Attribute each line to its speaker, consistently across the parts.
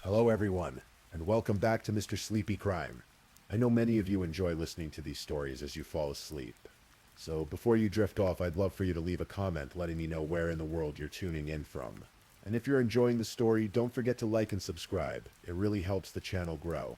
Speaker 1: Hello, everyone, and welcome back to Mr. Sleepy Crime. I know many of you enjoy listening to these stories as you fall asleep. So before you drift off, I'd love for you to leave a comment letting me know where in the world you're tuning in from. And if you're enjoying the story, don't forget to like and subscribe. It really helps the channel grow.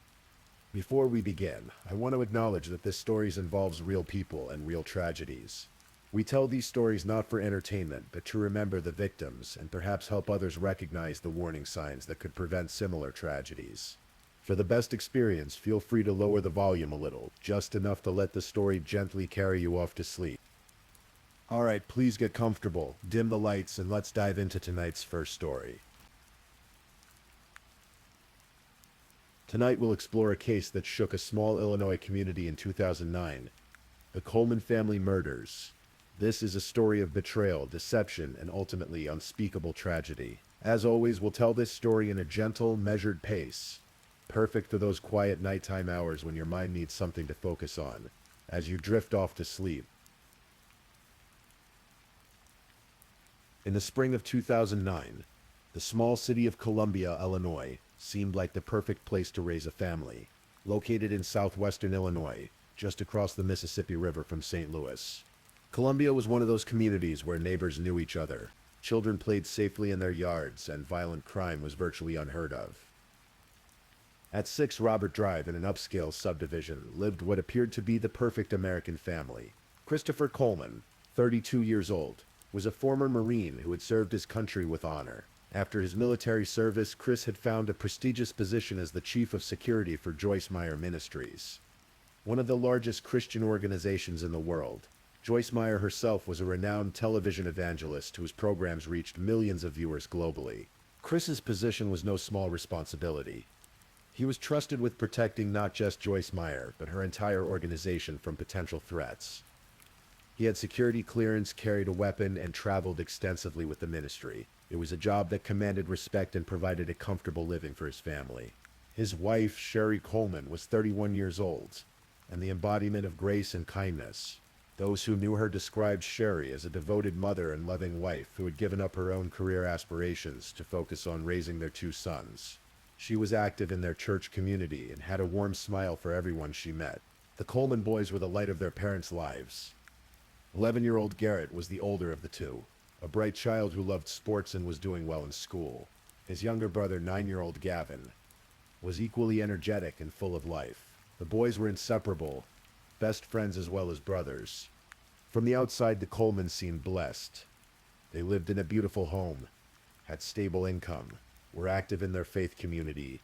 Speaker 1: Before we begin, I want to acknowledge that this story involves real people and real tragedies. We tell these stories not for entertainment, but to remember the victims and perhaps help others recognize the warning signs that could prevent similar tragedies. For the best experience, feel free to lower the volume a little, just enough to let the story gently carry you off to sleep. Alright, please get comfortable, dim the lights, and let's dive into tonight's first story. Tonight we'll explore a case that shook a small Illinois community in 2009, the Coleman family murders. This is a story of betrayal, deception, and ultimately unspeakable tragedy. As always, we'll tell this story in a gentle, measured pace, perfect for those quiet nighttime hours when your mind needs something to focus on, as you drift off to sleep. In the spring of 2009, the small city of Columbia, Illinois, seemed like the perfect place to raise a family. Located in southwestern Illinois, just across the Mississippi River from St. Louis. Columbia was one of those communities where neighbors knew each other, children played safely in their yards, and violent crime was virtually unheard of. At 6 Robert Drive in an upscale subdivision lived what appeared to be the perfect American family. Christopher Coleman, 32 years old, was a former Marine who had served his country with honor. After his military service, Chris had found a prestigious position as the chief of security for Joyce Meyer Ministries, one of the largest Christian organizations in the world. Joyce Meyer herself was a renowned television evangelist whose programs reached millions of viewers globally. Chris's position was no small responsibility. He was trusted with protecting not just Joyce Meyer, but her entire organization from potential threats. He had security clearance, carried a weapon, and traveled extensively with the ministry. It was a job that commanded respect and provided a comfortable living for his family. His wife, Sherry Coleman, was 31 years old, and the embodiment of grace and kindness. Those who knew her described Sherry as a devoted mother and loving wife who had given up her own career aspirations to focus on raising their 2 sons. She was active in their church community and had a warm smile for everyone she met. The Coleman boys were the light of their parents' lives. 11-year-old Garrett was the older of the two, a bright child who loved sports and was doing well in school. His younger brother, 9-year-old Gavin, was equally energetic and full of life. The boys were inseparable, best friends as well as brothers. From the outside, the Colemans seemed blessed. They lived in a beautiful home, had stable income, were active in their faith community,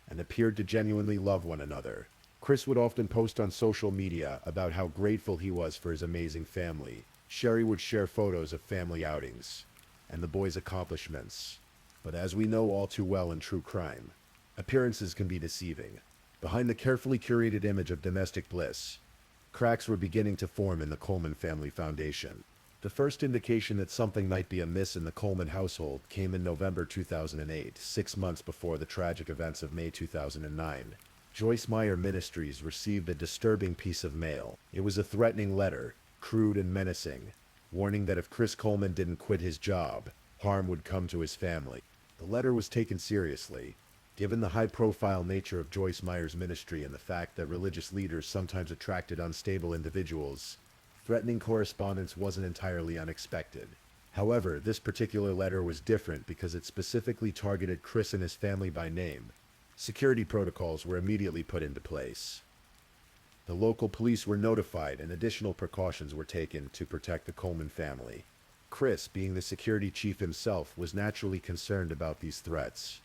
Speaker 1: and appeared to genuinely love one another. Chris would often post on social media about how grateful he was for his amazing family. Sherry would share photos of family outings and the boys' accomplishments. But as we know all too well in true crime, appearances can be deceiving. Behind the carefully curated image of domestic bliss, cracks were beginning to form in the Coleman family foundation. The first indication that something might be amiss in the Coleman household came in November 2008, 6 months before the tragic events of May 2009. Joyce Meyer Ministries received a disturbing piece of mail. It was a threatening letter, crude and menacing, warning that if Chris Coleman didn't quit his job, harm would come to his family. The letter was taken seriously, given the high-profile nature of Joyce Meyer's ministry and the fact that religious leaders sometimes attracted unstable individuals. Threatening correspondence wasn't entirely unexpected. However, this particular letter was different because it specifically targeted Chris and his family by name. Security protocols were immediately put into place. The local police were notified and additional precautions were taken to protect the Coleman family. Chris, being the security chief himself, was naturally concerned about these threats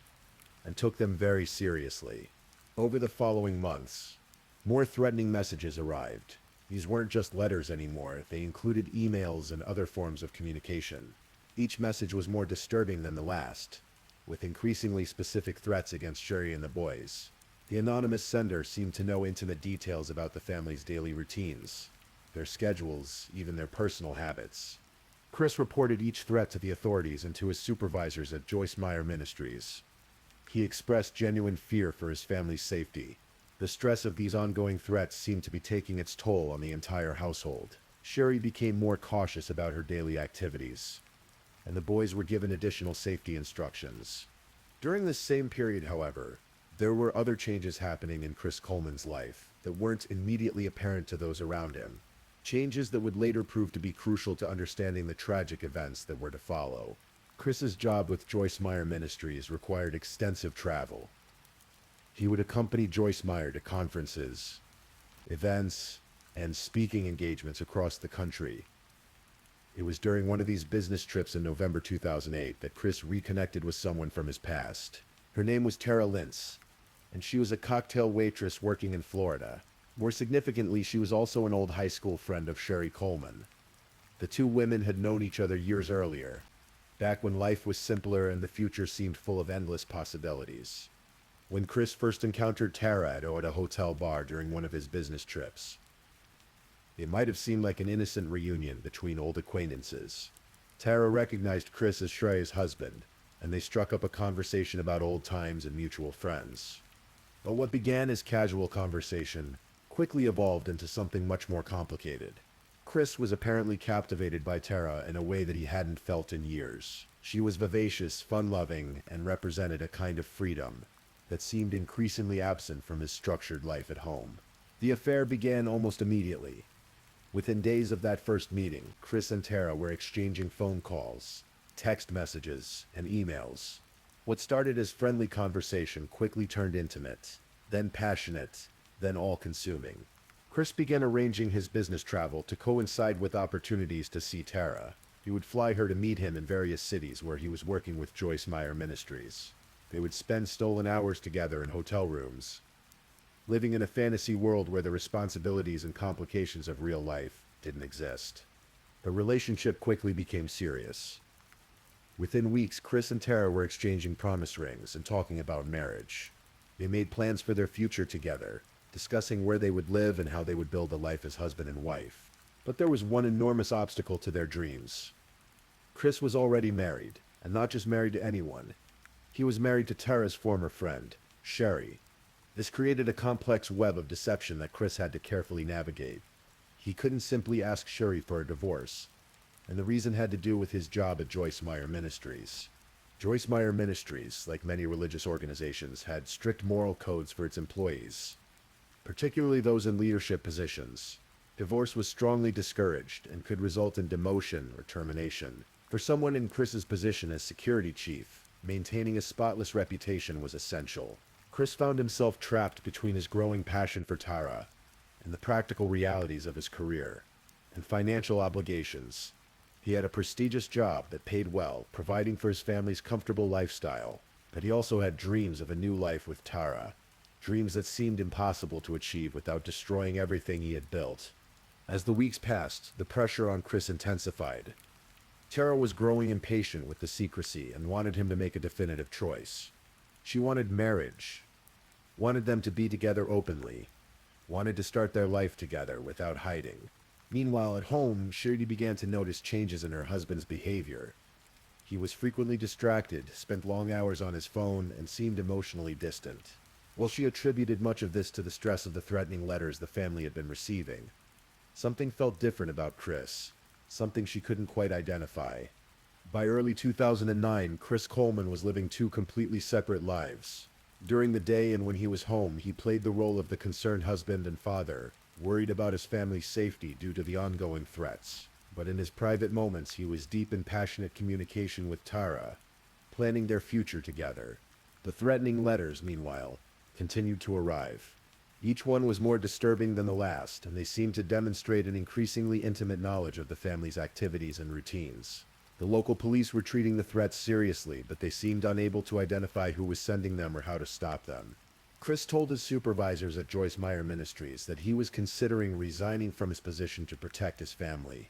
Speaker 1: and took them very seriously. Over the following months, more threatening messages arrived. These weren't just letters anymore, they included emails and other forms of communication. Each message was more disturbing than the last, with increasingly specific threats against Sherry and the boys. The anonymous sender seemed to know intimate details about the family's daily routines, their schedules, even their personal habits. Chris reported each threat to the authorities and to his supervisors at Joyce Meyer Ministries. He expressed genuine fear for his family's safety. The stress of these ongoing threats seemed to be taking its toll on the entire household. Sherry became more cautious about her daily activities, and the boys were given additional safety instructions. During this same period, however, there were other changes happening in Chris Coleman's life that weren't immediately apparent to those around him. Changes that would later prove to be crucial to understanding the tragic events that were to follow. Chris's job with Joyce Meyer Ministries required extensive travel. He would accompany Joyce Meyer to conferences, events, and speaking engagements across the country. It was during one of these business trips in November 2008 that Chris reconnected with someone from his past. Her name was Tara Lintz, and she was a cocktail waitress working in Florida. More significantly, she was also an old high school friend of Sherry Coleman. The two women had known each other years earlier, back when life was simpler and the future seemed full of endless possibilities. When Chris first encountered Tara at a hotel bar during one of his business trips, it might have seemed like an innocent reunion between old acquaintances. Tara recognized Chris as Sherry's husband, and they struck up a conversation about old times and mutual friends. But what began as casual conversation quickly evolved into something much more complicated. Chris was apparently captivated by Tara in a way that he hadn't felt in years. She was vivacious, fun-loving, and represented a kind of freedom that seemed increasingly absent from his structured life at home. The affair began almost immediately. Within days of that first meeting, Chris and Tara were exchanging phone calls, text messages, and emails. What started as friendly conversation quickly turned intimate, then passionate, then all-consuming. Chris began arranging his business travel to coincide with opportunities to see Tara. He would fly her to meet him in various cities where he was working with Joyce Meyer Ministries. They would spend stolen hours together in hotel rooms, living in a fantasy world where the responsibilities and complications of real life didn't exist. The relationship quickly became serious. Within weeks, Chris and Tara were exchanging promise rings and talking about marriage. They made plans for their future together, discussing where they would live and how they would build a life as husband and wife. But there was one enormous obstacle to their dreams. Chris was already married, and not just married to anyone. He was married to Tara's former friend, Sherry. This created a complex web of deception that Chris had to carefully navigate. He couldn't simply ask Sherry for a divorce, and the reason had to do with his job at Joyce Meyer Ministries. Joyce Meyer Ministries, like many religious organizations, had strict moral codes for its employees, particularly those in leadership positions. Divorce was strongly discouraged and could result in demotion or termination. For someone in Chris's position as security chief, maintaining a spotless reputation was essential. Chris found himself trapped between his growing passion for Tara and the practical realities of his career and financial obligations. He had a prestigious job that paid well, providing for his family's comfortable lifestyle, but he also had dreams of a new life with Tara, dreams that seemed impossible to achieve without destroying everything he had built. As the weeks passed, the pressure on Chris intensified. Tara was growing impatient with the secrecy and wanted him to make a definitive choice. She wanted marriage, wanted them to be together openly, wanted to start their life together without hiding. Meanwhile, at home, Sherry began to notice changes in her husband's behavior. He was frequently distracted, spent long hours on his phone, and seemed emotionally distant. While she attributed much of this to the stress of the threatening letters the family had been receiving, something felt different about Chris, something she couldn't quite identify. By early 2009, Chris Coleman was living two completely separate lives. During the day and when he was home, he played the role of the concerned husband and father, worried about his family's safety due to the ongoing threats. But in his private moments, he was deep in passionate communication with Tara, planning their future together. The threatening letters, meanwhile, continued to arrive. Each one was more disturbing than the last, and they seemed to demonstrate an increasingly intimate knowledge of the family's activities and routines. The local police were treating the threats seriously, but they seemed unable to identify who was sending them or how to stop them. Chris told his supervisors at Joyce Meyer Ministries that he was considering resigning from his position to protect his family.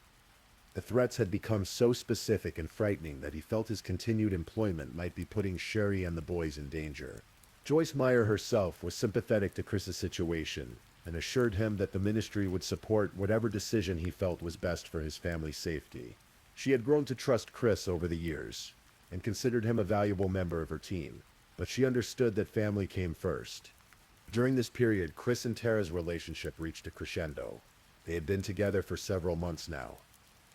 Speaker 1: The threats had become so specific and frightening that he felt his continued employment might be putting Sherry and the boys in danger. Joyce Meyer herself was sympathetic to Chris's situation and assured him that the ministry would support whatever decision he felt was best for his family's safety. She had grown to trust Chris over the years and considered him a valuable member of her team, but she understood that family came first. During this period, Chris and Tara's relationship reached a crescendo. They had been together for several months now,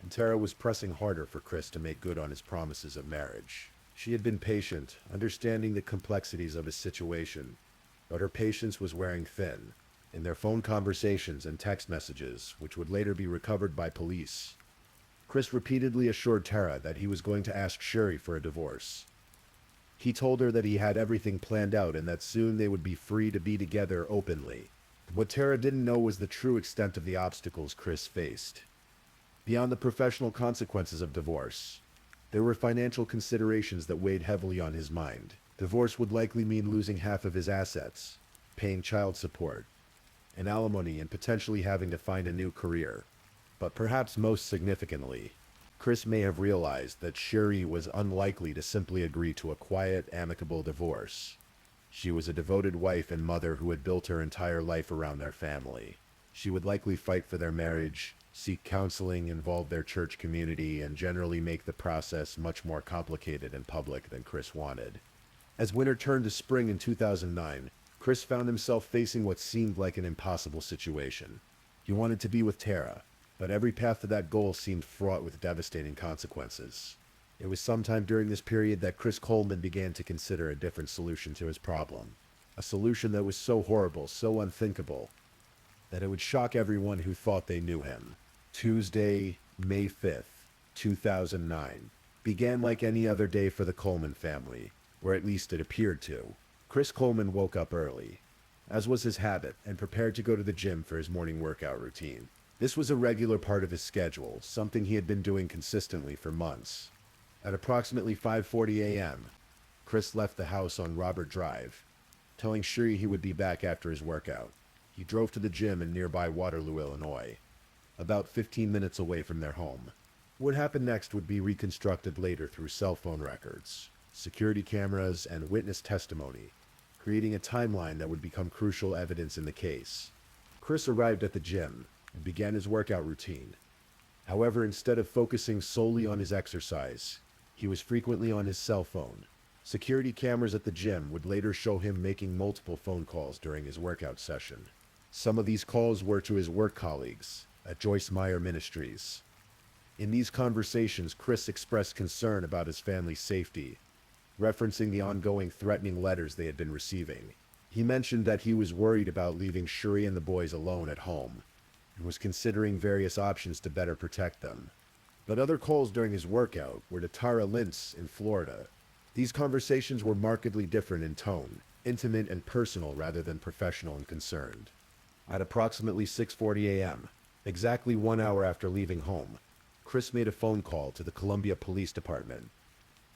Speaker 1: and Tara was pressing harder for Chris to make good on his promises of marriage. She had been patient, understanding the complexities of his situation, but her patience was wearing thin. In their phone conversations and text messages, which would later be recovered by police, Chris repeatedly assured Tara that he was going to ask Sherry for a divorce. He told her that he had everything planned out and that soon they would be free to be together openly. What Tara didn't know was the true extent of the obstacles Chris faced. Beyond the professional consequences of divorce, there were financial considerations that weighed heavily on his mind. Divorce would likely mean losing half of his assets, paying child support, and alimony, and potentially having to find a new career. But perhaps most significantly, Chris may have realized that Sherry was unlikely to simply agree to a quiet, amicable divorce. She was a devoted wife and mother who had built her entire life around their family. She would likely fight for their marriage, seek counseling, involve their church community, and generally make the process much more complicated and public than Chris wanted. As winter turned to spring in 2009, Chris found himself facing what seemed like an impossible situation. He wanted to be with Tara, but every path to that goal seemed fraught with devastating consequences. It was sometime during this period that Chris Coleman began to consider a different solution to his problem. A solution that was so horrible, so unthinkable, that it would shock everyone who thought they knew him. Tuesday, May 5th, 2009, began like any other day for the Coleman family, or at least it appeared to. Chris Coleman woke up early, as was his habit, and prepared to go to the gym for his morning workout routine. This was a regular part of his schedule, something he had been doing consistently for months. At approximately 5:40 a.m., Chris left the house on Robert Drive, telling Sherry he would be back after his workout. He drove to the gym in nearby Waterloo, Illinois, about 15 minutes away from their home. What happened next would be reconstructed later through cell phone records, security cameras, and witness testimony, creating a timeline that would become crucial evidence in the case. Chris arrived at the gym and began his workout routine. However, instead of focusing solely on his exercise, he was frequently on his cell phone. Security cameras at the gym would later show him making multiple phone calls during his workout session. Some of these calls were to his work colleagues at Joyce Meyer Ministries. In these conversations, Chris expressed concern about his family's safety, referencing the ongoing threatening letters they had been receiving. He mentioned that he was worried about leaving Sherry and the boys alone at home, and was considering various options to better protect them. But other calls during his workout were to Tara Lintz in Florida. These conversations were markedly different in tone, intimate and personal rather than professional and concerned. At approximately 6:40 a.m., exactly 1 hour after leaving home, Chris made a phone call to the Columbia Police Department.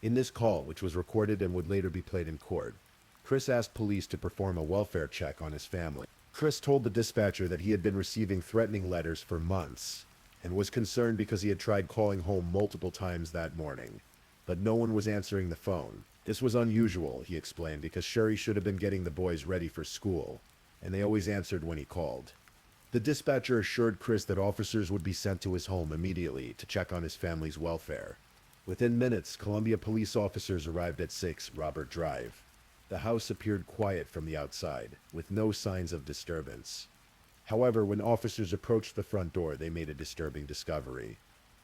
Speaker 1: In this call, which was recorded and would later be played in court, Chris asked police to perform a welfare check on his family. Chris told the dispatcher that he had been receiving threatening letters for months, and was concerned because he had tried calling home multiple times that morning, but no one was answering the phone. This was unusual, he explained, because Sherry should have been getting the boys ready for school, and they always answered when he called. The dispatcher assured Chris that officers would be sent to his home immediately to check on his family's welfare. Within minutes, Columbia police officers arrived at 6 Robert Drive. The house appeared quiet from the outside, with no signs of disturbance. However, when officers approached the front door, they made a disturbing discovery.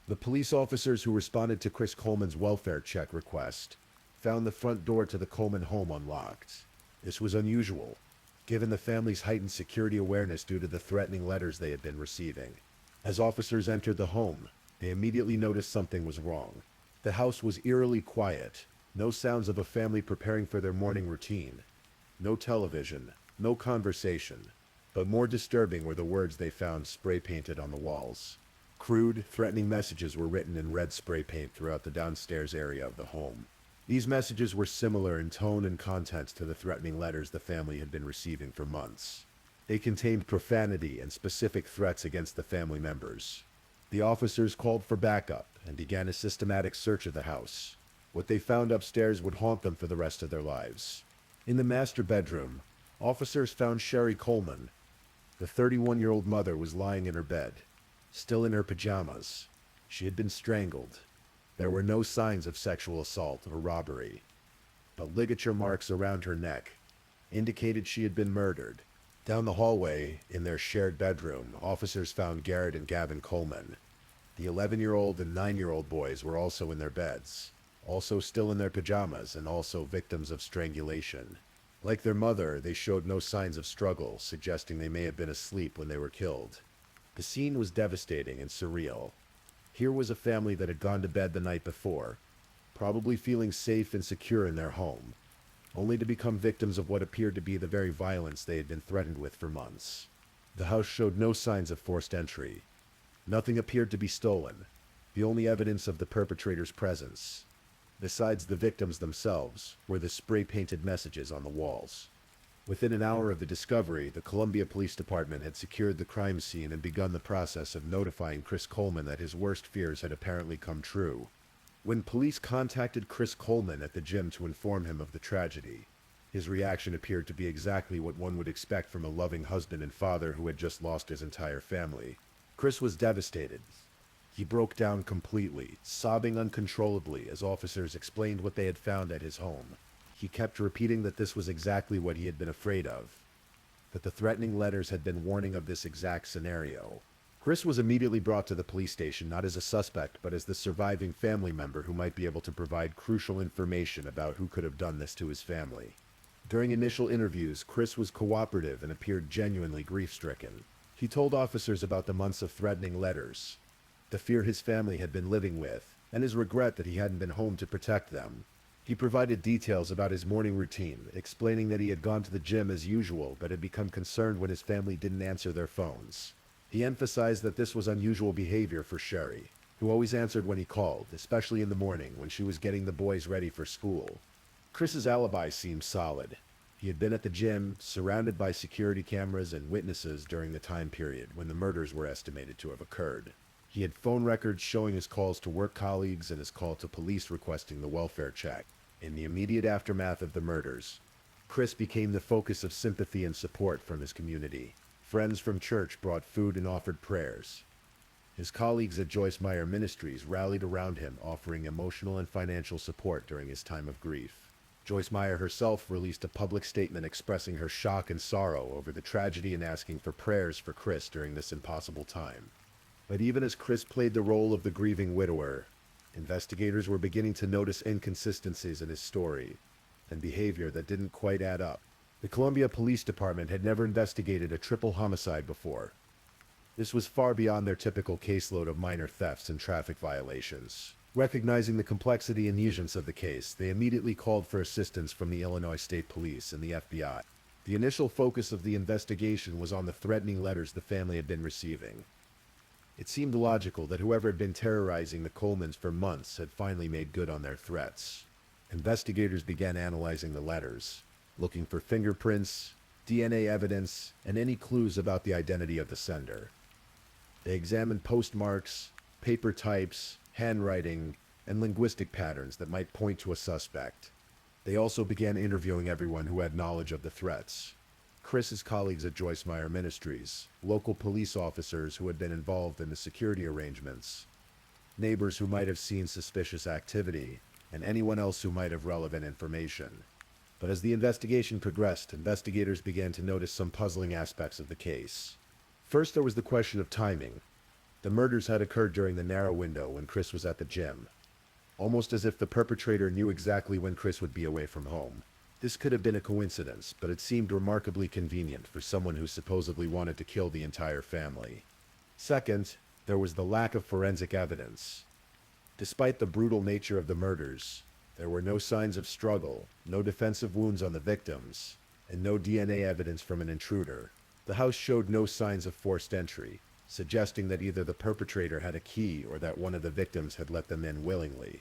Speaker 1: The police officers who responded to Chris Coleman's welfare check request found the front door to the Coleman home unlocked. This was unusual, given the family's heightened security awareness due to the threatening letters they had been receiving. As officers entered the home, they immediately noticed something was wrong. The house was eerily quiet. No sounds of a family preparing for their morning routine. No television, no conversation. But more disturbing were the words they found spray-painted on the walls. Crude, threatening messages were written in red spray paint throughout the downstairs area of the home. These messages were similar in tone and content to the threatening letters the family had been receiving for months. They contained profanity and specific threats against the family members. The officers called for backup and began a systematic search of the house. What they found upstairs would haunt them for the rest of their lives. In the master bedroom, officers found Sherry Coleman. The 31-year-old mother was lying in her bed, still in her pajamas. She had been strangled. There were no signs of sexual assault or robbery, but ligature marks around her neck indicated she had been murdered. Down the hallway, in their shared bedroom, officers found Garrett and Gavin Coleman. The 11-year-old and 9-year-old boys were also in their beds, also still in their pajamas and also victims of strangulation. Like their mother, they showed no signs of struggle, suggesting they may have been asleep when they were killed. The scene was devastating and surreal. Here was a family that had gone to bed the night before, probably feeling safe and secure in their home, only to become victims of what appeared to be the very violence they had been threatened with for months. The house showed no signs of forced entry. Nothing appeared to be stolen. The only evidence of the perpetrator's presence, besides the victims themselves, were the spray-painted messages on the walls. Within an hour of the discovery, the Columbia Police Department had secured the crime scene and begun the process of notifying Chris Coleman that his worst fears had apparently come true. When police contacted Chris Coleman at the gym to inform him of the tragedy, his reaction appeared to be exactly what one would expect from a loving husband and father who had just lost his entire family. Chris was devastated. He broke down completely, sobbing uncontrollably as officers explained what they had found at his home. He kept repeating that this was exactly what he had been afraid of, that the threatening letters had been warning of this exact scenario. Chris was immediately brought to the police station not as a suspect, but as the surviving family member who might be able to provide crucial information about who could have done this to his family. During initial interviews, Chris was cooperative and appeared genuinely grief-stricken. He told officers about the months of threatening letters, the fear his family had been living with, and his regret that he hadn't been home to protect them. He provided details about his morning routine, explaining that he had gone to the gym as usual but had become concerned when his family didn't answer their phones. He emphasized that this was unusual behavior for Sherry, who always answered when he called, especially in the morning when she was getting the boys ready for school. Chris's alibi seemed solid. He had been at the gym, surrounded by security cameras and witnesses during the time period when the murders were estimated to have occurred. He had phone records showing his calls to work colleagues and his call to police requesting the welfare check. In the immediate aftermath of the murders, Chris became the focus of sympathy and support from his community. Friends from church brought food and offered prayers. His colleagues at Joyce Meyer Ministries rallied around him, offering emotional and financial support during his time of grief. Joyce Meyer herself released a public statement expressing her shock and sorrow over the tragedy and asking for prayers for Chris during this impossible time. But even as Chris played the role of the grieving widower, investigators were beginning to notice inconsistencies in his story and behavior that didn't quite add up. The Columbia Police Department had never investigated a triple homicide before. This was far beyond their typical caseload of minor thefts and traffic violations. Recognizing the complexity and nuisance of the case, they immediately called for assistance from the Illinois State Police and the FBI. The initial focus of the investigation was on the threatening letters the family had been receiving. It seemed logical that whoever had been terrorizing the Colemans for months had finally made good on their threats. Investigators began analyzing the letters, looking for fingerprints, DNA evidence, and any clues about the identity of the sender. They examined postmarks, paper types, handwriting, and linguistic patterns that might point to a suspect. They also began interviewing everyone who had knowledge of the threats. Chris's colleagues at Joyce Meyer Ministries, local police officers who had been involved in the security arrangements, neighbors who might have seen suspicious activity, and anyone else who might have relevant information. But as the investigation progressed, investigators began to notice some puzzling aspects of the case. First, there was the question of timing. The murders had occurred during the narrow window when Chris was at the gym, almost as if the perpetrator knew exactly when Chris would be away from home. This could have been a coincidence, but it seemed remarkably convenient for someone who supposedly wanted to kill the entire family. Second, there was the lack of forensic evidence. Despite the brutal nature of the murders, there were no signs of struggle, no defensive wounds on the victims, and no DNA evidence from an intruder. The house showed no signs of forced entry, suggesting that either the perpetrator had a key or that one of the victims had let them in willingly.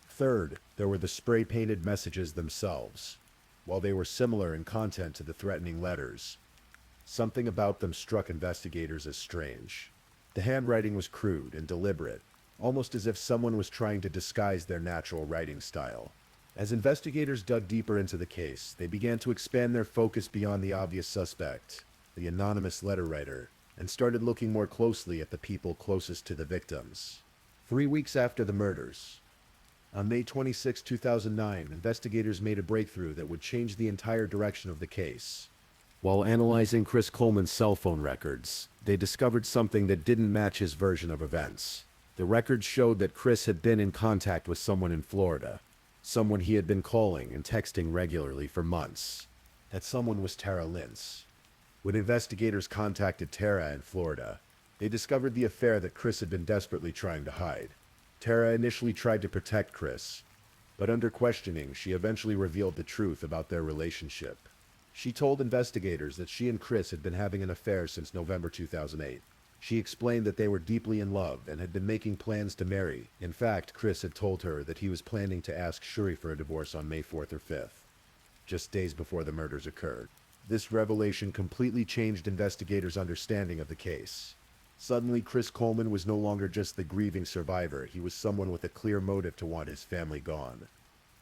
Speaker 1: Third, there were the spray-painted messages themselves. While they were similar in content to the threatening letters, something about them struck investigators as strange. The handwriting was crude and deliberate, almost as if someone was trying to disguise their natural writing style. As investigators dug deeper into the case, they began to expand their focus beyond the obvious suspect, the anonymous letter writer, and started looking more closely at the people closest to the victims. 3 weeks after the murders, on May 26, 2009, investigators made a breakthrough that would change the entire direction of the case. While analyzing Chris Coleman's cell phone records, they discovered something that didn't match his version of events. The records showed that Chris had been in contact with someone in Florida, someone he had been calling and texting regularly for months. That someone was Tara Lynch. When investigators contacted Tara in Florida, they discovered the affair that Chris had been desperately trying to hide. Tara initially tried to protect Chris, but under questioning, she eventually revealed the truth about their relationship. She told investigators that she and Chris had been having an affair since November 2008. She explained that they were deeply in love and had been making plans to marry. In fact, Chris had told her that he was planning to ask Shuri for a divorce on May 4th or 5th, just days before the murders occurred. This revelation completely changed investigators' understanding of the case. Suddenly, Chris Coleman was no longer just the grieving survivor. He was someone with a clear motive to want his family gone.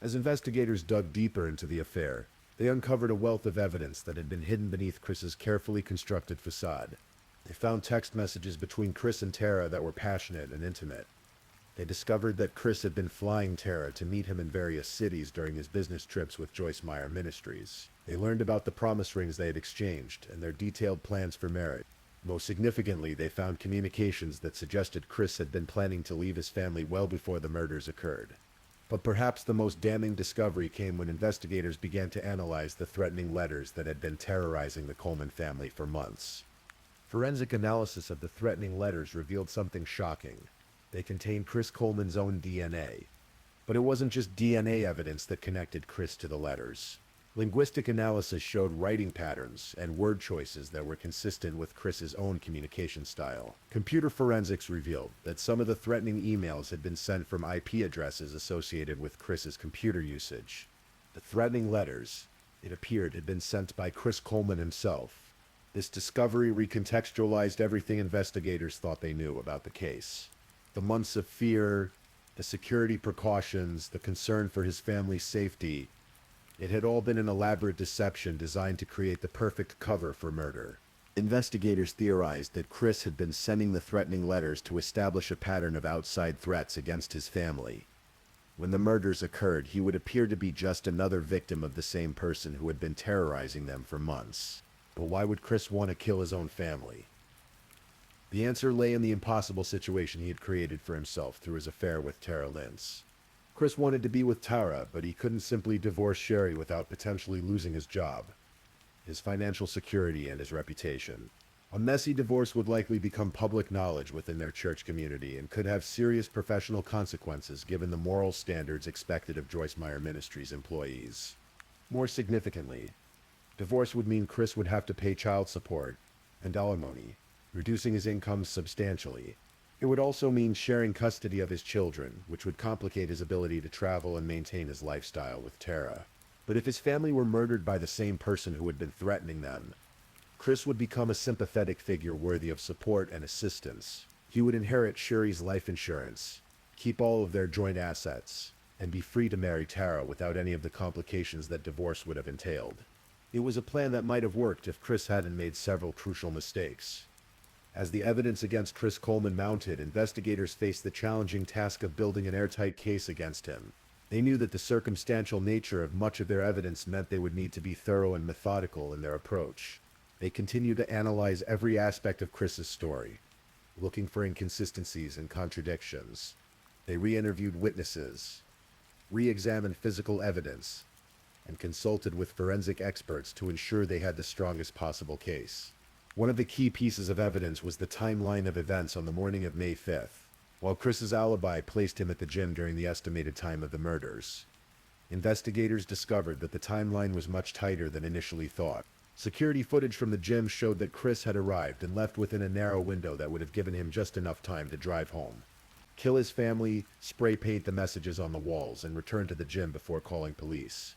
Speaker 1: As investigators dug deeper into the affair, they uncovered a wealth of evidence that had been hidden beneath Chris's carefully constructed facade. They found text messages between Chris and Tara that were passionate and intimate. They discovered that Chris had been flying Tara to meet him in various cities during his business trips with Joyce Meyer Ministries. They learned about the promise rings they had exchanged and their detailed plans for marriage. Most significantly, they found communications that suggested Chris had been planning to leave his family well before the murders occurred. But perhaps the most damning discovery came when investigators began to analyze the threatening letters that had been terrorizing the Coleman family for months. Forensic analysis of the threatening letters revealed something shocking. They contained Chris Coleman's own DNA. But it wasn't just DNA evidence that connected Chris to the letters. Linguistic analysis showed writing patterns and word choices that were consistent with Chris's own communication style. Computer forensics revealed that some of the threatening emails had been sent from IP addresses associated with Chris's computer usage. The threatening letters, it appeared, had been sent by Chris Coleman himself. This discovery recontextualized everything investigators thought they knew about the case. The months of fear, the security precautions, the concern for his family's safety. It had all been an elaborate deception designed to create the perfect cover for murder. Investigators theorized that Chris had been sending the threatening letters to establish a pattern of outside threats against his family. When the murders occurred, he would appear to be just another victim of the same person who had been terrorizing them for months. But why would Chris want to kill his own family? The answer lay in the impossible situation he had created for himself through his affair with Tara Lynch. Chris wanted to be with Tara, but he couldn't simply divorce Sherry without potentially losing his job, his financial security, and his reputation. A messy divorce would likely become public knowledge within their church community and could have serious professional consequences given the moral standards expected of Joyce Meyer Ministries employees. More significantly, divorce would mean Chris would have to pay child support and alimony, reducing his income substantially. It would also mean sharing custody of his children, which would complicate his ability to travel and maintain his lifestyle with Tara. But if his family were murdered by the same person who had been threatening them, Chris would become a sympathetic figure worthy of support and assistance. He would inherit Sherry's life insurance, keep all of their joint assets, and be free to marry Tara without any of the complications that divorce would have entailed. It was a plan that might have worked if Chris hadn't made several crucial mistakes. As the evidence against Chris Coleman mounted, investigators faced the challenging task of building an airtight case against him. They knew that the circumstantial nature of much of their evidence meant they would need to be thorough and methodical in their approach. They continued to analyze every aspect of Chris's story, looking for inconsistencies and contradictions. They re-interviewed witnesses, re-examined physical evidence, and consulted with forensic experts to ensure they had the strongest possible case. One of the key pieces of evidence was the timeline of events on the morning of May 5th, while Chris's alibi placed him at the gym during the estimated time of the murders. Investigators discovered that the timeline was much tighter than initially thought. Security footage from the gym showed that Chris had arrived and left within a narrow window that would have given him just enough time to drive home, kill his family, spray paint the messages on the walls, and return to the gym before calling police.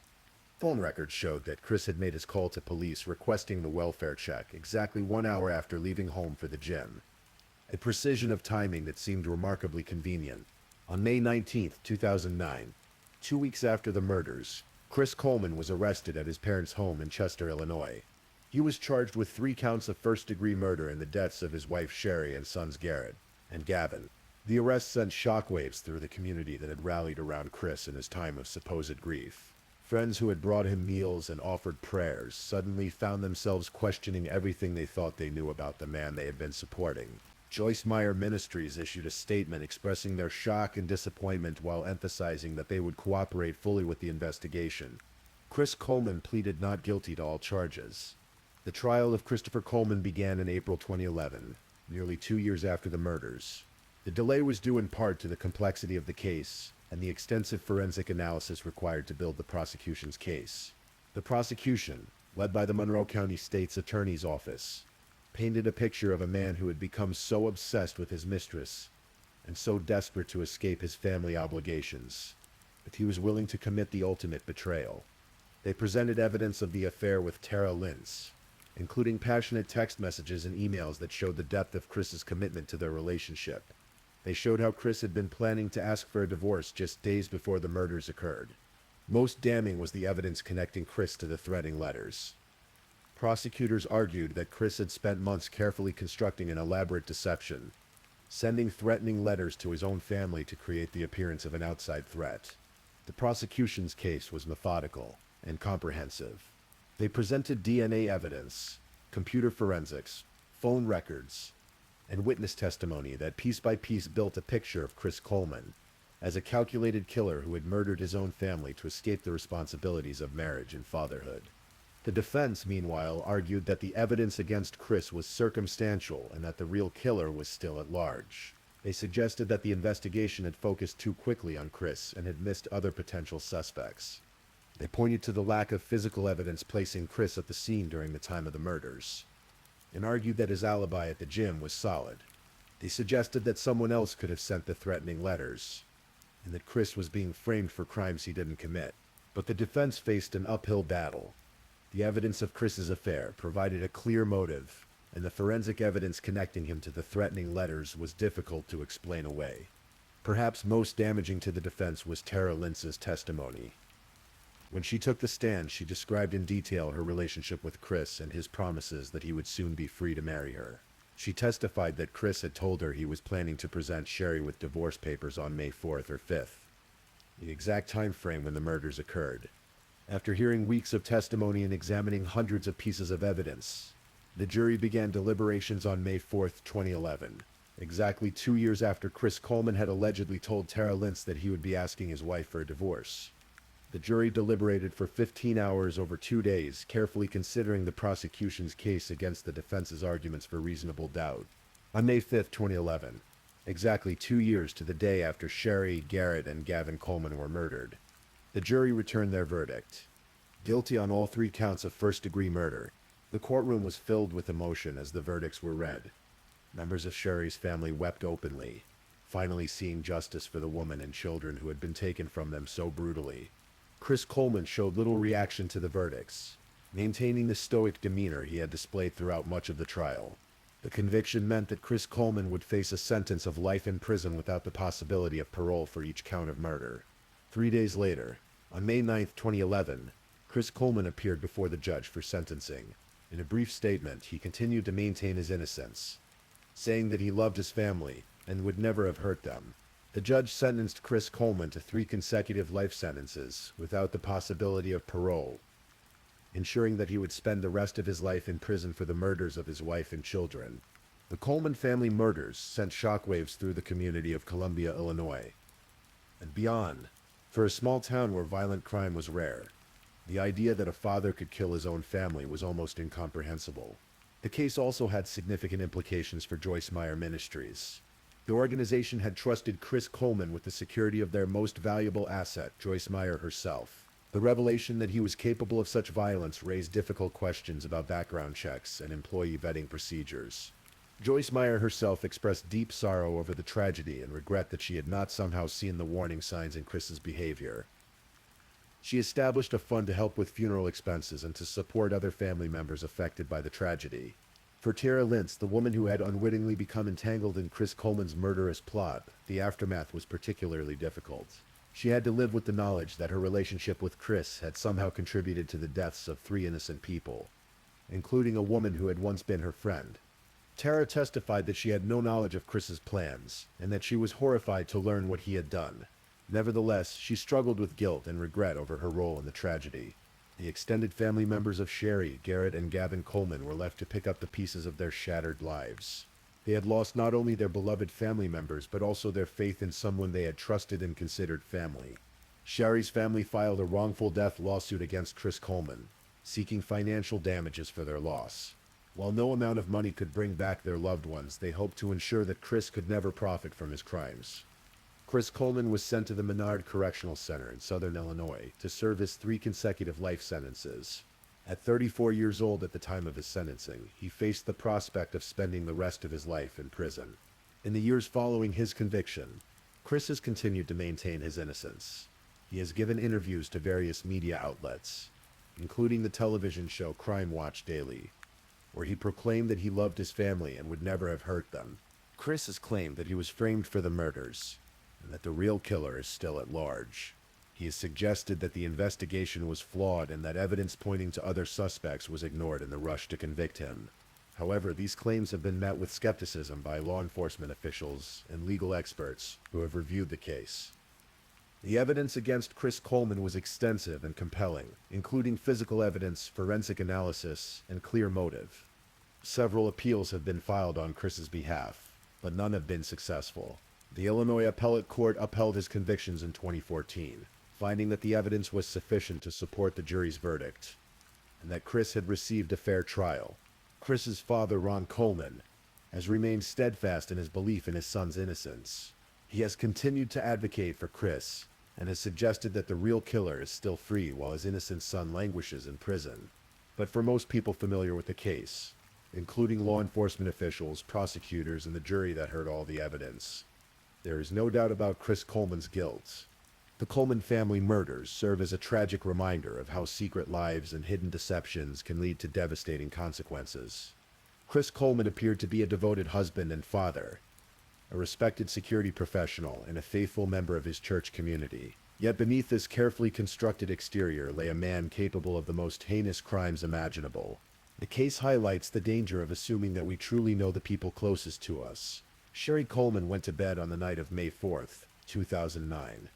Speaker 1: Phone records showed that Chris had made his call to police requesting the welfare check exactly 1 hour after leaving home for the gym. A precision of timing that seemed remarkably convenient. On May 19, 2009, 2 weeks after the murders, Chris Coleman was arrested at his parents' home in Chester, Illinois. He was charged with 3 counts of first-degree murder in the deaths of his wife Sherry and sons Garrett and Gavin. The arrest sent shockwaves through the community that had rallied around Chris in his time of supposed grief. Friends who had brought him meals and offered prayers suddenly found themselves questioning everything they thought they knew about the man they had been supporting. Joyce Meyer Ministries issued a statement expressing their shock and disappointment while emphasizing that they would cooperate fully with the investigation. Chris Coleman pleaded not guilty to all charges. The trial of Christopher Coleman began in April 2011, nearly 2 years after the murders. The delay was due in part to the complexity of the case and the extensive forensic analysis required to build the prosecution's case. The prosecution, led by the Monroe County State's Attorney's Office, painted a picture of a man who had become so obsessed with his mistress and so desperate to escape his family obligations that he was willing to commit the ultimate betrayal. They presented evidence of the affair with Tara Lintz, including passionate text messages and emails that showed the depth of Chris's commitment to their relationship. They showed how Chris had been planning to ask for a divorce just days before the murders occurred. Most damning was the evidence connecting Chris to the threatening letters. Prosecutors argued that Chris had spent months carefully constructing an elaborate deception, sending threatening letters to his own family to create the appearance of an outside threat. The prosecution's case was methodical and comprehensive. They presented DNA evidence, computer forensics, phone records, and witness testimony that piece by piece built a picture of Chris Coleman as a calculated killer who had murdered his own family to escape the responsibilities of marriage and fatherhood. The defense, meanwhile, argued that the evidence against Chris was circumstantial and that the real killer was still at large. They suggested that the investigation had focused too quickly on Chris and had missed other potential suspects. They pointed to the lack of physical evidence placing Chris at the scene during the time of the murders, and argued that his alibi at the gym was solid. They suggested that someone else could have sent the threatening letters, and that Chris was being framed for crimes he didn't commit. But the defense faced an uphill battle. The evidence of Chris's affair provided a clear motive, and the forensic evidence connecting him to the threatening letters was difficult to explain away. Perhaps most damaging to the defense was Tara Lintz's testimony. When she took the stand, she described in detail her relationship with Chris and his promises that he would soon be free to marry her. She testified that Chris had told her he was planning to present Sherry with divorce papers on May 4th or 5th, the exact time frame when the murders occurred. After hearing weeks of testimony and examining hundreds of pieces of evidence, the jury began deliberations on May 4th, 2011, exactly 2 years after Chris Coleman had allegedly told Tara Lintz that he would be asking his wife for a divorce. The jury deliberated for 15 hours over 2 days, carefully considering the prosecution's case against the defense's arguments for reasonable doubt. On May 5th, 2011, exactly 2 years to the day after Sherry, Garrett, and Gavin Coleman were murdered, the jury returned their verdict. Guilty on all 3 counts of first-degree murder. The courtroom was filled with emotion as the verdicts were read. Members of Sherry's family wept openly, finally seeing justice for the woman and children who had been taken from them so brutally. Chris Coleman showed little reaction to the verdicts, maintaining the stoic demeanor he had displayed throughout much of the trial. The conviction meant that Chris Coleman would face a sentence of life in prison without the possibility of parole for each count of murder. 3 days later, on May 9, 2011, Chris Coleman appeared before the judge for sentencing. In a brief statement, he continued to maintain his innocence, saying that he loved his family and would never have hurt them. The judge sentenced Chris Coleman to 3 consecutive life sentences without the possibility of parole, ensuring that he would spend the rest of his life in prison for the murders of his wife and children. The Coleman family murders sent shockwaves through the community of Columbia, Illinois, and beyond. For a small town where violent crime was rare, the idea that a father could kill his own family was almost incomprehensible. The case also had significant implications for Joyce Meyer Ministries. The organization had trusted Chris Coleman with the security of their most valuable asset, Joyce Meyer herself. The revelation that he was capable of such violence raised difficult questions about background checks and employee vetting procedures. Joyce Meyer herself expressed deep sorrow over the tragedy and regret that she had not somehow seen the warning signs in Chris's behavior. She established a fund to help with funeral expenses and to support other family members affected by the tragedy. For Tara Lintz, the woman who had unwittingly become entangled in Chris Coleman's murderous plot, the aftermath was particularly difficult. She had to live with the knowledge that her relationship with Chris had somehow contributed to the deaths of 3 innocent people, including a woman who had once been her friend. Tara testified that she had no knowledge of Chris's plans, and that she was horrified to learn what he had done. Nevertheless, she struggled with guilt and regret over her role in the tragedy. The extended family members of Sherry, Garrett, and Gavin Coleman were left to pick up the pieces of their shattered lives. They had lost not only their beloved family members, but also their faith in someone they had trusted and considered family. Sherry's family filed a wrongful death lawsuit against Chris Coleman, seeking financial damages for their loss. While no amount of money could bring back their loved ones, they hoped to ensure that Chris could never profit from his crimes. Chris Coleman was sent to the Menard Correctional Center in southern Illinois to serve his 3 consecutive life sentences. At 34 years old at the time of his sentencing, he faced the prospect of spending the rest of his life in prison. In the years following his conviction, Chris has continued to maintain his innocence. He has given interviews to various media outlets, including the television show Crime Watch Daily, where he proclaimed that he loved his family and would never have hurt them. Chris has claimed that he was framed for the murders, and that the real killer is still at large. He has suggested that the investigation was flawed and that evidence pointing to other suspects was ignored in the rush to convict him. However, these claims have been met with skepticism by law enforcement officials and legal experts who have reviewed the case. The evidence against Chris Coleman was extensive and compelling, including physical evidence, forensic analysis, and clear motive. Several appeals have been filed on Chris's behalf, but none have been successful. The Illinois Appellate Court upheld his convictions in 2014, finding that the evidence was sufficient to support the jury's verdict, and that Chris had received a fair trial. Chris's father, Ron Coleman, has remained steadfast in his belief in his son's innocence. He has continued to advocate for Chris, and has suggested that the real killer is still free while his innocent son languishes in prison. But for most people familiar with the case, including law enforcement officials, prosecutors, and the jury that heard all the evidence, there is no doubt about Chris Coleman's guilt. The Coleman family murders serve as a tragic reminder of how secret lives and hidden deceptions can lead to devastating consequences. Chris Coleman appeared to be a devoted husband and father, a respected security professional, and a faithful member of his church community. Yet beneath this carefully constructed exterior lay a man capable of the most heinous crimes imaginable. The case highlights the danger of assuming that we truly know the people closest to us. Sherry Coleman went to bed on the night of May 4th, 2009,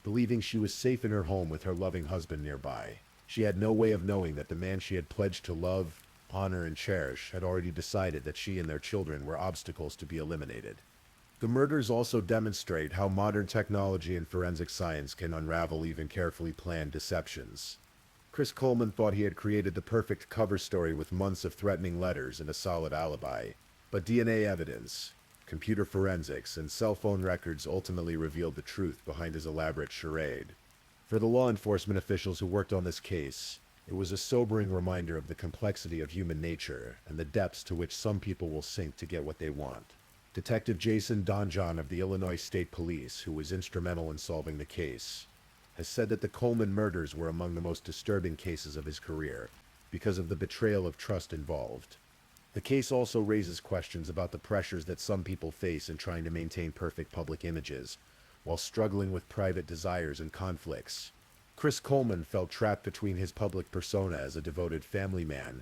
Speaker 1: believing she was safe in her home with her loving husband nearby. She had no way of knowing that the man she had pledged to love, honor, and cherish had already decided that she and their children were obstacles to be eliminated. The murders also demonstrate how modern technology and forensic science can unravel even carefully planned deceptions. Chris Coleman thought he had created the perfect cover story with months of threatening letters and a solid alibi. But DNA evidence, computer forensics, and cell phone records ultimately revealed the truth behind his elaborate charade. For the law enforcement officials who worked on this case, it was a sobering reminder of the complexity of human nature and the depths to which some people will sink to get what they want. Detective Jason Donjon of the Illinois State Police, who was instrumental in solving the case, has said that the Coleman murders were among the most disturbing cases of his career because of the betrayal of trust involved. The case also raises questions about the pressures that some people face in trying to maintain perfect public images, while struggling with private desires and conflicts. Chris Coleman felt trapped between his public persona as a devoted family man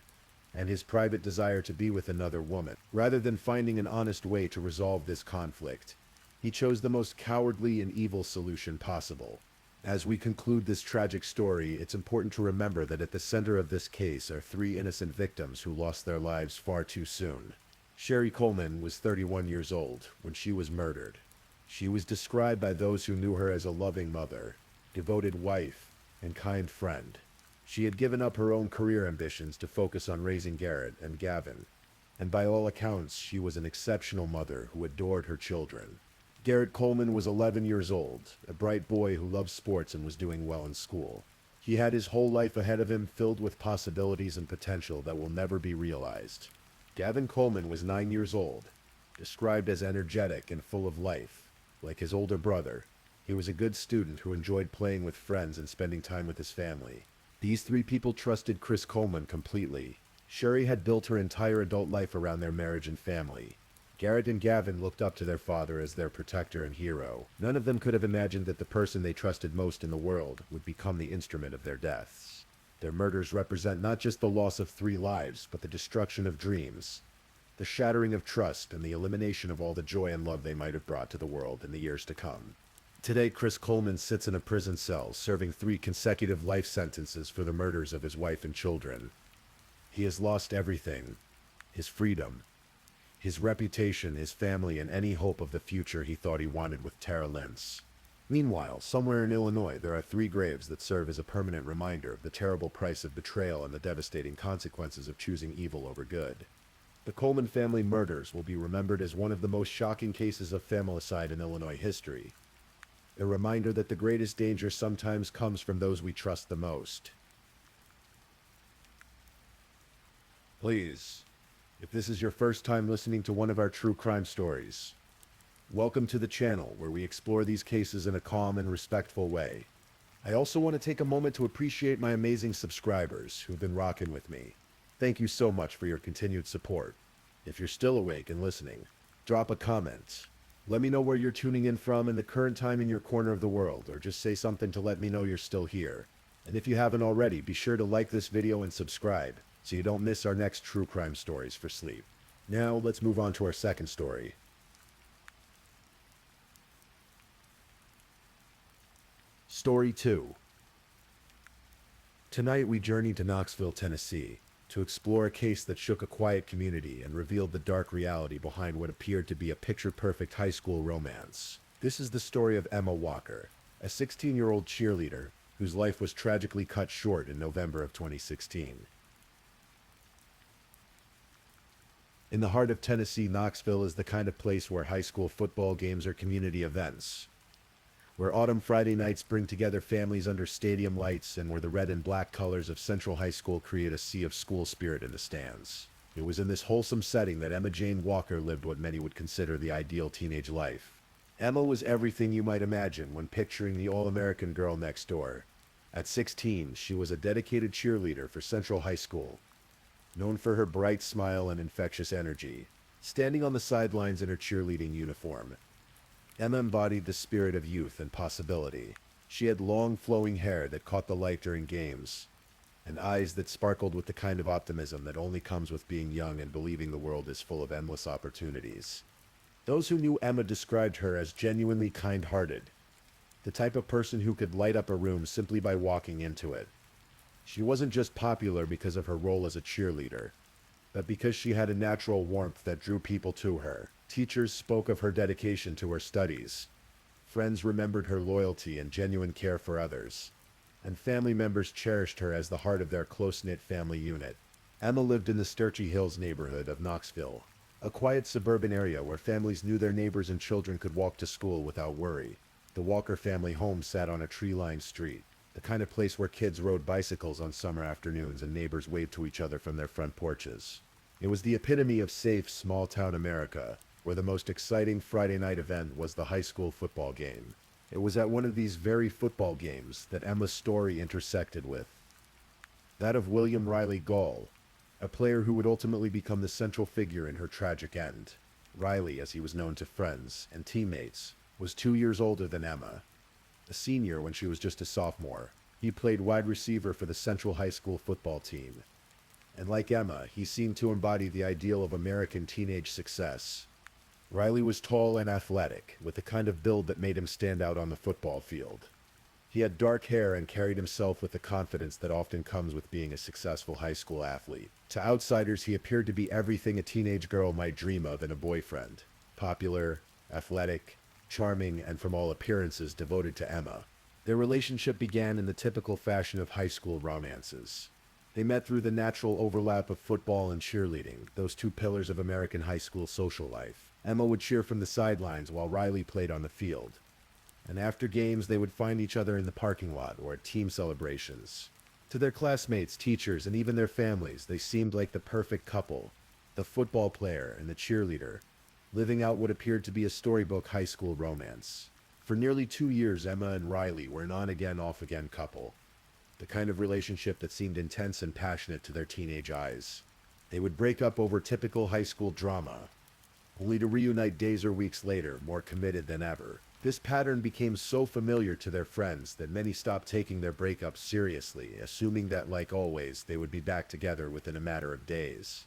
Speaker 1: and his private desire to be with another woman. Rather than finding an honest way to resolve this conflict, he chose the most cowardly and evil solution possible. As we conclude this tragic story, it's important to remember that at the center of this case are 3 innocent victims who lost their lives far too soon. Sherry Coleman was 31 years old when she was murdered. She was described by those who knew her as a loving mother, devoted wife, and kind friend. She had given up her own career ambitions to focus on raising Garrett and Gavin, and by all accounts, she was an exceptional mother who adored her children. Garrett Coleman was 11 years old, a bright boy who loved sports and was doing well in school. He had his whole life ahead of him, filled with possibilities and potential that will never be realized. Gavin Coleman was 9 years old, described as energetic and full of life. Like his older brother, he was a good student who enjoyed playing with friends and spending time with his family. These 3 people trusted Chris Coleman completely. Sherry had built her entire adult life around their marriage and family. Garrett and Gavin looked up to their father as their protector and hero. None of them could have imagined that the person they trusted most in the world would become the instrument of their deaths. Their murders represent not just the loss of 3 lives, but the destruction of dreams, the shattering of trust, and the elimination of all the joy and love they might have brought to the world in the years to come. Today, Chris Coleman sits in a prison cell, serving 3 consecutive life sentences for the murders of his wife and children. He has lost everything: his freedom, his reputation, his family, and any hope of the future he thought he wanted with Tara Lentz. Meanwhile, somewhere in Illinois, there are 3 graves that serve as a permanent reminder of the terrible price of betrayal and the devastating consequences of choosing evil over good. The Coleman family murders will be remembered as one of the most shocking cases of familicide in Illinois history. A reminder that the greatest danger sometimes comes from those we trust the most. Please, if this is your first time listening to one of our true crime stories, welcome to the channel where we explore these cases in a calm and respectful way. I also want to take a moment to appreciate my amazing subscribers who've been rocking with me. Thank you so much for your continued support. If you're still awake and listening, drop a comment. Let me know where you're tuning in from and the current time in your corner of the world, or just say something to let me know you're still here. And if you haven't already, be sure to like this video and subscribe so you don't miss our next true crime stories for sleep. Now, let's move on to our second story. Story 2. Tonight we journey to Knoxville, Tennessee, to explore a case that shook a quiet community and revealed the dark reality behind what appeared to be a picture-perfect high school romance. This is the story of Emma Walker, a 16-year-old cheerleader whose life was tragically cut short in November of 2016. In the heart of Tennessee, Knoxville is the kind of place where high school football games are community events, where autumn Friday nights bring together families under stadium lights, and where the red and black colors of Central High School create a sea of school spirit in the stands. It was in this wholesome setting that Emma Jane Walker lived what many would consider the ideal teenage life. Emma was everything you might imagine when picturing the all-American girl next door. At 16, she was a dedicated cheerleader for Central High School, known for her bright smile and infectious energy. Standing on the sidelines in her cheerleading uniform, Emma embodied the spirit of youth and possibility. She had long, flowing hair that caught the light during games, and eyes that sparkled with the kind of optimism that only comes with being young and believing the world is full of endless opportunities. Those who knew Emma described her as genuinely kind-hearted, the type of person who could light up a room simply by walking into it. She wasn't just popular because of her role as a cheerleader, but because she had a natural warmth that drew people to her. Teachers spoke of her dedication to her studies. Friends remembered her loyalty and genuine care for others. And family members cherished her as the heart of their close-knit family unit. Emma lived in the Sturchy Hills neighborhood of Knoxville, a quiet suburban area where families knew their neighbors and children could walk to school without worry. The Walker family home sat on a tree-lined street, the kind of place where kids rode bicycles on summer afternoons and neighbors waved to each other from their front porches. It was the epitome of safe, small-town America, where the most exciting Friday night event was the high school football game. It was at one of these very football games that Emma's story intersected with that of William Riley Gaul, a player who would ultimately become the central figure in her tragic end. Riley, as he was known to friends and teammates, was 2 years older than Emma, a senior when she was just a sophomore. He played wide receiver for the Central High School football team. And like Emma, he seemed to embody the ideal of American teenage success. Riley was tall and athletic, with the kind of build that made him stand out on the football field. He had dark hair and carried himself with the confidence that often comes with being a successful high school athlete. To outsiders, he appeared to be everything a teenage girl might dream of in a boyfriend. Popular, athletic, charming, and from all appearances devoted to Emma. Their relationship began in the typical fashion of high school romances. They met through the natural overlap of football and cheerleading, those 2 pillars of American high school social life. Emma would cheer from the sidelines while Riley played on the field. And after games, they would find each other in the parking lot or at team celebrations. To their classmates, teachers, and even their families, they seemed like the perfect couple, the football player and the cheerleader, living out what appeared to be a storybook high school romance. For nearly 2 years, Emma and Riley were an on-again, off-again couple, the kind of relationship that seemed intense and passionate to their teenage eyes. They would break up over typical high school drama, only to reunite days or weeks later, more committed than ever. This pattern became so familiar to their friends that many stopped taking their breakups seriously, assuming that, like always, they would be back together within a matter of days.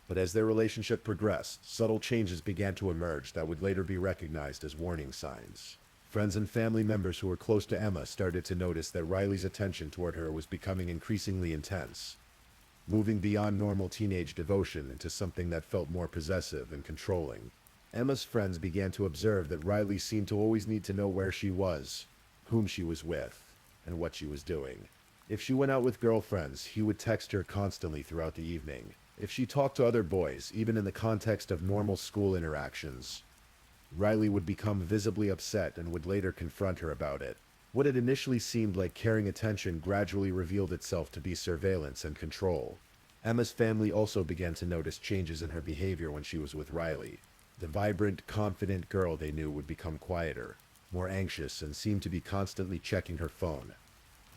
Speaker 1: But as their relationship progressed, subtle changes began to emerge that would later be recognized as warning signs. Friends and family members who were close to Emma started to notice that Riley's attention toward her was becoming increasingly intense. moving beyond normal teenage devotion into something that felt more possessive and controlling. Emma's friends began to observe that Riley seemed to always need to know where she was, whom she was with, and what she was doing. If she went out with girlfriends, he would text her constantly throughout the evening. If she talked to other boys, even in the context of normal school interactions, Riley would become visibly upset and would later confront her about it. What had initially seemed like caring attention gradually revealed itself to be surveillance and control. Emma's family also began to notice changes in her behavior when she was with Riley. The vibrant, confident girl they knew would become quieter, more anxious, and seemed to be constantly checking her phone,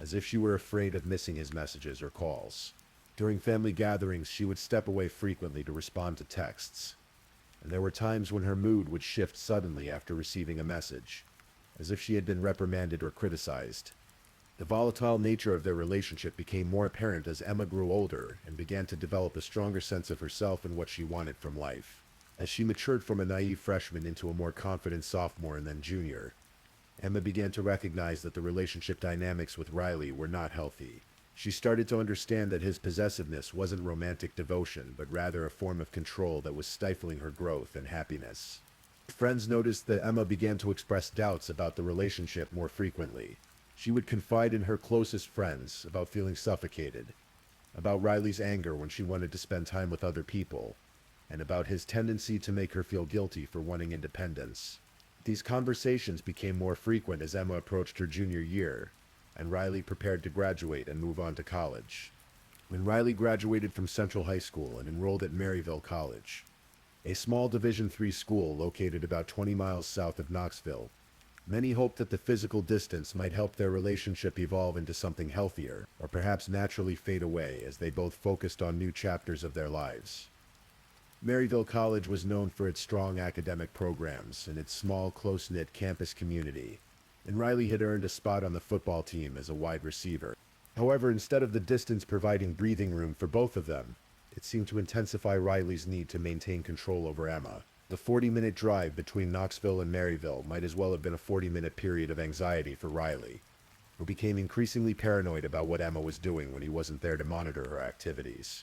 Speaker 1: as if she were afraid of missing his messages or calls. During family gatherings, she would step away frequently to respond to texts, and there were times when her mood would shift suddenly after receiving a message, as if she had been reprimanded or criticized. The volatile nature of their relationship became more apparent as Emma grew older and began to develop a stronger sense of herself and what she wanted from life. As she matured from a naive freshman into a more confident sophomore and then junior, Emma began to recognize that the relationship dynamics with Riley were not healthy. She started to understand that his possessiveness wasn't romantic devotion, but rather a form of control that was stifling her growth and happiness. Friends noticed that Emma began to express doubts about the relationship more frequently. She would confide in her closest friends about feeling suffocated, about Riley's anger when she wanted to spend time with other people, and about his tendency to make her feel guilty for wanting independence. These conversations became more frequent as Emma approached her junior year, and Riley prepared to graduate and move on to college. When Riley graduated from Central High School and enrolled at Maryville College, a small Division III school located about 20 miles south of Knoxville, many hoped that the physical distance might help their relationship evolve into something healthier, or perhaps naturally fade away as they both focused on new chapters of their lives. Maryville College was known for its strong academic programs and its small, close-knit campus community, and Riley had earned a spot on the football team as a wide receiver. However, instead of the distance providing breathing room for both of them, it seemed to intensify Riley's need to maintain control over Emma. The 40-minute drive between Knoxville and Maryville might as well have been a 40-minute period of anxiety for Riley, who became increasingly paranoid about what Emma was doing when he wasn't there to monitor her activities.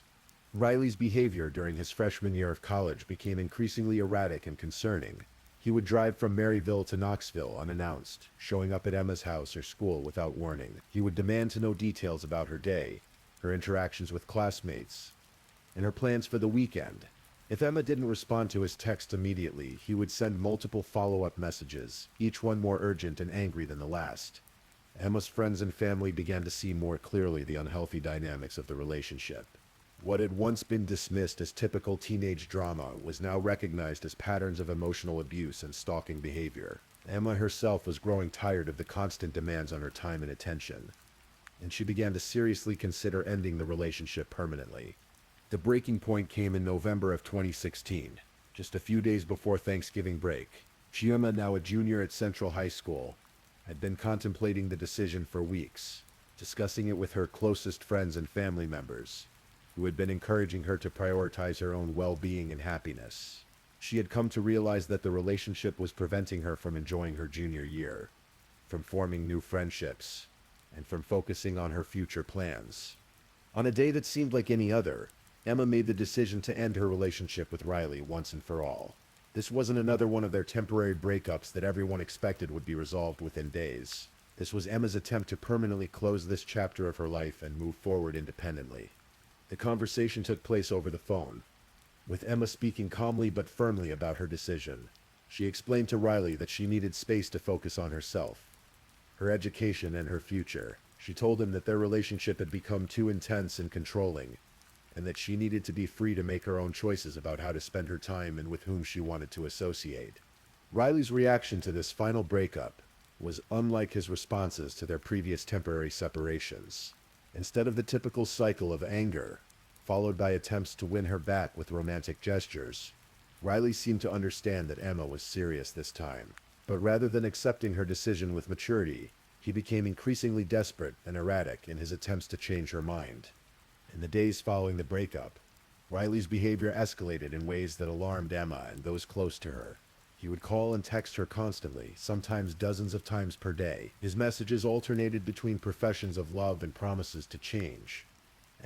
Speaker 1: Riley's behavior during his freshman year of college became increasingly erratic and concerning. He would drive from Maryville to Knoxville unannounced, showing up at Emma's house or school without warning. He would demand to know details about her day, her interactions with classmates, and her plans for the weekend. If Emma didn't respond to his text immediately, he would send multiple follow-up messages, each one more urgent and angry than the last. Emma's friends and family began to see more clearly the unhealthy dynamics of the relationship. What had once been dismissed as typical teenage drama was now recognized as patterns of emotional abuse and stalking behavior. Emma herself was growing tired of the constant demands on her time and attention, and she began to seriously consider ending the relationship permanently. The breaking point came in November of 2016, just a few days before Thanksgiving break. Emma, now a junior at Central High School, had been contemplating the decision for weeks, discussing it with her closest friends and family members, who had been encouraging her to prioritize her own well-being and happiness. She had come to realize that the relationship was preventing her from enjoying her junior year, from forming new friendships, and from focusing on her future plans. On a day that seemed like any other, Emma made the decision to end her relationship with Riley once and for all. This wasn't another one of their temporary breakups that everyone expected would be resolved within days. This was Emma's attempt to permanently close this chapter of her life and move forward independently. The conversation took place over the phone, with Emma speaking calmly but firmly about her decision. She explained to Riley that she needed space to focus on herself, her education, and her future. She told him that their relationship had become too intense and controlling, and that she needed to be free to make her own choices about how to spend her time and with whom she wanted to associate. Riley's reaction to this final breakup was unlike his responses to their previous temporary separations. Instead of the typical cycle of anger, followed by attempts to win her back with romantic gestures, Riley seemed to understand that Emma was serious this time. But rather than accepting her decision with maturity, he became increasingly desperate and erratic in his attempts to change her mind. In the days following the breakup, Riley's behavior escalated in ways that alarmed Emma and those close to her. He would call and text her constantly, sometimes dozens of times per day. His messages alternated between professions of love and promises to change.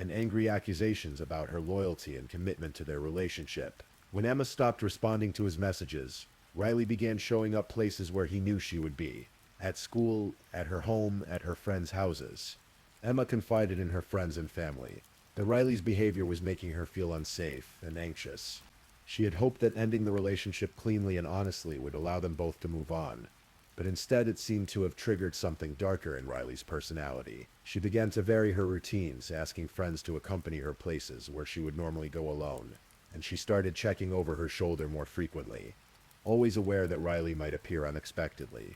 Speaker 1: and angry accusations about her loyalty and commitment to their relationship. When Emma stopped responding to his messages, Riley began showing up places where he knew she would be. At school, at her home, at her friends' houses. Emma confided in her friends and family that Riley's behavior was making her feel unsafe and anxious. She had hoped that ending the relationship cleanly and honestly would allow them both to move on, but instead it seemed to have triggered something darker in Riley's personality. She began to vary her routines, asking friends to accompany her places where she would normally go alone, and she started checking over her shoulder more frequently, always aware that Riley might appear unexpectedly.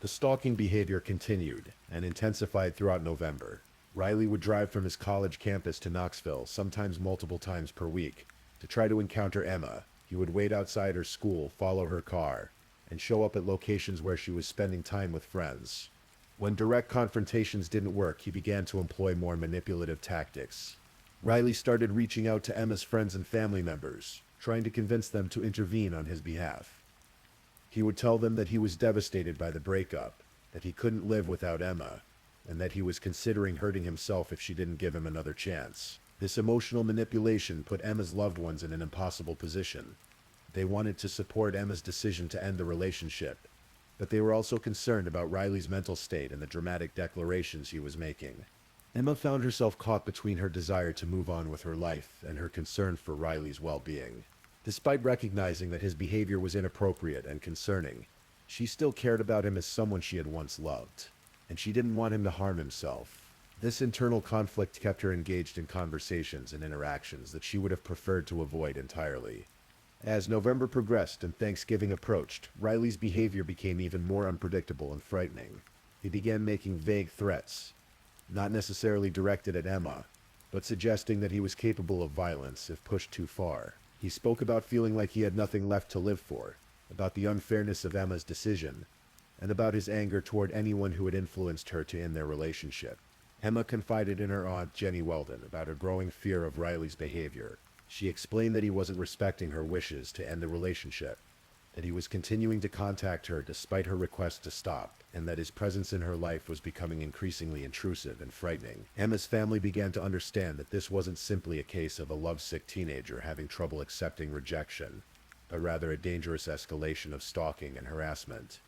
Speaker 1: The stalking behavior continued and intensified throughout November. Riley would drive from his college campus to Knoxville, sometimes multiple times per week, to try to encounter Emma. He would wait outside her school, follow her car, and show up at locations where she was spending time with friends. When direct confrontations didn't work, he began to employ more manipulative tactics. Riley started reaching out to Emma's friends and family members, trying to convince them to intervene on his behalf. He would tell them that he was devastated by the breakup, that he couldn't live without Emma, and that he was considering hurting himself if she didn't give him another chance. This emotional manipulation put Emma's loved ones in an impossible position. They wanted to support Emma's decision to end the relationship, but they were also concerned about Riley's mental state and the dramatic declarations he was making. Emma found herself caught between her desire to move on with her life and her concern for Riley's well-being. Despite recognizing that his behavior was inappropriate and concerning, she still cared about him as someone she had once loved, and she didn't want him to harm himself. This internal conflict kept her engaged in conversations and interactions that she would have preferred to avoid entirely. As November progressed and Thanksgiving approached, Riley's behavior became even more unpredictable and frightening. He began making vague threats, not necessarily directed at Emma, but suggesting that he was capable of violence if pushed too far. He spoke about feeling like he had nothing left to live for, about the unfairness of Emma's decision, and about his anger toward anyone who had influenced her to end their relationship. Emma confided in her aunt, Jenny Weldon, about her growing fear of Riley's behavior. She explained that he wasn't respecting her wishes to end the relationship, that he was continuing to contact her despite her request to stop, and that his presence in her life was becoming increasingly intrusive and frightening. Emma's family began to understand that this wasn't simply a case of a lovesick teenager having trouble accepting rejection, but rather a dangerous escalation of stalking and harassment.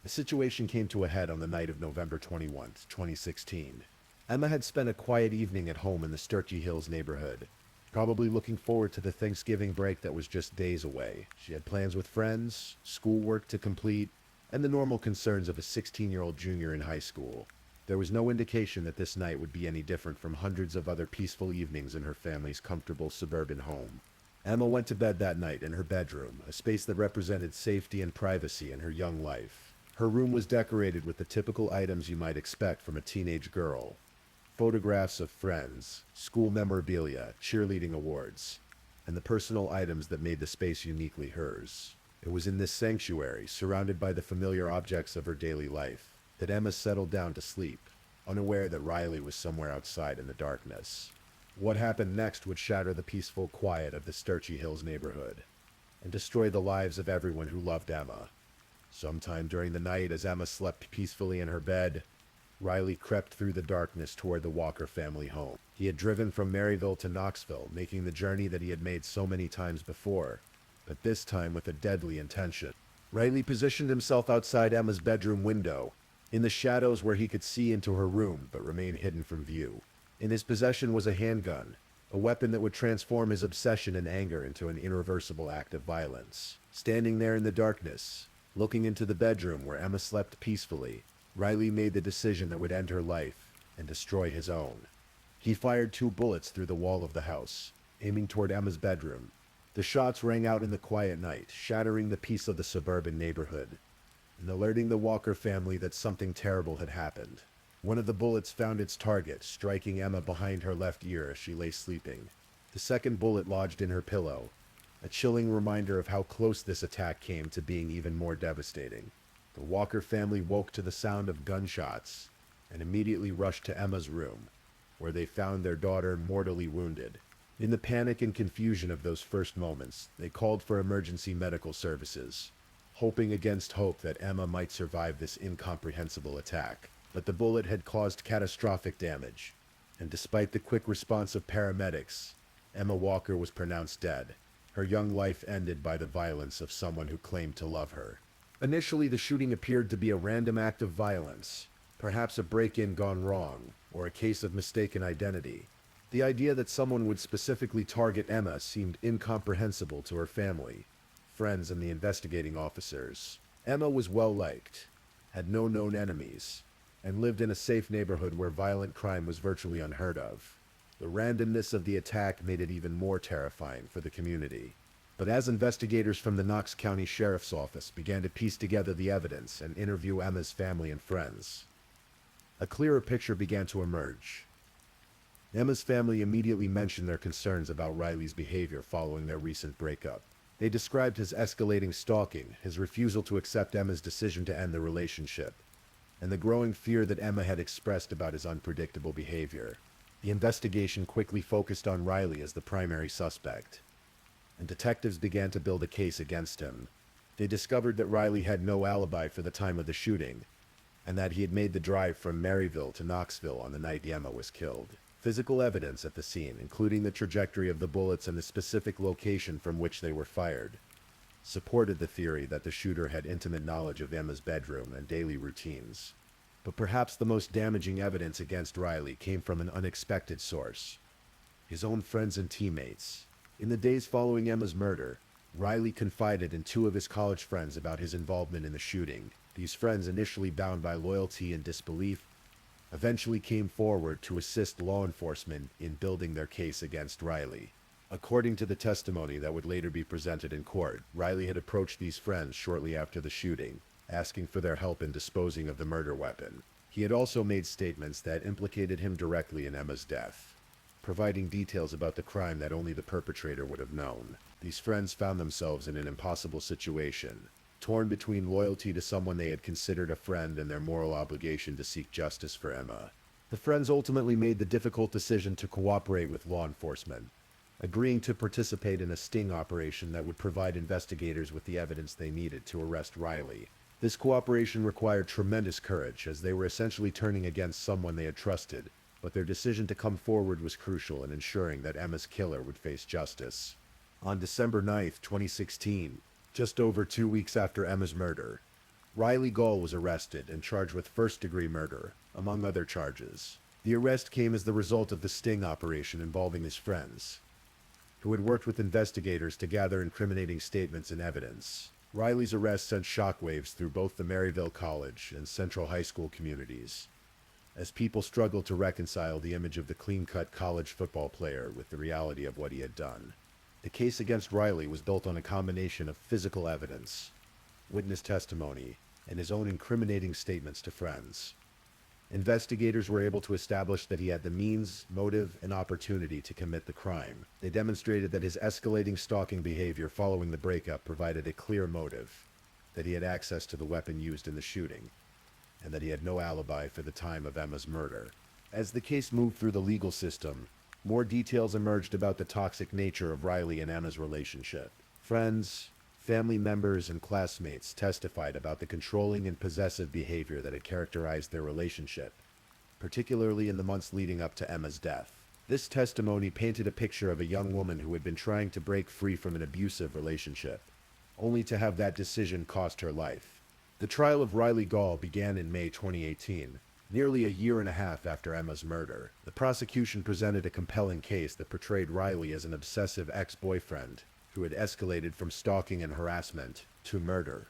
Speaker 1: The situation came to a head on the night of November 21, 2016. Emma had spent a quiet evening at home in the Sturkey Hills neighborhood, probably looking forward to the Thanksgiving break that was just days away. She had plans with friends, schoolwork to complete, and the normal concerns of a 16-year-old junior in high school. There was no indication that this night would be any different from hundreds of other peaceful evenings in her family's comfortable suburban home. Emma went to bed that night in her bedroom, a space that represented safety and privacy in her young life. Her room was decorated with the typical items you might expect from a teenage girl. Photographs of friends, school memorabilia, cheerleading awards, and the personal items that made the space uniquely hers. It was in this sanctuary, surrounded by the familiar objects of her daily life, that Emma settled down to sleep, unaware that Riley was somewhere outside in the darkness. What happened next would shatter the peaceful quiet of the Sturkey Hills neighborhood, and destroy the lives of everyone who loved Emma. Sometime during the night, as Emma slept peacefully in her bed, Riley crept through the darkness toward the Walker family home. He had driven from Maryville to Knoxville, making the journey that he had made so many times before, but this time with a deadly intention. Riley positioned himself outside Emma's bedroom window, in the shadows where he could see into her room but remain hidden from view. In his possession was a handgun, a weapon that would transform his obsession and anger into an irreversible act of violence. Standing there in the darkness, looking into the bedroom where Emma slept peacefully, Riley made the decision that would end her life and destroy his own. He fired 2 bullets through the wall of the house, aiming toward Emma's bedroom. The shots rang out in the quiet night, shattering the peace of the suburban neighborhood, and alerting the Walker family that something terrible had happened. One of the bullets found its target, striking Emma behind her left ear as she lay sleeping. The second bullet lodged in her pillow, a chilling reminder of how close this attack came to being even more devastating. The Walker family woke to the sound of gunshots and immediately rushed to Emma's room, where they found their daughter mortally wounded. In the panic and confusion of those first moments, they called for emergency medical services, hoping against hope that Emma might survive this incomprehensible attack. But the bullet had caused catastrophic damage. and despite the quick response of paramedics, Emma Walker was pronounced dead. Her young life ended by the violence of someone who claimed to love her. Initially, the shooting appeared to be a random act of violence, perhaps a break-in gone wrong, or a case of mistaken identity. The idea that someone would specifically target Emma seemed incomprehensible to her family, friends, and the investigating officers. Emma was well-liked, had no known enemies, and lived in a safe neighborhood where violent crime was virtually unheard of. The randomness of the attack made it even more terrifying for the community. But as investigators from the Knox County Sheriff's Office began to piece together the evidence and interview Emma's family and friends, a clearer picture began to emerge. Emma's family immediately mentioned their concerns about Riley's behavior following their recent breakup. They described his escalating stalking, his refusal to accept Emma's decision to end the relationship, and the growing fear that Emma had expressed about his unpredictable behavior. The investigation quickly focused on Riley as the primary suspect, and detectives began to build a case against him. They discovered that Riley had no alibi for the time of the shooting, and that he had made the drive from Maryville to Knoxville on the night Emma was killed. Physical evidence at the scene, including the trajectory of the bullets and the specific location from which they were fired, supported the theory that the shooter had intimate knowledge of Emma's bedroom and daily routines. But perhaps the most damaging evidence against Riley came from an unexpected source: his own friends and teammates. In the days following Emma's murder, Riley confided in two of his college friends about his involvement in the shooting. These friends, initially bound by loyalty and disbelief, eventually came forward to assist law enforcement in building their case against Riley. According to the testimony that would later be presented in court, Riley had approached these friends shortly after the shooting, asking for their help in disposing of the murder weapon. He had also made statements that implicated him directly in Emma's death, providing details about the crime that only the perpetrator would have known. These friends found themselves in an impossible situation, torn between loyalty to someone they had considered a friend and their moral obligation to seek justice for Emma. The friends ultimately made the difficult decision to cooperate with law enforcement, agreeing to participate in a sting operation that would provide investigators with the evidence they needed to arrest Riley. This cooperation required tremendous courage, as they were essentially turning against someone they had trusted, but their decision to come forward was crucial in ensuring that Emma's killer would face justice. On December 9, 2016, just over 2 weeks after Emma's murder, Riley Gaul was arrested and charged with first-degree murder, among other charges. The arrest came as the result of the sting operation involving his friends, who had worked with investigators to gather incriminating statements and evidence. Riley's arrest sent shockwaves through both the Maryville College and Central High School communities, as people struggled to reconcile the image of the clean-cut college football player with the reality of what he had done. The case against Riley was built on a combination of physical evidence, witness testimony, and his own incriminating statements to friends. Investigators were able to establish that he had the means, motive, and opportunity to commit the crime. They demonstrated that his escalating stalking behavior following the breakup provided a clear motive, that he had access to the weapon used in the shooting, and that he had no alibi for the time of Emma's murder. As the case moved through the legal system, more details emerged about the toxic nature of Riley and Emma's relationship. Friends, family members, and classmates testified about the controlling and possessive behavior that had characterized their relationship, particularly in the months leading up to Emma's death. This testimony painted a picture of a young woman who had been trying to break free from an abusive relationship, only to have that decision cost her life. The trial of Riley Gaul began in May 2018, nearly a year and a half after Emma's murder. The prosecution presented a compelling case that portrayed Riley as an obsessive ex-boyfriend who had escalated from stalking and harassment to murder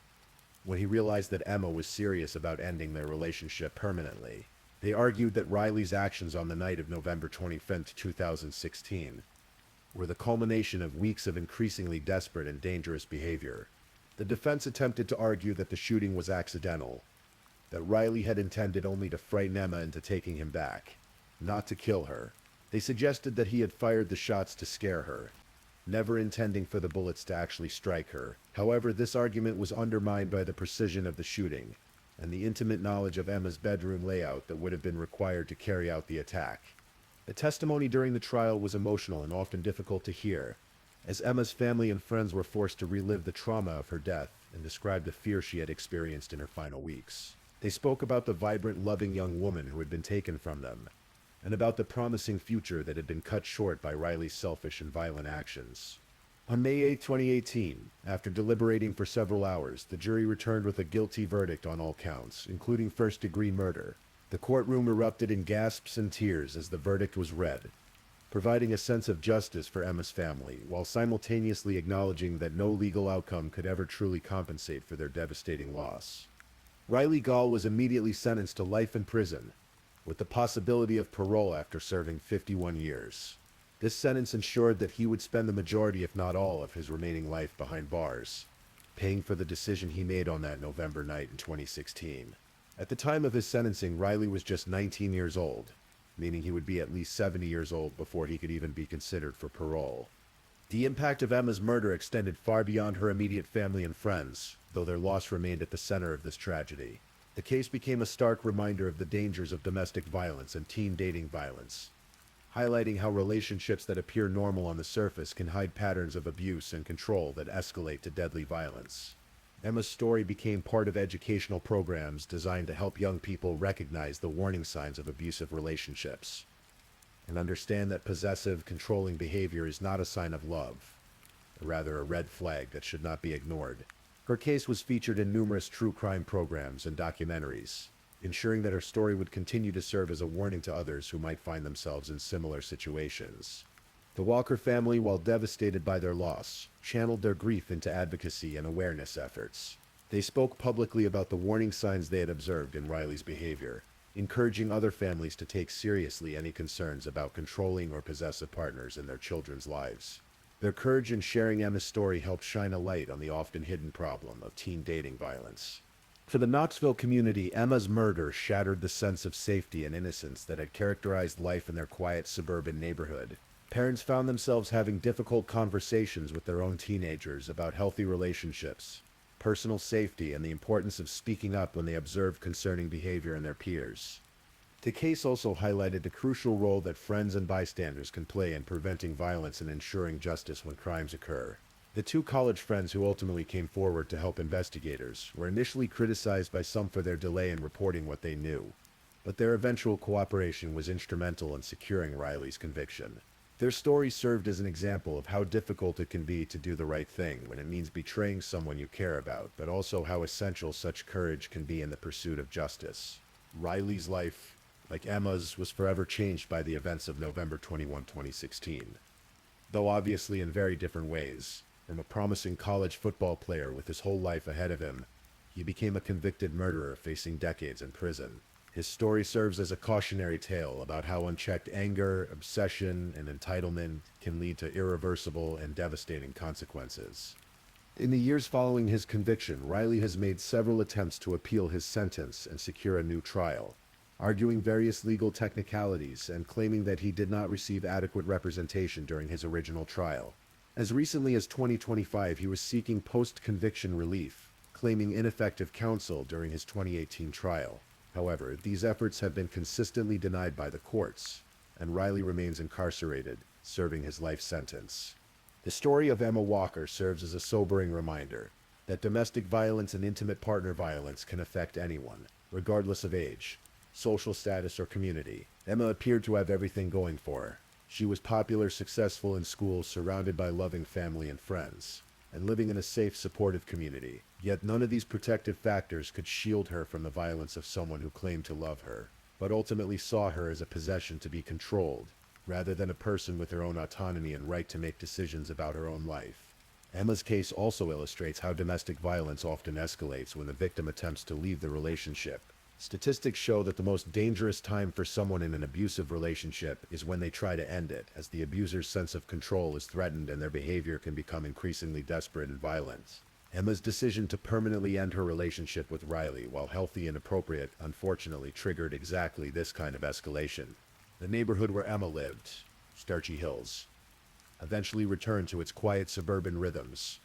Speaker 1: when he realized that Emma was serious about ending their relationship permanently. They argued that Riley's actions on the night of November 25, 2016, were the culmination of weeks of increasingly desperate and dangerous behavior. The defense attempted to argue that the shooting was accidental, that Riley had intended only to frighten Emma into taking him back, not to kill her. They suggested that he had fired the shots to scare her, never intending for the bullets to actually strike her. However, this argument was undermined by the precision of the shooting and the intimate knowledge of Emma's bedroom layout that would have been required to carry out the attack. The testimony during the trial was emotional and often difficult to hear, as Emma's family and friends were forced to relive the trauma of her death and describe the fear she had experienced in her final weeks. They spoke about the vibrant, loving young woman who had been taken from them, and about the promising future that had been cut short by Riley's selfish and violent actions. On May 8, 2018, after deliberating for several hours, the jury returned with a guilty verdict on all counts, including first-degree murder. The courtroom erupted in gasps and tears as the verdict was read, providing a sense of justice for Emma's family, while simultaneously acknowledging that no legal outcome could ever truly compensate for their devastating loss. Riley Gaul was immediately sentenced to life in prison, with the possibility of parole after serving 51 years. This sentence ensured that he would spend the majority, if not all, of his remaining life behind bars, paying for the decision he made on that November night in 2016. At the time of his sentencing, Riley was just 19 years old, meaning he would be at least 70 years old before he could even be considered for parole. The impact of Emma's murder extended far beyond her immediate family and friends, though their loss remained at the center of this tragedy. The case became a stark reminder of the dangers of domestic violence and teen dating violence, highlighting how relationships that appear normal on the surface can hide patterns of abuse and control that escalate to deadly violence. Emma's story became part of educational programs designed to help young people recognize the warning signs of abusive relationships and understand that possessive, controlling behavior is not a sign of love, but rather a red flag that should not be ignored. Her case was featured in numerous true crime programs and documentaries, ensuring that her story would continue to serve as a warning to others who might find themselves in similar situations. The Walker family, while devastated by their loss, channeled their grief into advocacy and awareness efforts. They spoke publicly about the warning signs they had observed in Riley's behavior, encouraging other families to take seriously any concerns about controlling or possessive partners in their children's lives. Their courage in sharing Emma's story helped shine a light on the often hidden problem of teen dating violence. For the Knoxville community, Emma's murder shattered the sense of safety and innocence that had characterized life in their quiet suburban neighborhood. Parents found themselves having difficult conversations with their own teenagers about healthy relationships, personal safety, and the importance of speaking up when they observed concerning behavior in their peers. The case also highlighted the crucial role that friends and bystanders can play in preventing violence and ensuring justice when crimes occur. The two college friends who ultimately came forward to help investigators were initially criticized by some for their delay in reporting what they knew, but their eventual cooperation was instrumental in securing Riley's conviction. Their story served as an example of how difficult it can be to do the right thing when it means betraying someone you care about, but also how essential such courage can be in the pursuit of justice. Riley's life, like Emma's, was forever changed by the events of November 21, 2016. Though obviously in very different ways. From a promising college football player with his whole life ahead of him, he became a convicted murderer facing decades in prison. His story serves as a cautionary tale about how unchecked anger, obsession, and entitlement can lead to irreversible and devastating consequences. In the years following his conviction, Riley has made several attempts to appeal his sentence and secure a new trial, arguing various legal technicalities and claiming that he did not receive adequate representation during his original trial. As recently as 2025, he was seeking post-conviction relief, claiming ineffective counsel during his 2018 trial. However, these efforts have been consistently denied by the courts, and Riley remains incarcerated, serving his life sentence. The story of Emma Walker serves as a sobering reminder that domestic violence and intimate partner violence can affect anyone, regardless of age, social status, or community. Emma appeared to have everything going for her. She was popular, successful in school, surrounded by loving family and friends, and living in a safe, supportive community. Yet none of these protective factors could shield her from the violence of someone who claimed to love her, but ultimately saw her as a possession to be controlled, rather than a person with her own autonomy and right to make decisions about her own life. Emma's case also illustrates how domestic violence often escalates when the victim attempts to leave the relationship. Statistics show that the most dangerous time for someone in an abusive relationship is when they try to end it, as the abuser's sense of control is threatened and their behavior can become increasingly desperate and violent. Emma's decision to permanently end her relationship with Riley, while healthy and appropriate, unfortunately triggered exactly this kind of escalation. The neighborhood where Emma lived, Starchy Hills, eventually returned to its quiet suburban rhythms.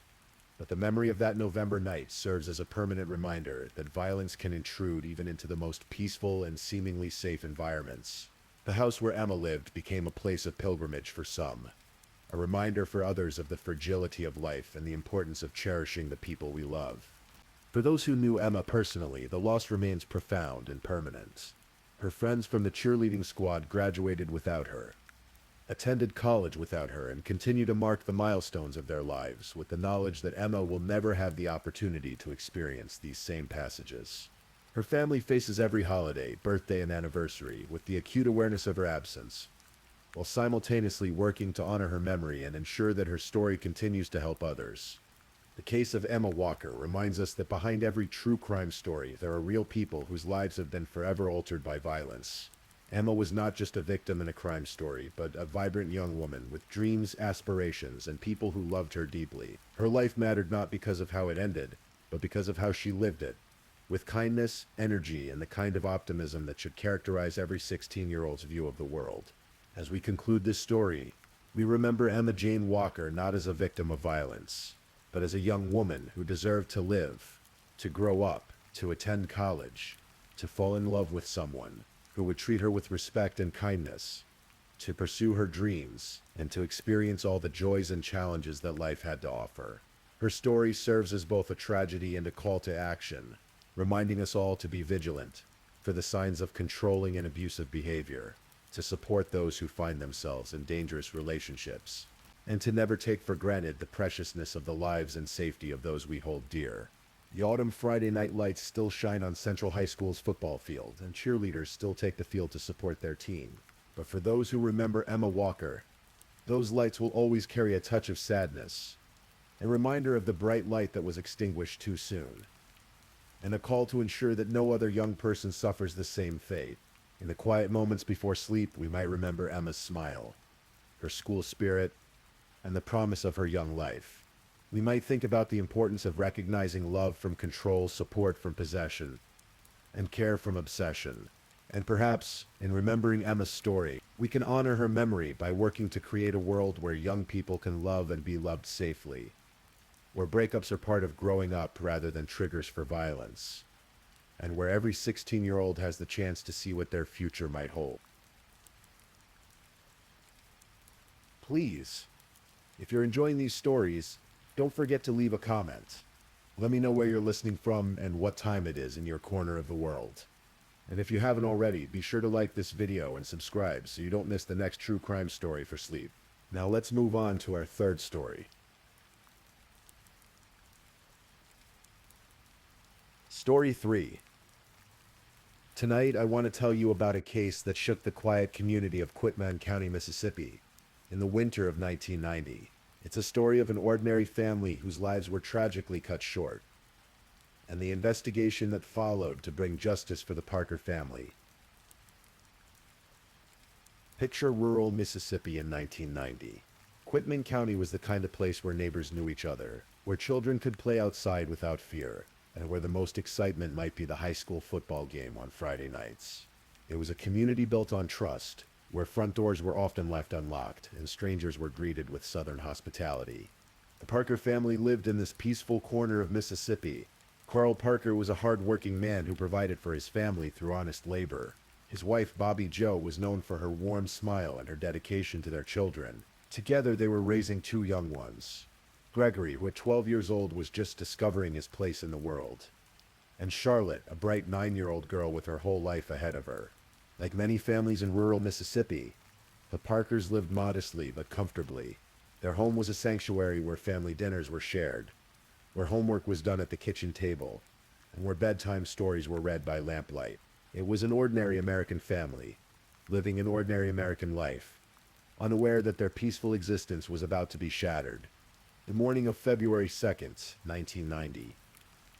Speaker 1: But the memory of that November night serves as a permanent reminder that violence can intrude even into the most peaceful and seemingly safe environments. The house where Emma lived became a place of pilgrimage for some, a reminder for others of the fragility of life and the importance of cherishing the people we love. For those who knew Emma personally, the loss remains profound and permanent. Her friends from the cheerleading squad graduated without her, attended college without her, and continue to mark the milestones of their lives with the knowledge that Emma will never have the opportunity to experience these same passages. Her family faces every holiday, birthday, and anniversary with the acute awareness of her absence, while simultaneously working to honor her memory and ensure that her story continues to help others. The case of Emma Walker reminds us that behind every true crime story, there are real people whose lives have been forever altered by violence. Emma was not just a victim in a crime story, but a vibrant young woman with dreams, aspirations, and people who loved her deeply. Her life mattered not because of how it ended, but because of how she lived it, with kindness, energy, and the kind of optimism that should characterize every 16-year-old's view of the world. As we conclude this story, we remember Emma Jane Walker not as a victim of violence, but as a young woman who deserved to live, to grow up, to attend college, to fall in love with someone who would treat her with respect and kindness, to pursue her dreams, and to experience all the joys and challenges that life had to offer. Her story serves as both a tragedy and a call to action, reminding us all to be vigilant for the signs of controlling and abusive behavior, to support those who find themselves in dangerous relationships, and to never take for granted the preciousness of the lives and safety of those we hold dear. The autumn Friday night lights still shine on Central High School's football field, and cheerleaders still take the field to support their team. But for those who remember Emma Walker, those lights will always carry a touch of sadness, a reminder of the bright light that was extinguished too soon, and a call to ensure that no other young person suffers the same fate. In the quiet moments before sleep, we might remember Emma's smile, her school spirit, and the promise of her young life. We might think about the importance of recognizing love from control, support from possession, and care from obsession. And perhaps, in remembering Emma's story, we can honor her memory by working to create a world where young people can love and be loved safely, where breakups are part of growing up rather than triggers for violence, and where every 16-year-old has the chance to see what their future might hold. Please, if you're enjoying these stories, don't forget to leave a comment. Let me know where you're listening from and what time it is in your corner of the world. And if you haven't already, be sure to like this video and subscribe so you don't miss the next true crime story for sleep. Now let's move on to our third story. Story 3. Tonight, I want to tell you about a case that shook the quiet community of Coleman County, Mississippi, in the winter of 1990. It's a story of an ordinary family whose lives were tragically cut short, and the investigation that followed to bring justice for the Parker family. Picture rural Mississippi in 1990. Coleman County was the kind of place where neighbors knew each other, where children could play outside without fear, and where the most excitement might be the high school football game on Friday nights. It was a community built on trust, where front doors were often left unlocked and strangers were greeted with Southern hospitality. The Parker family lived in this peaceful corner of Mississippi. Carl Parker was a hard-working man who provided for his family through honest labor. His wife, Bobby Jo, was known for her warm smile and her dedication to their children. Together, they were raising two young ones. Gregory, who at 12 years old was just discovering his place in the world, and Charlotte, a bright 9-year-old girl with her whole life ahead of her. Like many families in rural Mississippi, the Parkers lived modestly but comfortably. Their home was a sanctuary where family dinners were shared, where homework was done at the kitchen table, and where bedtime stories were read by lamplight. It was an ordinary American family, living an ordinary American life, unaware that their peaceful existence was about to be shattered. The morning of February 2nd, 1990,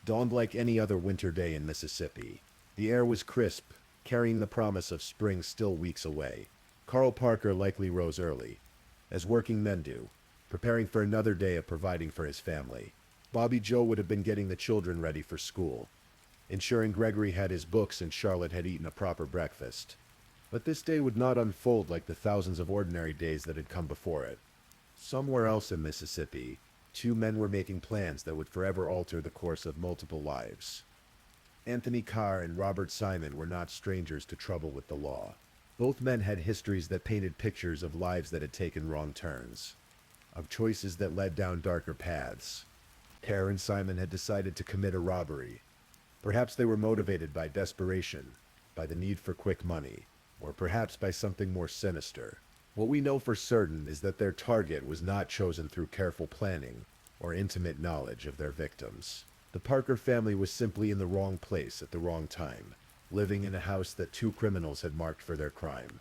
Speaker 1: dawned like any other winter day in Mississippi. The air was crisp, carrying the promise of spring still weeks away. Carl Parker likely rose early, as working men do, preparing for another day of providing for his family. Bobby Jo would have been getting the children ready for school, ensuring Gregory had his books and Charlotte had eaten a proper breakfast. But this day would not unfold like the thousands of ordinary days that had come before it. Somewhere else in Mississippi, two men were making plans that would forever alter the course of multiple lives. Anthony Carr and Robert Simon were not strangers to trouble with the law. Both men had histories that painted pictures of lives that had taken wrong turns, of choices that led down darker paths. Carr and Simon had decided to commit a robbery. Perhaps they were motivated by desperation, by the need for quick money, or perhaps by something more sinister. What we know for certain is that their target was not chosen through careful planning or intimate knowledge of their victims. The Parker family was simply in the wrong place at the wrong time, living in a house that two criminals had marked for their crime.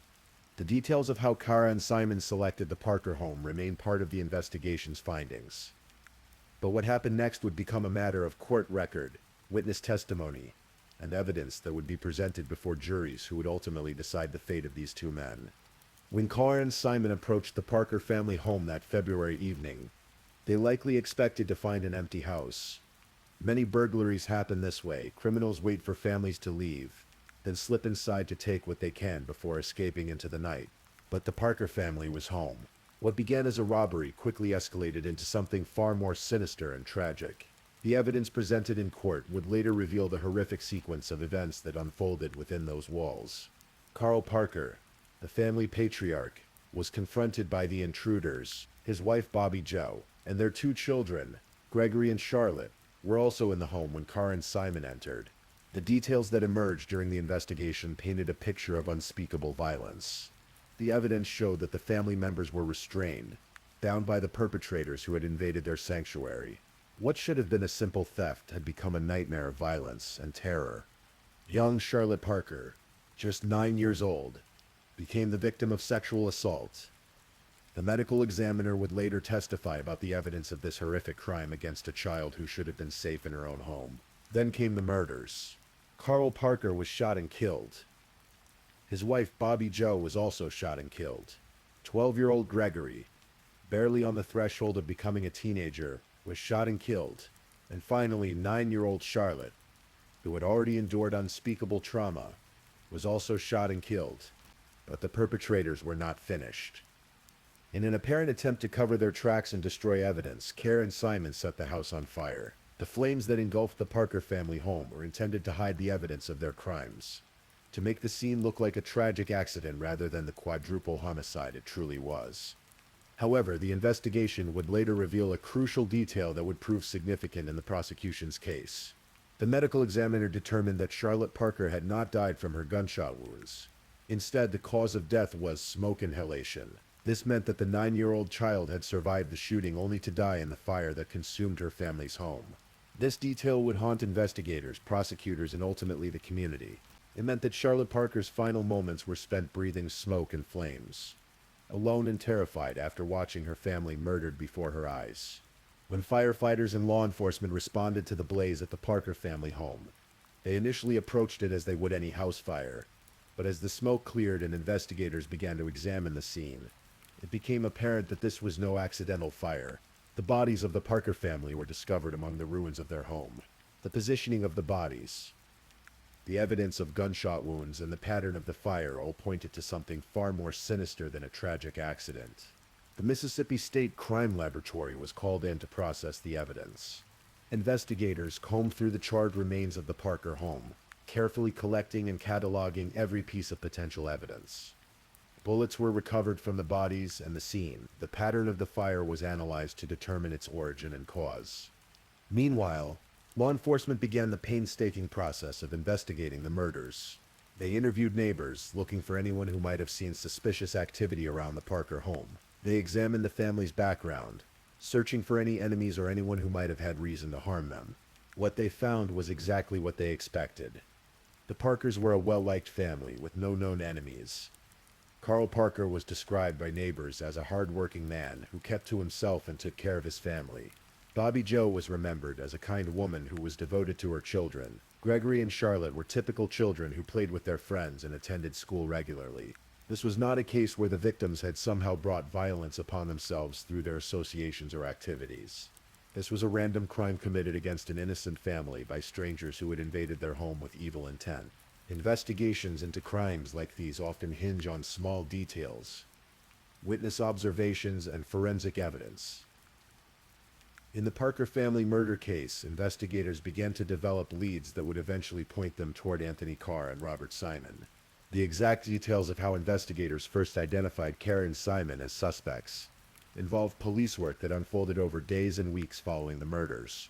Speaker 1: The details of how Kara and Simon selected the Parker home remain part of the investigation's findings. But what happened next would become a matter of court record, witness testimony, and evidence that would be presented before juries who would ultimately decide the fate of these two men. When Kara and Simon approached the Parker family home that February evening, they likely expected to find an empty house. Many burglaries happen this way. Criminals wait for families to leave, then slip inside to take what they can before escaping into the night. But the Parker family was home. What began as a robbery quickly escalated into something far more sinister and tragic. The evidence presented in court would later reveal the horrific sequence of events that unfolded within those walls. Carl Parker, the family patriarch, was confronted by the intruders. His wife Bobby Jo and their two children, Gregory and Charlotte, were also in the home when Kara and Simon entered. The details that emerged during the investigation painted a picture of unspeakable violence. The evidence showed that the family members were restrained, bound by the perpetrators who had invaded their sanctuary. What should have been a simple theft had become a nightmare of violence and terror. Young Charlotte Parker, just 9 years old, became the victim of sexual assault. The medical examiner would later testify about the evidence of this horrific crime against a child who should have been safe in her own home. Then came the murders. Carl Parker was shot and killed. His wife Bobby Jo was also shot and killed. 12-year-old Gregory, barely on the threshold of becoming a teenager, was shot and killed. And finally, 9-year-old Charlotte, who had already endured unspeakable trauma, was also shot and killed. But the perpetrators were not finished. In an apparent attempt to cover their tracks and destroy evidence, Kara and Simon set the house on fire. The flames that engulfed the Parker family home were intended to hide the evidence of their crimes, to make the scene look like a tragic accident rather than the quadruple homicide it truly was. However, the investigation would later reveal a crucial detail that would prove significant in the prosecution's case. The medical examiner determined that Charlotte Parker had not died from her gunshot wounds. Instead, the cause of death was smoke inhalation. This meant that the 9-year-old child had survived the shooting only to die in the fire that consumed her family's home. This detail would haunt investigators, prosecutors, and ultimately the community. It meant that Charlotte Parker's final moments were spent breathing smoke and flames, alone and terrified after watching her family murdered before her eyes. When firefighters and law enforcement responded to the blaze at the Parker family home, they initially approached it as they would any house fire, but as the smoke cleared and investigators began to examine the scene, it became apparent that this was no accidental fire. The bodies of the Parker family were discovered among the ruins of their home. The positioning of the bodies, the evidence of gunshot wounds, and the pattern of the fire all pointed to something far more sinister than a tragic accident. The Mississippi State Crime Laboratory was called in to process the evidence. Investigators combed through the charred remains of the Parker home, carefully collecting and cataloging every piece of potential evidence. Bullets were recovered from the bodies and the scene. The pattern of the fire was analyzed to determine its origin and cause. Meanwhile, law enforcement began the painstaking process of investigating the murders. They interviewed neighbors, looking for anyone who might have seen suspicious activity around the Parker home. They examined the family's background, searching for any enemies or anyone who might have had reason to harm them. What they found was exactly what they expected. The Parkers were a well-liked family with no known enemies. Carl Parker was described by neighbors as a hard-working man who kept to himself and took care of his family. Bobby Jo was remembered as a kind woman who was devoted to her children. Gregory and Charlotte were typical children who played with their friends and attended school regularly. This was not a case where the victims had somehow brought violence upon themselves through their associations or activities. This was a random crime committed against an innocent family by strangers who had invaded their home with evil intent. Investigations into crimes like these often hinge on small details, witness observations, and forensic evidence. In the Parker family murder case, investigators began to develop leads that would eventually point them toward Anthony Carr and Robert Simon. The exact details of how investigators first identified Carr and Simon as suspects involved police work that unfolded over days and weeks following the murders.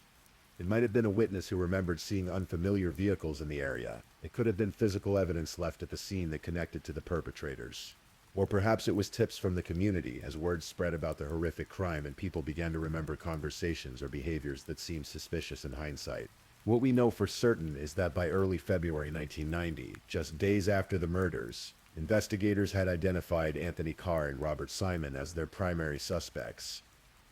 Speaker 1: It might have been a witness who remembered seeing unfamiliar vehicles in the area. It could have been physical evidence left at the scene that connected to the perpetrators. Or perhaps it was tips from the community as word spread about the horrific crime and people began to remember conversations or behaviors that seemed suspicious in hindsight. What we know for certain is that by early February 1990, just days after the murders, investigators had identified Anthony Carr and Robert Simon as their primary suspects.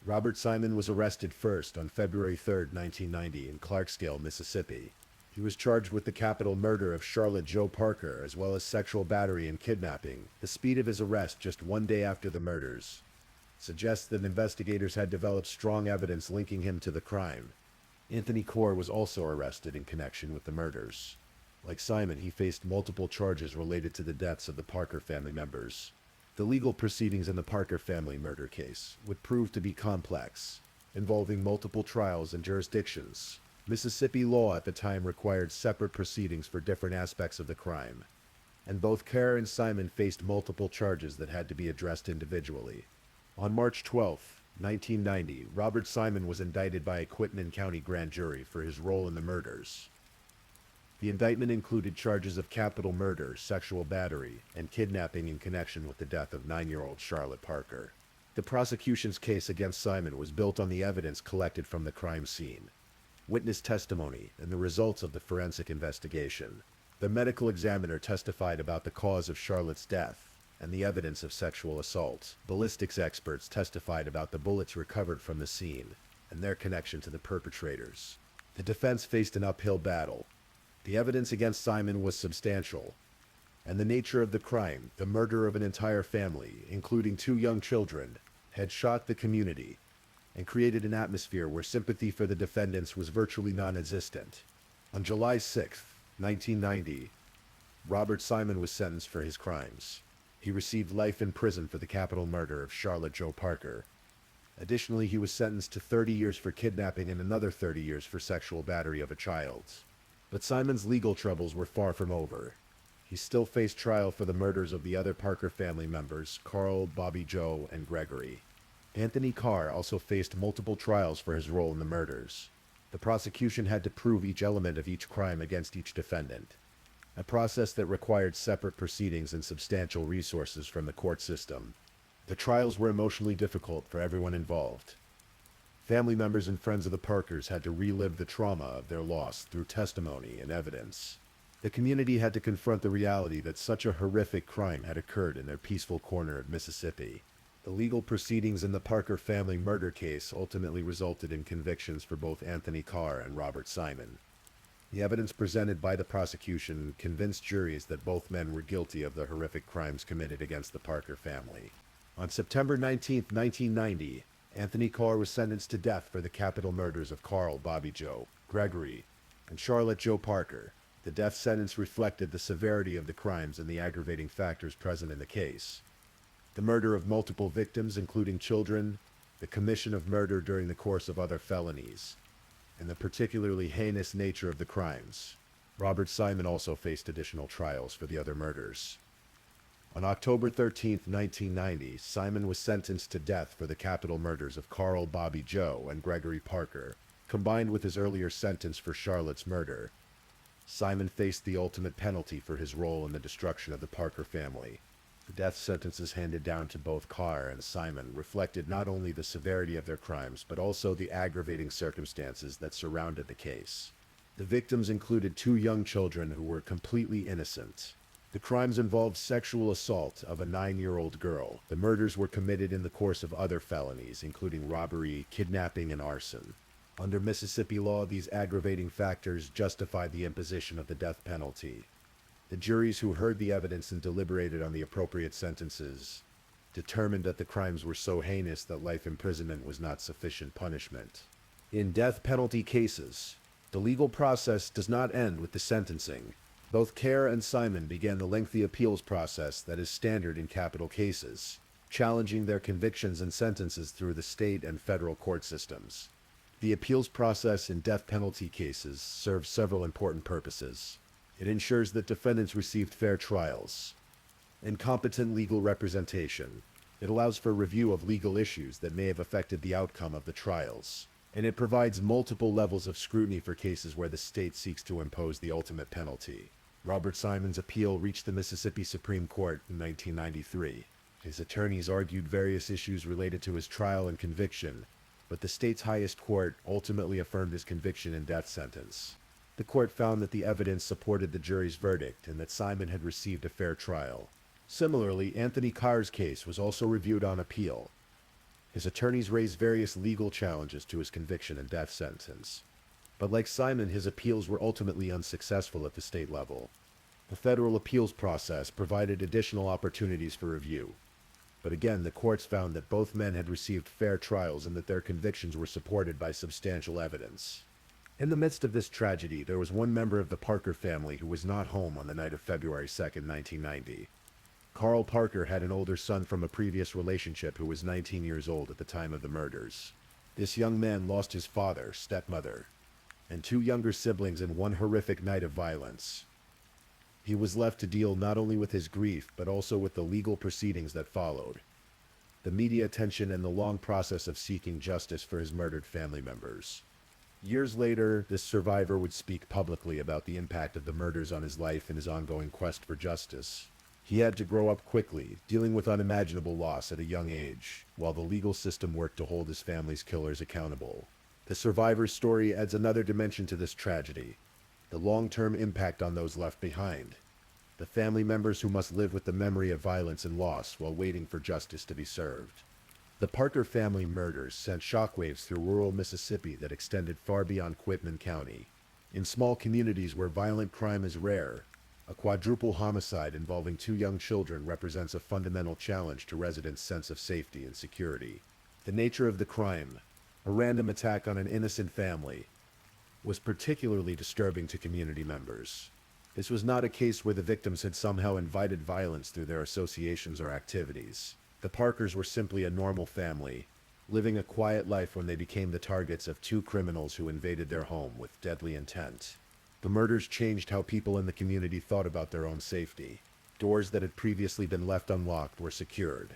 Speaker 1: Robert Simon was arrested first on February 3, 1990 in Clarksdale, Mississippi. He was charged with the capital murder of Charlotte Jo Parker as well as sexual battery and kidnapping. The speed of his arrest just one day after the murders suggests that investigators had developed strong evidence linking him to the crime. Anthony Carr was also arrested in connection with the murders. Like Simon, he faced multiple charges related to the deaths of the Parker family members. The legal proceedings in the Parker family murder case would prove to be complex, involving multiple trials and jurisdictions. Mississippi law at the time required separate proceedings for different aspects of the crime, and both Carr and Simon faced multiple charges that had to be addressed individually. On March 12, 1990, Robert Simon was indicted by a Quitman County grand jury for his role in the murders. The indictment included charges of capital murder, sexual battery, and kidnapping in connection with the death of 9-year-old Charlotte Parker. The prosecution's case against Simon was built on the evidence collected from the crime scene, witness testimony, and the results of the forensic investigation. The medical examiner testified about the cause of Charlotte's death and the evidence of sexual assault. Ballistics experts testified about the bullets recovered from the scene and their connection to the perpetrators. The defense faced an uphill battle. The evidence against Simon was substantial, and the nature of the crime, the murder of an entire family, including 2 young children, had shocked the community and created an atmosphere where sympathy for the defendants was virtually non-existent. On July 6, 1990, Robert Simon was sentenced for his crimes. He received life in prison for the capital murder of Charlotte Jo Parker. Additionally, he was sentenced to 30 years for kidnapping and another 30 years for sexual battery of a child. But Simon's legal troubles were far from over. He still faced trial for the murders of the other Parker family members, Carl, Bobby Joe, and Gregory. Anthony Carr also faced multiple trials for his role in the murders. The prosecution had to prove each element of each crime against each defendant, a process that required separate proceedings and substantial resources from the court system. The trials were emotionally difficult for everyone involved. Family members and friends of the Parkers had to relive the trauma of their loss through testimony and evidence. The community had to confront the reality that such a horrific crime had occurred in their peaceful corner of Mississippi. The legal proceedings in the Parker family murder case ultimately resulted in convictions for both Anthony Carr and Robert Simon. The evidence presented by the prosecution convinced juries that both men were guilty of the horrific crimes committed against the Parker family. On September 19, 1990, Anthony Carr was sentenced to death for the capital murders of Carl, Bobby Joe, Gregory, and Charlotte Jo Parker. The death sentence reflected the severity of the crimes and the aggravating factors present in the case. The murder of multiple victims, including children, the commission of murder during the course of other felonies, and the particularly heinous nature of the crimes. Robert Simon also faced additional trials for the other murders. On October 13, 1990, Simon was sentenced to death for the capital murders of Carl, Bobby Joe, and Gregory Parker, combined with his earlier sentence for Charlotte's murder. Simon faced the ultimate penalty for his role in the destruction of the Parker family. The death sentences handed down to both Carr and Simon reflected not only the severity of their crimes, but also the aggravating circumstances that surrounded the case. The victims included 2 young children who were completely innocent. The crimes involved sexual assault of a 9-year-old girl. The murders were committed in the course of other felonies, including robbery, kidnapping, and arson. Under Mississippi law, these aggravating factors justified the imposition of the death penalty. The juries who heard the evidence and deliberated on the appropriate sentences determined that the crimes were so heinous that life imprisonment was not sufficient punishment. In death penalty cases, the legal process does not end with the sentencing. Both Carr and Simon began the lengthy appeals process that is standard in capital cases, challenging their convictions and sentences through the state and federal court systems. The appeals process in death penalty cases serves several important purposes. It ensures that defendants received fair trials and competent legal representation. It allows for review of legal issues that may have affected the outcome of the trials. and it provides multiple levels of scrutiny for cases where the state seeks to impose the ultimate penalty. Robert Simon's appeal reached the Mississippi Supreme Court in 1993. His attorneys argued various issues related to his trial and conviction, but the state's highest court ultimately affirmed his conviction and death sentence. The court found that the evidence supported the jury's verdict and that Simon had received a fair trial. Similarly, Anthony Carr's case was also reviewed on appeal. His attorneys raised various legal challenges to his conviction and death sentence. But like Simon, his appeals were ultimately unsuccessful at the state level. The federal appeals process provided additional opportunities for review. But again, the courts found that both men had received fair trials and that their convictions were supported by substantial evidence. In the midst of this tragedy, there was one member of the Parker family who was not home on the night of February 2, 1990. Carl Parker had an older son from a previous relationship who was 19 years old at the time of the murders. This young man lost his father, stepmother, and two younger siblings in one horrific night of violence. He was left to deal not only with his grief, but also with the legal proceedings that followed, the media attention, and the long process of seeking justice for his murdered family members. Years later, this survivor would speak publicly about the impact of the murders on his life and his ongoing quest for justice. He had to grow up quickly, dealing with unimaginable loss at a young age, while the legal system worked to hold his family's killers accountable. The survivor's story adds another dimension to this tragedy: the long-term impact on those left behind. The family members who must live with the memory of violence and loss while waiting for justice to be served. The Parker family murders sent shockwaves through rural Mississippi that extended far beyond Quitman County. In small communities where violent crime is rare, a quadruple homicide involving two young children represents a fundamental challenge to residents' sense of safety and security. The nature of the crime, a random attack on an innocent family, was particularly disturbing to community members. This was not a case where the victims had somehow invited violence through their associations or activities. The Parkers were simply a normal family, living a quiet life when they became the targets of two criminals who invaded their home with deadly intent. The murders changed how people in the community thought about their own safety. Doors that had previously been left unlocked were secured.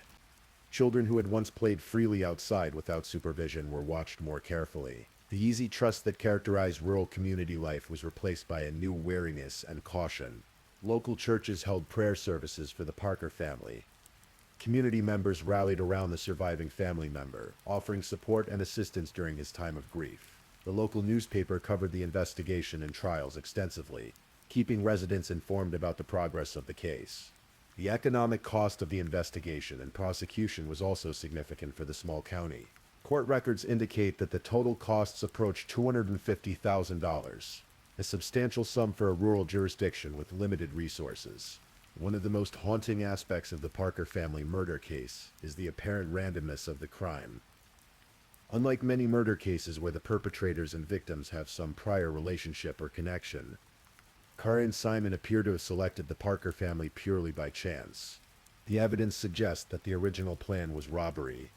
Speaker 1: Children who had once played freely outside without supervision were watched more carefully. The easy trust that characterized rural community life was replaced by a new wariness and caution. Local churches held prayer services for the Parker family. Community members rallied around the surviving family member, offering support and assistance during his time of grief. The local newspaper covered the investigation and trials extensively, keeping residents informed about the progress of the case. The economic cost of the investigation and prosecution was also significant for the small county. Court records indicate that the total costs approached $250,000, a substantial sum for a rural jurisdiction with limited resources. One of the most haunting aspects of the Parker family murder case is the apparent randomness of the crime. Unlike many murder cases where the perpetrators and victims have some prior relationship or connection, Carr and Simon appear to have selected the Parker family purely by chance. The evidence suggests that the original plan was robbery.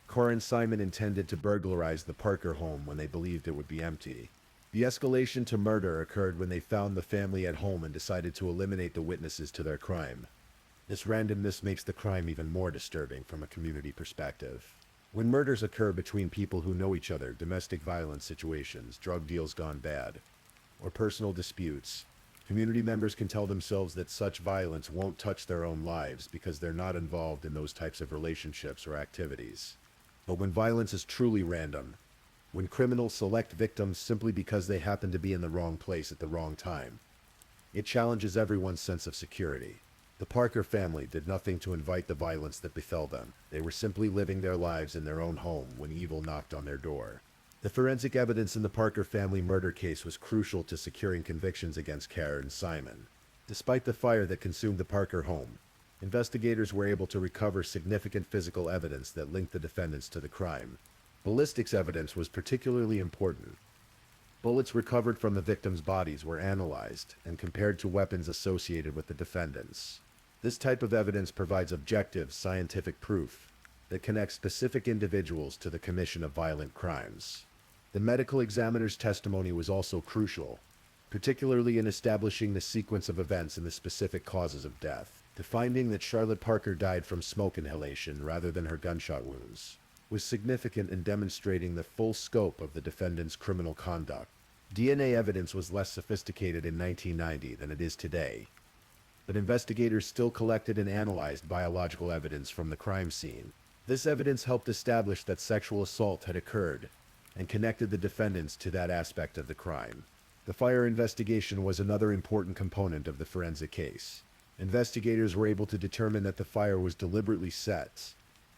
Speaker 1: Carr and Simon intended to burglarize the Parker home when they believed it would be empty. The escalation to murder occurred when they found the family at home and decided to eliminate the witnesses to their crime. This randomness makes the crime even more disturbing from a community perspective. When murders occur between people who know each other, domestic violence situations, drug deals gone bad, or personal disputes, community members can tell themselves that such violence won't touch their own lives because they're not involved in those types of relationships or activities. But when violence is truly random, when criminals select victims simply because they happen to be in the wrong place at the wrong time, it challenges everyone's sense of security. The Parker family did nothing to invite the violence that befell them. They were simply living their lives in their own home when evil knocked on their door. The forensic evidence in the Parker family murder case was crucial to securing convictions against Carr and Simon. Despite the fire that consumed the Parker home, investigators were able to recover significant physical evidence that linked the defendants to the crime. Ballistics evidence was particularly important. Bullets recovered from the victims' bodies were analyzed and compared to weapons associated with the defendants. This type of evidence provides objective, scientific proof that connects specific individuals to the commission of violent crimes. The medical examiner's testimony was also crucial, particularly in establishing the sequence of events and the specific causes of death. The finding that Charlotte Parker died from smoke inhalation rather than her gunshot wounds was significant in demonstrating the full scope of the defendant's criminal conduct. DNA evidence was less sophisticated in 1990 than it is today, but investigators still collected and analyzed biological evidence from the crime scene. This evidence helped establish that sexual assault had occurred and connected the defendants to that aspect of the crime. The fire investigation was another important component of the forensic case. Investigators were able to determine that the fire was deliberately set,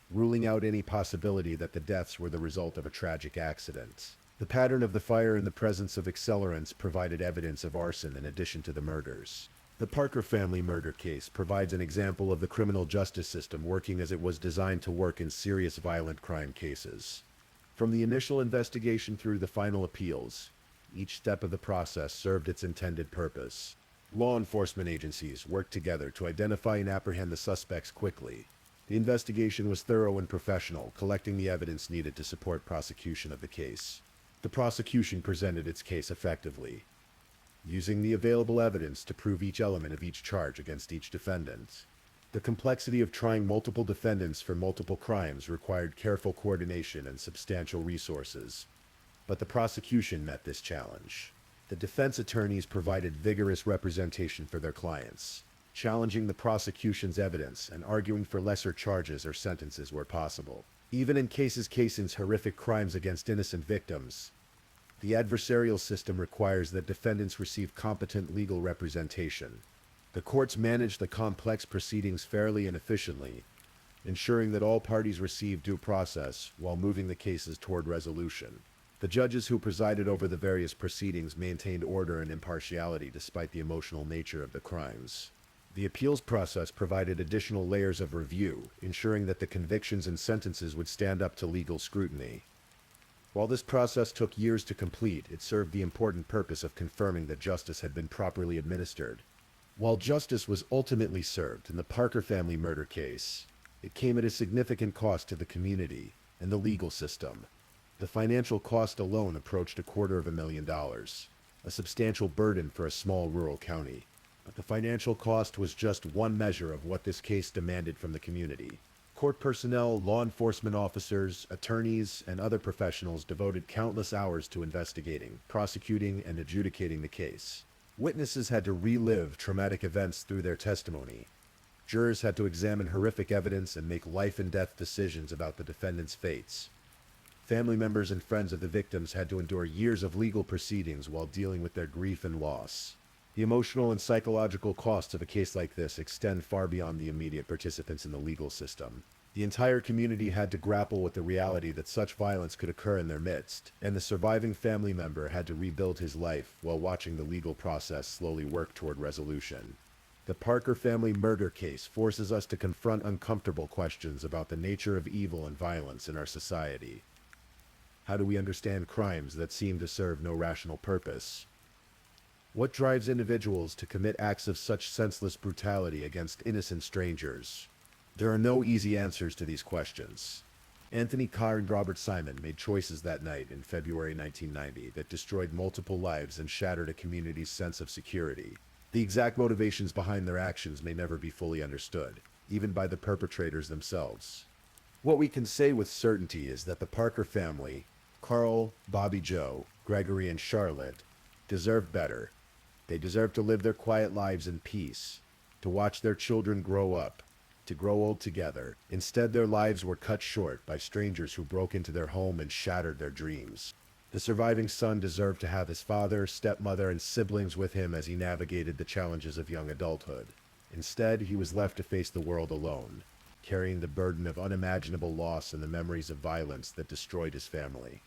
Speaker 1: ruling out any possibility that the deaths were the result of a tragic accident. The pattern of the fire and the presence of accelerants provided evidence of arson in addition to the murders. The Parker family murder case provides an example of the criminal justice system working as it was designed to work in serious violent crime cases. From the initial investigation through the final appeals, each step of the process served its intended purpose. Law enforcement agencies worked together to identify and apprehend the suspects quickly. The investigation was thorough and professional, collecting the evidence needed to support prosecution of the case. The prosecution presented its case effectively, using the available evidence to prove each element of each charge against each defendant. The complexity of trying multiple defendants for multiple crimes required careful coordination and substantial resources, but the prosecution met this challenge. The defense attorneys provided vigorous representation for their clients, challenging the prosecution's evidence and arguing for lesser charges or sentences where possible. Even in cases casing horrific crimes against innocent victims, the adversarial system requires that defendants receive competent legal representation. The courts manage the complex proceedings fairly and efficiently, ensuring that all parties receive due process while moving the cases toward resolution. The judges who presided over the various proceedings maintained order and impartiality despite the emotional nature of the crimes. The appeals process provided additional layers of review, ensuring that the convictions and sentences would stand up to legal scrutiny. While this process took years to complete, it served the important purpose of confirming that justice had been properly administered. While justice was ultimately served in the Parker family murder case, it came at a significant cost to the community and the legal system. The financial cost alone approached $250,000, a substantial burden for a small rural county. But the financial cost was just one measure of what this case demanded from the community. Court personnel, law enforcement officers, attorneys, and other professionals devoted countless hours to investigating, prosecuting, and adjudicating the case. Witnesses had to relive traumatic events through their testimony. Jurors had to examine horrific evidence and make life-and-death decisions about the defendants' fates. Family members and friends of the victims had to endure years of legal proceedings while dealing with their grief and loss. The emotional and psychological costs of a case like this extend far beyond the immediate participants in the legal system. The entire community had to grapple with the reality that such violence could occur in their midst, and the surviving family member had to rebuild his life while watching the legal process slowly work toward resolution. The Parker family murder case forces us to confront uncomfortable questions about the nature of evil and violence in our society. How do we understand crimes that seem to serve no rational purpose? What drives individuals to commit acts of such senseless brutality against innocent strangers? There are no easy answers to these questions. Anthony Carr and Robert Simon made choices that night in February 1990 that destroyed multiple lives and shattered a community's sense of security. The exact motivations behind their actions may never be fully understood, even by the perpetrators themselves. What we can say with certainty is that the Parker family, Carl, Bobby Joe, Gregory, and Charlotte, deserved better. They deserved to live their quiet lives in peace, to watch their children grow up, to grow old together. Instead, their lives were cut short by strangers who broke into their home and shattered their dreams. The surviving son deserved to have his father, stepmother, and siblings with him as he navigated the challenges of young adulthood. Instead, he was left to face the world alone, carrying the burden of unimaginable loss and the memories of violence that destroyed his family.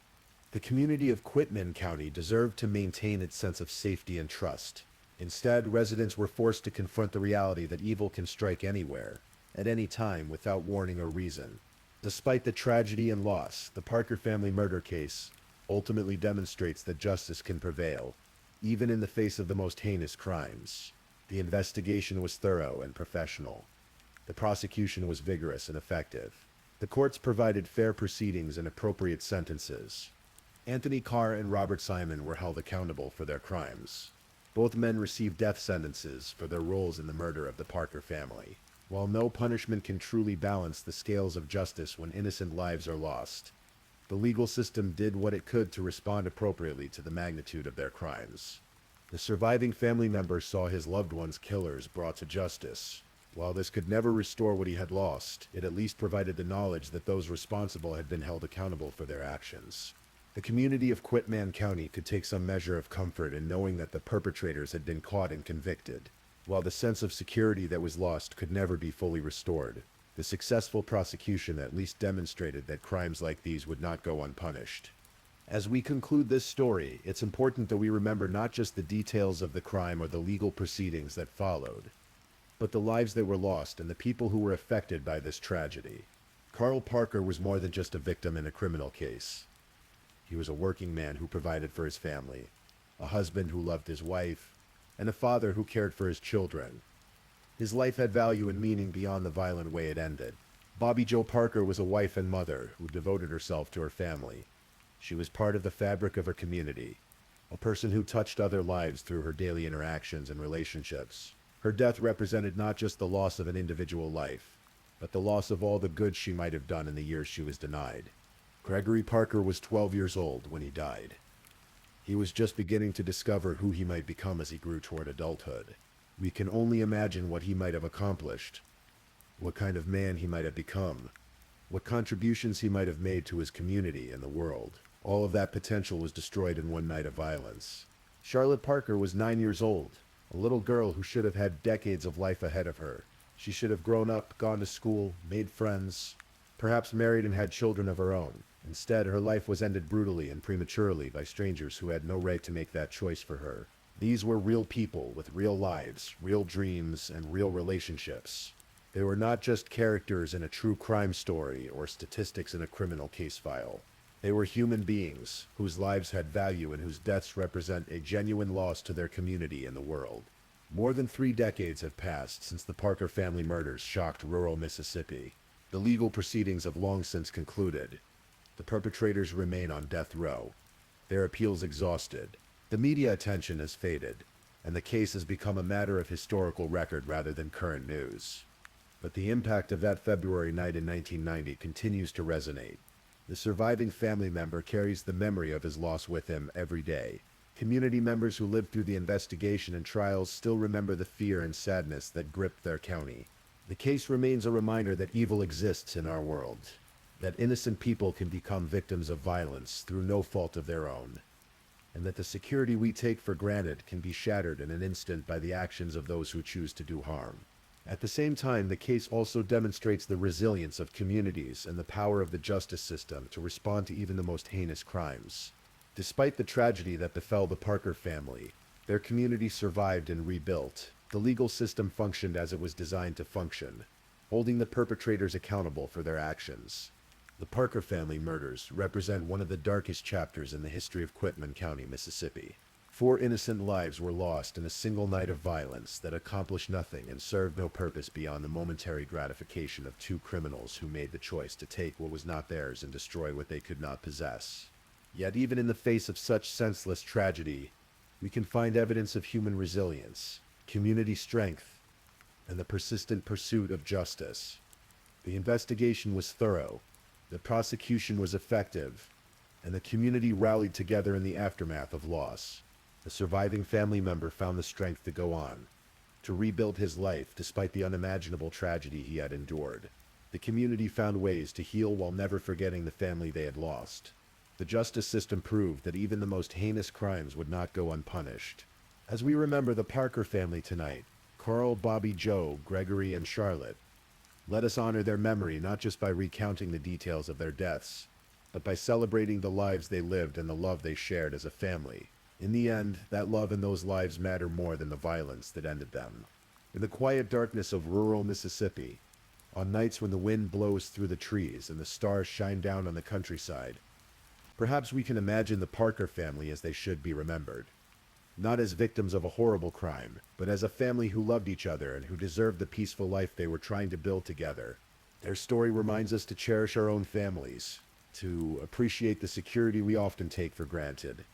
Speaker 1: The community of Quitman County deserved to maintain its sense of safety and trust. Instead, residents were forced to confront the reality that evil can strike anywhere, at any time, without warning or reason. Despite the tragedy and loss, the Parker family murder case ultimately demonstrates that justice can prevail, even in the face of the most heinous crimes. The investigation was thorough and professional. The prosecution was vigorous and effective. The courts provided fair proceedings and appropriate sentences. Anthony Carr and Robert Simon were held accountable for their crimes. Both men received death sentences for their roles in the murder of the Parker family. While no punishment can truly balance the scales of justice when innocent lives are lost, the legal system did what it could to respond appropriately to the magnitude of their crimes. The surviving family member saw his loved one's killers brought to justice. While this could never restore what he had lost, it at least provided the knowledge that those responsible had been held accountable for their actions. The community of Quitman County could take some measure of comfort in knowing that the perpetrators had been caught and convicted. While the sense of security that was lost could never be fully restored, the successful prosecution at least demonstrated that crimes like these would not go unpunished. As we conclude this story, it's important that we remember not just the details of the crime or the legal proceedings that followed, but the lives that were lost and the people who were affected by this tragedy. Carl Parker was more than just a victim in a criminal case. He was a working man who provided for his family, a husband who loved his wife, and a father who cared for his children. His life had value and meaning beyond the violent way it ended. Bobby Jo Parker was a wife and mother who devoted herself to her family. She was part of the fabric of her community, a person who touched other lives through her daily interactions and relationships. Her death represented not just the loss of an individual life, but the loss of all the good she might have done in the years she was denied. Gregory Parker was 12 years old when he died. He was just beginning to discover who he might become as he grew toward adulthood. We can only imagine what he might have accomplished, what kind of man he might have become, what contributions he might have made to his community and the world. All of that potential was destroyed in one night of violence. Charlotte Parker was 9 years old, a little girl who should have had decades of life ahead of her. She should have grown up, gone to school, made friends, perhaps married and had children of her own. Instead, her life was ended brutally and prematurely by strangers who had no right to make that choice for her. These were real people with real lives, real dreams, and real relationships. They were not just characters in a true crime story or statistics in a criminal case file. They were human beings whose lives had value and whose deaths represent a genuine loss to their community and the world. More than 3 decades have passed since the Parker family murders shocked rural Mississippi. The legal proceedings have long since concluded. The perpetrators remain on death row, their appeals exhausted. The media attention has faded, and the case has become a matter of historical record rather than current news. But the impact of that February night in 1990 continues to resonate. The surviving family member carries the memory of his loss with him every day. Community members who lived through the investigation and trials still remember the fear and sadness that gripped their county. The case remains a reminder that evil exists in our world, that innocent people can become victims of violence through no fault of their own, and that the security we take for granted can be shattered in an instant by the actions of those who choose to do harm. At the same time, the case also demonstrates the resilience of communities and the power of the justice system to respond to even the most heinous crimes. Despite the tragedy that befell the Parker family, their community survived and rebuilt. The legal system functioned as it was designed to function, holding the perpetrators accountable for their actions. The Parker family murders represent one of the darkest chapters in the history of Quitman County, Mississippi. 4 innocent lives were lost in a single night of violence that accomplished nothing and served no purpose beyond the momentary gratification of 2 criminals who made the choice to take what was not theirs and destroy what they could not possess. Yet even in the face of such senseless tragedy, we can find evidence of human resilience, community strength, and the persistent pursuit of justice. The investigation was thorough, the prosecution was effective, and the community rallied together in the aftermath of loss. The surviving family member found the strength to go on, to rebuild his life despite the unimaginable tragedy he had endured. The community found ways to heal while never forgetting the family they had lost. The justice system proved that even the most heinous crimes would not go unpunished. As we remember the Parker family tonight, Carl, Bobby, Joe, Gregory, and Charlotte, let us honor their memory not just by recounting the details of their deaths, but by celebrating the lives they lived and the love they shared as a family. In the end, that love and those lives matter more than the violence that ended them. In the quiet darkness of rural Mississippi, on nights when the wind blows through the trees and the stars shine down on the countryside, perhaps we can imagine the Parker family as they should be remembered. Not as victims of a horrible crime, but as a family who loved each other and who deserved the peaceful life they were trying to build together. Their story reminds us to cherish our own families, to appreciate the security we often take for granted,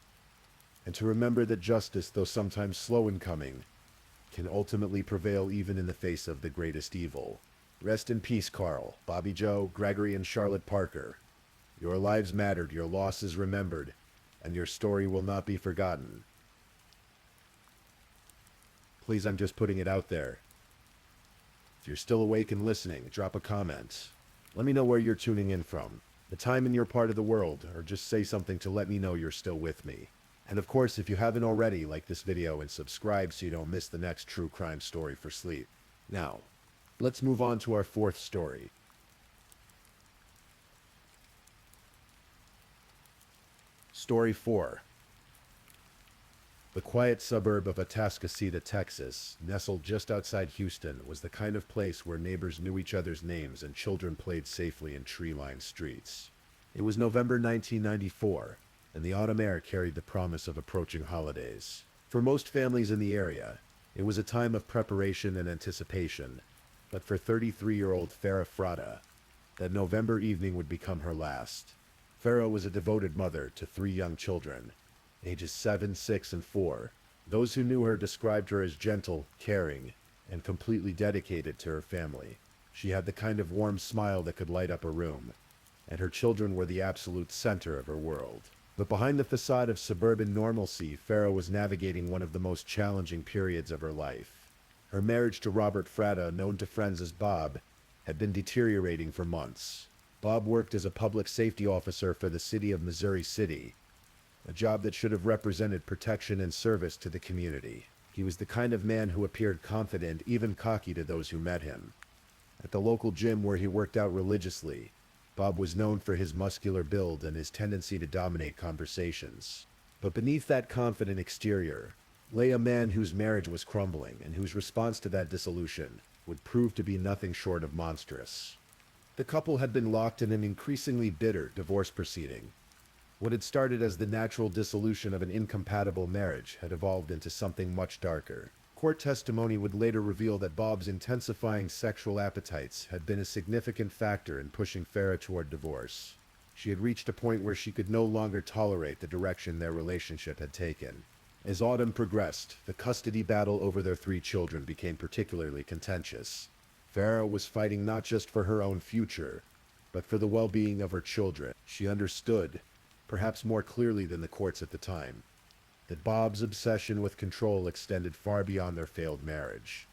Speaker 1: and to remember that justice, though sometimes slow in coming, can ultimately prevail even in the face of the greatest evil. Rest in peace, Carl, Bobby Joe, Gregory, and Charlotte Parker. Your lives mattered, your loss is remembered, and your story will not be forgotten. Please, I'm just putting it out there. If you're still awake and listening, drop a comment. Let me know where you're tuning in from, the time in your part of the world, or just say something to let me know you're still with me. And of course, if you haven't already, like this video and subscribe so you don't miss the next true crime story for sleep. Now, let's move on to our fourth story. Story 4. The quiet suburb of Atascocita, Texas, nestled just outside Houston, was the kind of place where neighbors knew each other's names and children played safely in tree-lined streets. It was November 1994, and the autumn air carried the promise of approaching holidays. For most families in the area, it was a time of preparation and anticipation, but for 33-year-old Farah Frata, that November evening would become her last. Farah was a devoted mother to 3 young children, ages 7, 6, and 4. Those who knew her described her as gentle, caring, and completely dedicated to her family. She had the kind of warm smile that could light up a room, and her children were the absolute center of her world. But behind the facade of suburban normalcy, Farah was navigating one of the most challenging periods of her life. Her marriage to Robert Frata, known to friends as Bob, had been deteriorating for months. Bob worked as a public safety officer for the city of Missouri City, a job that should have represented protection and service to the community. He was the kind of man who appeared confident, even cocky to those who met him. At the local gym where he worked out religiously, Bob was known for his muscular build and his tendency to dominate conversations. But beneath that confident exterior lay a man whose marriage was crumbling and whose response to that dissolution would prove to be nothing short of monstrous. The couple had been locked in an increasingly bitter divorce proceeding. What had started as the natural dissolution of an incompatible marriage had evolved into something much darker. Court testimony would later reveal that Bob's intensifying sexual appetites had been a significant factor in pushing Farah toward divorce. She had reached a point where she could no longer tolerate the direction their relationship had taken. As autumn progressed, the custody battle over their 3 children became particularly contentious. Farah was fighting not just for her own future, but for the well-being of her children. She understood, perhaps more clearly than the courts at the time, that Bob's obsession with control extended far beyond their failed marriage.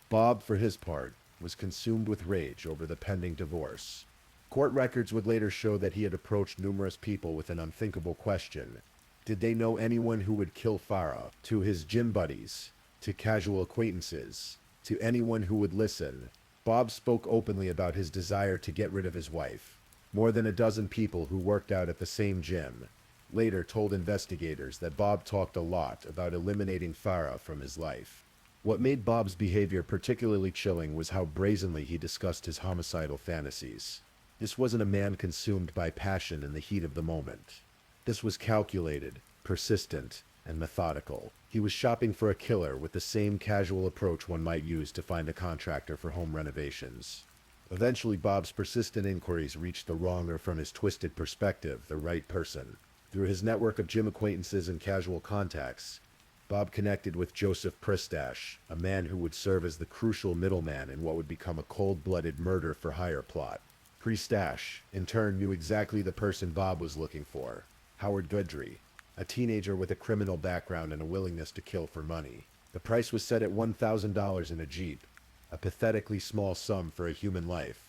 Speaker 1: Bob, for his part, was consumed with rage over the pending divorce. Court records would later show that he had approached numerous people with an unthinkable question. Did they know anyone who would kill Farah? To his gym buddies, to casual acquaintances, to anyone who would listen, Bob spoke openly about his desire to get rid of his wife. More than a dozen people who worked out at the same gym later told investigators that Bob talked a lot about eliminating Farah from his life. What made Bob's behavior particularly chilling was how brazenly he discussed his homicidal fantasies. This wasn't a man consumed by passion in the heat of the moment. This was calculated, persistent, and methodical. He was shopping for a killer with the same casual approach one might use to find a contractor for home renovations. Eventually, Bob's persistent inquiries reached the wrong, or from his twisted perspective, the right person. Through his network of gym acquaintances and casual contacts, Bob connected with Joseph Pristash, a man who would serve as the crucial middleman in what would become a cold-blooded murder-for-hire plot. Pristash, in turn, knew exactly the person Bob was looking for: Howard Goodry, a teenager with a criminal background and a willingness to kill for money. The price was set at $1,000 in a Jeep, a pathetically small sum for a human life,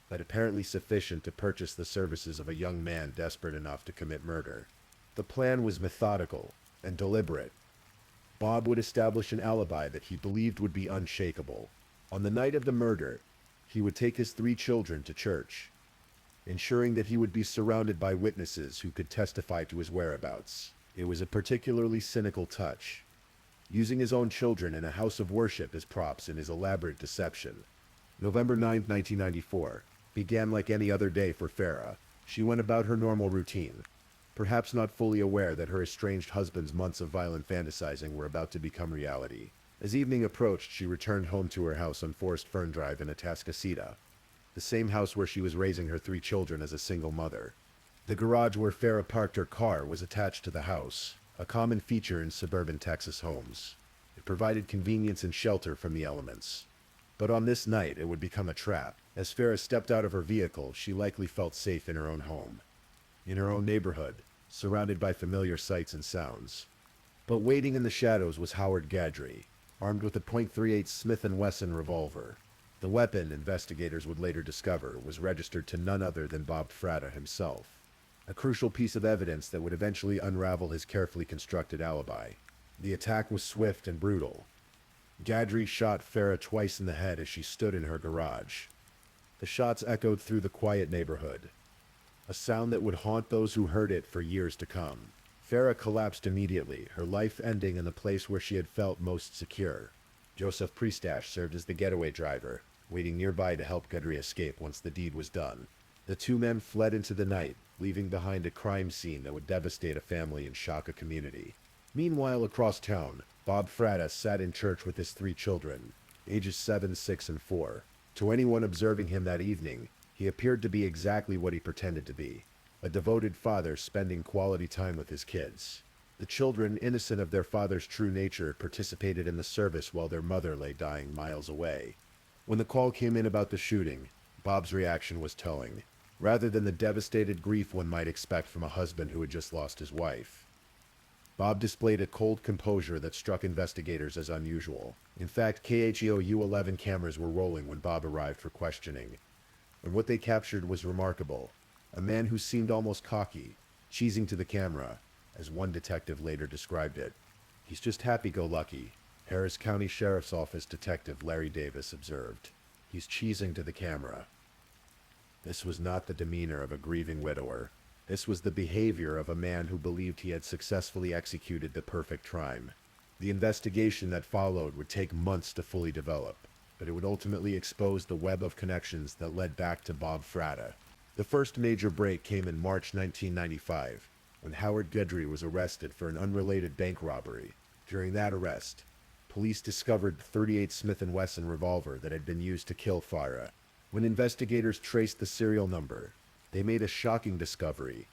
Speaker 1: but apparently sufficient to purchase the services of a young man desperate enough to commit murder. The plan was methodical and deliberate. Bob would establish an alibi that he believed would be unshakable. On the night of the murder, he would take his 3 children to church, ensuring that he would be surrounded by witnesses who could testify to his whereabouts. It was a particularly cynical touch, using his own children in a house of worship as props in his elaborate deception. November 9, 1994, began like any other day for Farah. She went about her normal routine, perhaps not fully aware that her estranged husband's months of violent fantasizing were about to become reality. As evening approached, she returned home to her house on Forest Fern Drive in Atascocita, the same house where she was raising her 3 children as a single mother. The garage where Farah parked her car was attached to the house, a common feature in suburban Texas homes. It provided convenience and shelter from the elements. But on this night, it would become a trap. As Farah stepped out of her vehicle, she likely felt safe in her own home, in her own neighborhood, surrounded by familiar sights and sounds. But waiting in the shadows was Howard Gadry, armed with a .38 Smith & Wesson revolver. The weapon, investigators would later discover, was registered to none other than Bob Frata himself, a crucial piece of evidence that would eventually unravel his carefully constructed alibi. The attack was swift and brutal. Gadry shot Farah twice in the head as she stood in her garage. The shots echoed through the quiet neighborhood, a sound that would haunt those who heard it for years to come. Farah collapsed immediately, her life ending in the place where she had felt most secure. Joseph Pristash served as the getaway driver, waiting nearby to help Gadry escape once the deed was done. The two men fled into the night, leaving behind a crime scene that would devastate a family and shock a community. Meanwhile, across town, Bob Frata sat in church with his 3 children, ages 7, 6, and 4. To anyone observing him that evening, he appeared to be exactly what he pretended to be, a devoted father spending quality time with his kids. The children, innocent of their father's true nature, participated in the service while their mother lay dying miles away. When the call came in about the shooting, Bob's reaction was telling, rather than the devastated grief one might expect from a husband who had just lost his wife. Bob displayed a cold composure that struck investigators as unusual. In fact, KHEOU 11 cameras were rolling when Bob arrived for questioning, and what they captured was remarkable. A man who seemed almost cocky, cheesing to the camera, as one detective later described it. "He's just happy-go-lucky," Harris County Sheriff's Office Detective Larry Davis observed. "He's cheesing to the camera." This was not the demeanor of a grieving widower. This was the behavior of a man who believed he had successfully executed the perfect crime. The investigation that followed would take months to fully develop, but it would ultimately expose the web of connections that led back to Bob Frata. The first major break came in March 1995, when Howard Gadry was arrested for an unrelated bank robbery. During that arrest, police discovered the .38 Smith & Wesson revolver that had been used to kill Farah. When investigators traced the serial number, they made a shocking discovery.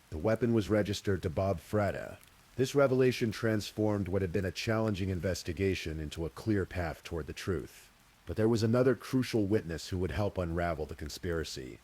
Speaker 1: The weapon was registered to Bob Frata. This revelation transformed what had been a challenging investigation into a clear path toward the truth. But there was another crucial witness who would help unravel the conspiracy.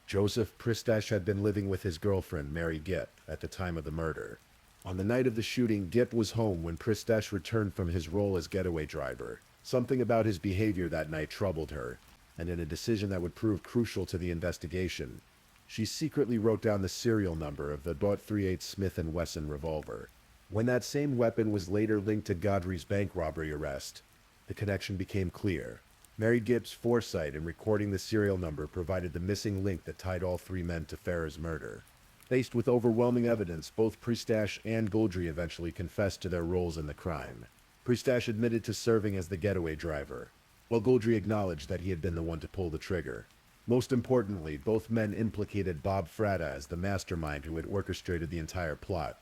Speaker 1: Joseph Pristash had been living with his girlfriend, Mary Gipp, at the time of the murder. On the night of the shooting, Gipp was home when Pristash returned from his role as getaway driver. Something about his behavior that night troubled her, and in a decision that would prove crucial to the investigation, she secretly wrote down the serial number of the .38 Smith & Wesson revolver. When that same weapon was later linked to Gadry's bank robbery arrest, the connection became clear. Mary Gibb's foresight in recording the serial number provided the missing link that tied all 3 men to Farah's murder. Faced with overwhelming evidence, both Pristash and Gadry eventually confessed to their roles in the crime. Pristash admitted to serving as the getaway driver, while Gadry acknowledged that he had been the one to pull the trigger. Most importantly, both men implicated Bob Frata as the mastermind who had orchestrated the entire plot.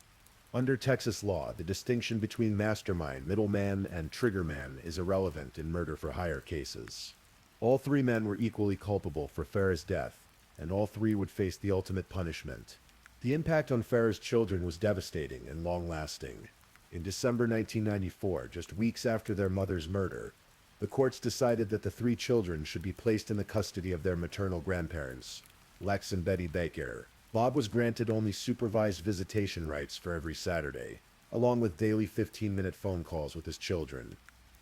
Speaker 1: Under Texas law, the distinction between mastermind, middleman, and triggerman is irrelevant in murder-for-hire cases. All 3 men were equally culpable for Farah's death, and all 3 would face the ultimate punishment. The impact on Farah's children was devastating and long-lasting. In December 1994, just weeks after their mother's murder, the courts decided that the 3 children should be placed in the custody of their maternal grandparents, Lex and Betty Baker. Bob was granted only supervised visitation rights for every Saturday, along with daily 15-minute phone calls with his children.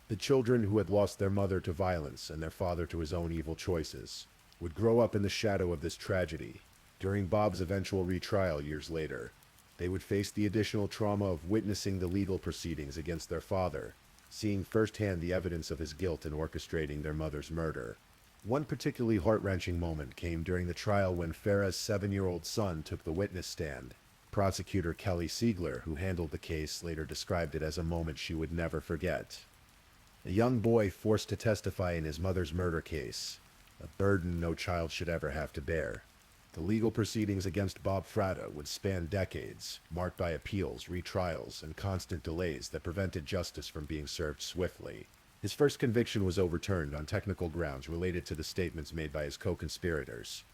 Speaker 1: The children who had lost their mother to violence and their father to his own evil choices would grow up in the shadow of this tragedy. During Bob's eventual retrial years later, they would face the additional trauma of witnessing the legal proceedings against their father, seeing firsthand the evidence of his guilt in orchestrating their mother's murder. One particularly heart-wrenching moment came during the trial when Farah's 7-year-old son took the witness stand. Prosecutor Kelly Siegler, who handled the case, later described it as a moment she would never forget. A young boy forced to testify in his mother's murder case, a burden no child should ever have to bear. The legal proceedings against Bob Frata would span decades, marked by appeals, retrials, and constant delays that prevented justice from being served swiftly. His first conviction was overturned on technical grounds related to the statements made by his co-conspirators.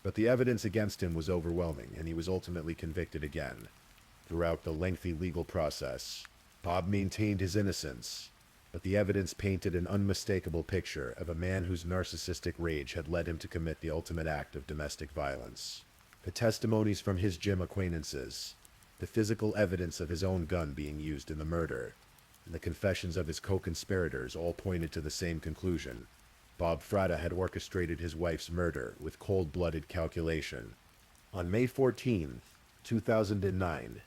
Speaker 1: But the evidence against him was overwhelming, and he was ultimately convicted again. Throughout the lengthy legal process, Bob maintained his innocence, but the evidence painted an unmistakable picture of a man whose narcissistic rage had led him to commit the ultimate act of domestic violence. The testimonies from his gym acquaintances, the physical evidence of his own gun being used in the murder, and the confessions of his co-conspirators all pointed to the same conclusion. Bob Frata had orchestrated his wife's murder with cold-blooded calculation. On May 14, 2009,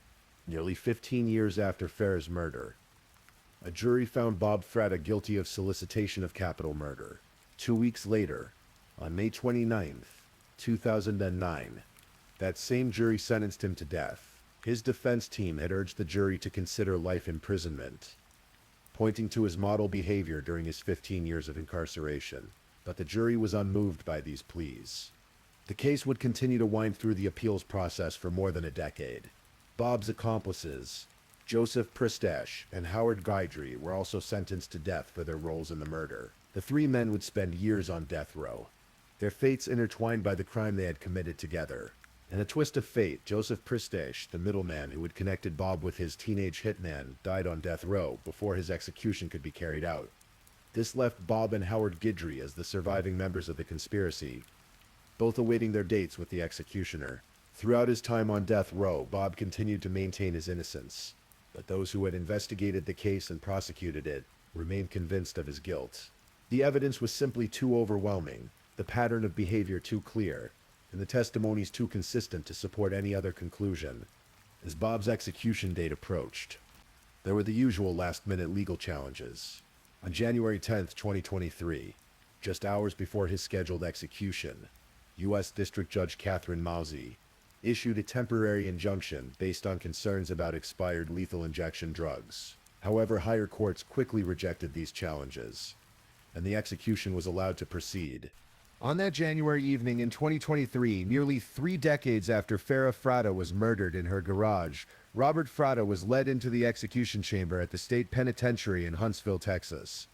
Speaker 1: nearly 15 years after Farah's murder, a jury found Bob Frata guilty of solicitation of capital murder. 2 weeks later, on May 29, 2009, that same jury sentenced him to death. His defense team had urged the jury to consider life imprisonment, pointing to his model behavior during his 15 years of incarceration, but the jury was unmoved by these pleas. The case would continue to wind through the appeals process for more than a decade. Bob's accomplices, Joseph Pristash and Howard Guidry, were also sentenced to death for their roles in the murder. The three men would spend years on death row, their fates intertwined by the crime they had committed together. In a twist of fate, Joseph Pristash, the middleman who had connected Bob with his teenage hitman, died on death row before his execution could be carried out. This left Bob and Howard Guidry as the surviving members of the conspiracy, both awaiting their dates with the executioner. Throughout his time on death row, Bob continued to maintain his innocence, but those who had investigated the case and prosecuted it remained convinced of his guilt. The evidence was simply too overwhelming, the pattern of behavior too clear, and the testimonies too consistent to support any other conclusion. As Bob's execution date approached, there were the usual last-minute legal challenges. On January 10, 2023, just hours before his scheduled execution, U.S. District Judge Catherine Mousy issued a temporary injunction based on concerns about expired lethal injection drugs. However, higher courts quickly rejected these challenges, and the execution was allowed to proceed. On that January evening in 2023, nearly 3 decades after Farah Frata was murdered in her garage, Robert Frata was led into the execution chamber at the state penitentiary in Huntsville, Texas.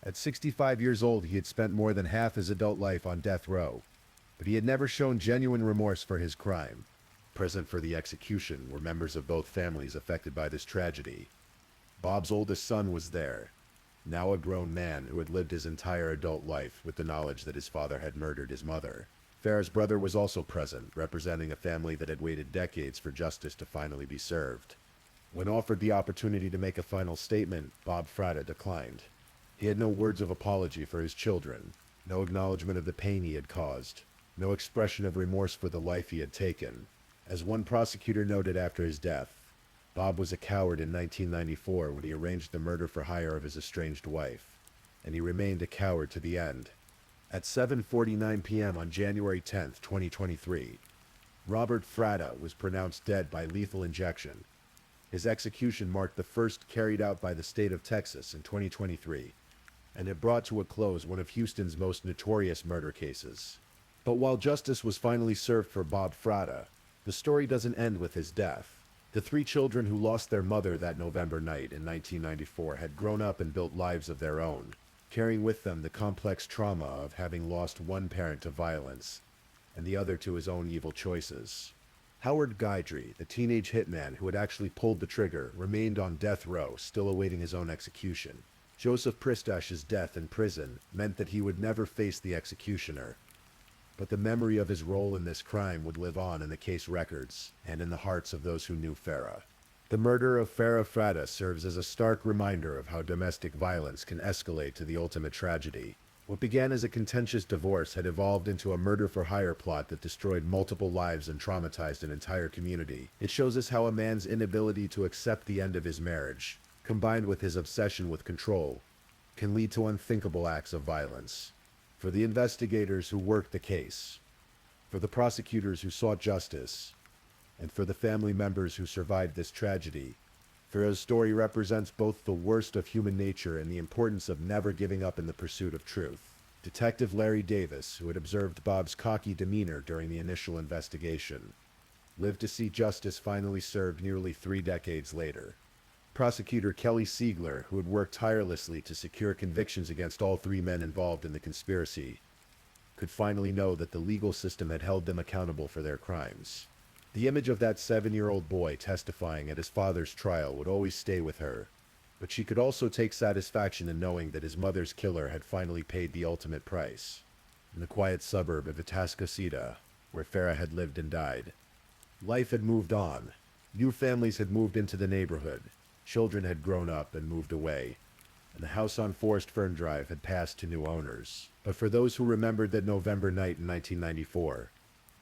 Speaker 1: At 65 years old, he had spent more than half his adult life on death row, but he had never shown genuine remorse for his crime. Present for the execution were members of both families affected by this tragedy. Bob's oldest son was there, now a grown man who had lived his entire adult life with the knowledge that his father had murdered his mother. Farah's brother was also present, representing a family that had waited decades for justice to finally be served. When offered the opportunity to make a final statement, Bob Frata declined. He had no words of apology for his children, no acknowledgement of the pain he had caused, no expression of remorse for the life he had taken. As one prosecutor noted after his death, Bob was a coward in 1994 when he arranged the murder for hire of his estranged wife, and he remained a coward to the end. At 7:49 p.m. on January 10, 2023, Robert Frata was pronounced dead by lethal injection. His execution marked the first carried out by the state of Texas in 2023, and it brought to a close one of Houston's most notorious murder cases. But while justice was finally served for Bob Frata, the story doesn't end with his death. The 3 children who lost their mother that November night in 1994 had grown up and built lives of their own, carrying with them the complex trauma of having lost one parent to violence and the other to his own evil choices. Howard Guidry, the teenage hitman who had actually pulled the trigger, remained on death row, still awaiting his own execution. Joseph Pristash's death in prison meant that he would never face the executioner, but the memory of his role in this crime would live on in the case records and in the hearts of those who knew Farah. The murder of Farah Frata serves as a stark reminder of how domestic violence can escalate to the ultimate tragedy. What began as a contentious divorce had evolved into a murder-for-hire plot that destroyed multiple lives and traumatized an entire community. It shows us how a man's inability to accept the end of his marriage, combined with his obsession with control, can lead to unthinkable acts of violence. For the investigators who worked the case, for the prosecutors who sought justice, and for the family members who survived this tragedy, Farah's story represents both the worst of human nature and the importance of never giving up in the pursuit of truth. Detective Larry Davis, who had observed Bob's cocky demeanor during the initial investigation, lived to see justice finally served nearly 3 decades later. Prosecutor Kelly Siegler, who had worked tirelessly to secure convictions against all 3 men involved in the conspiracy, could finally know that the legal system had held them accountable for their crimes. The image of that 7-year-old boy testifying at his father's trial would always stay with her, but she could also take satisfaction in knowing that his mother's killer had finally paid the ultimate price. In the quiet suburb of Atascocita, where Farah had lived and died, life had moved on. New families had moved into the neighborhood. Children had grown up and moved away, and the house on Forest Fern Drive had passed to new owners. But for those who remembered that November night in 1994,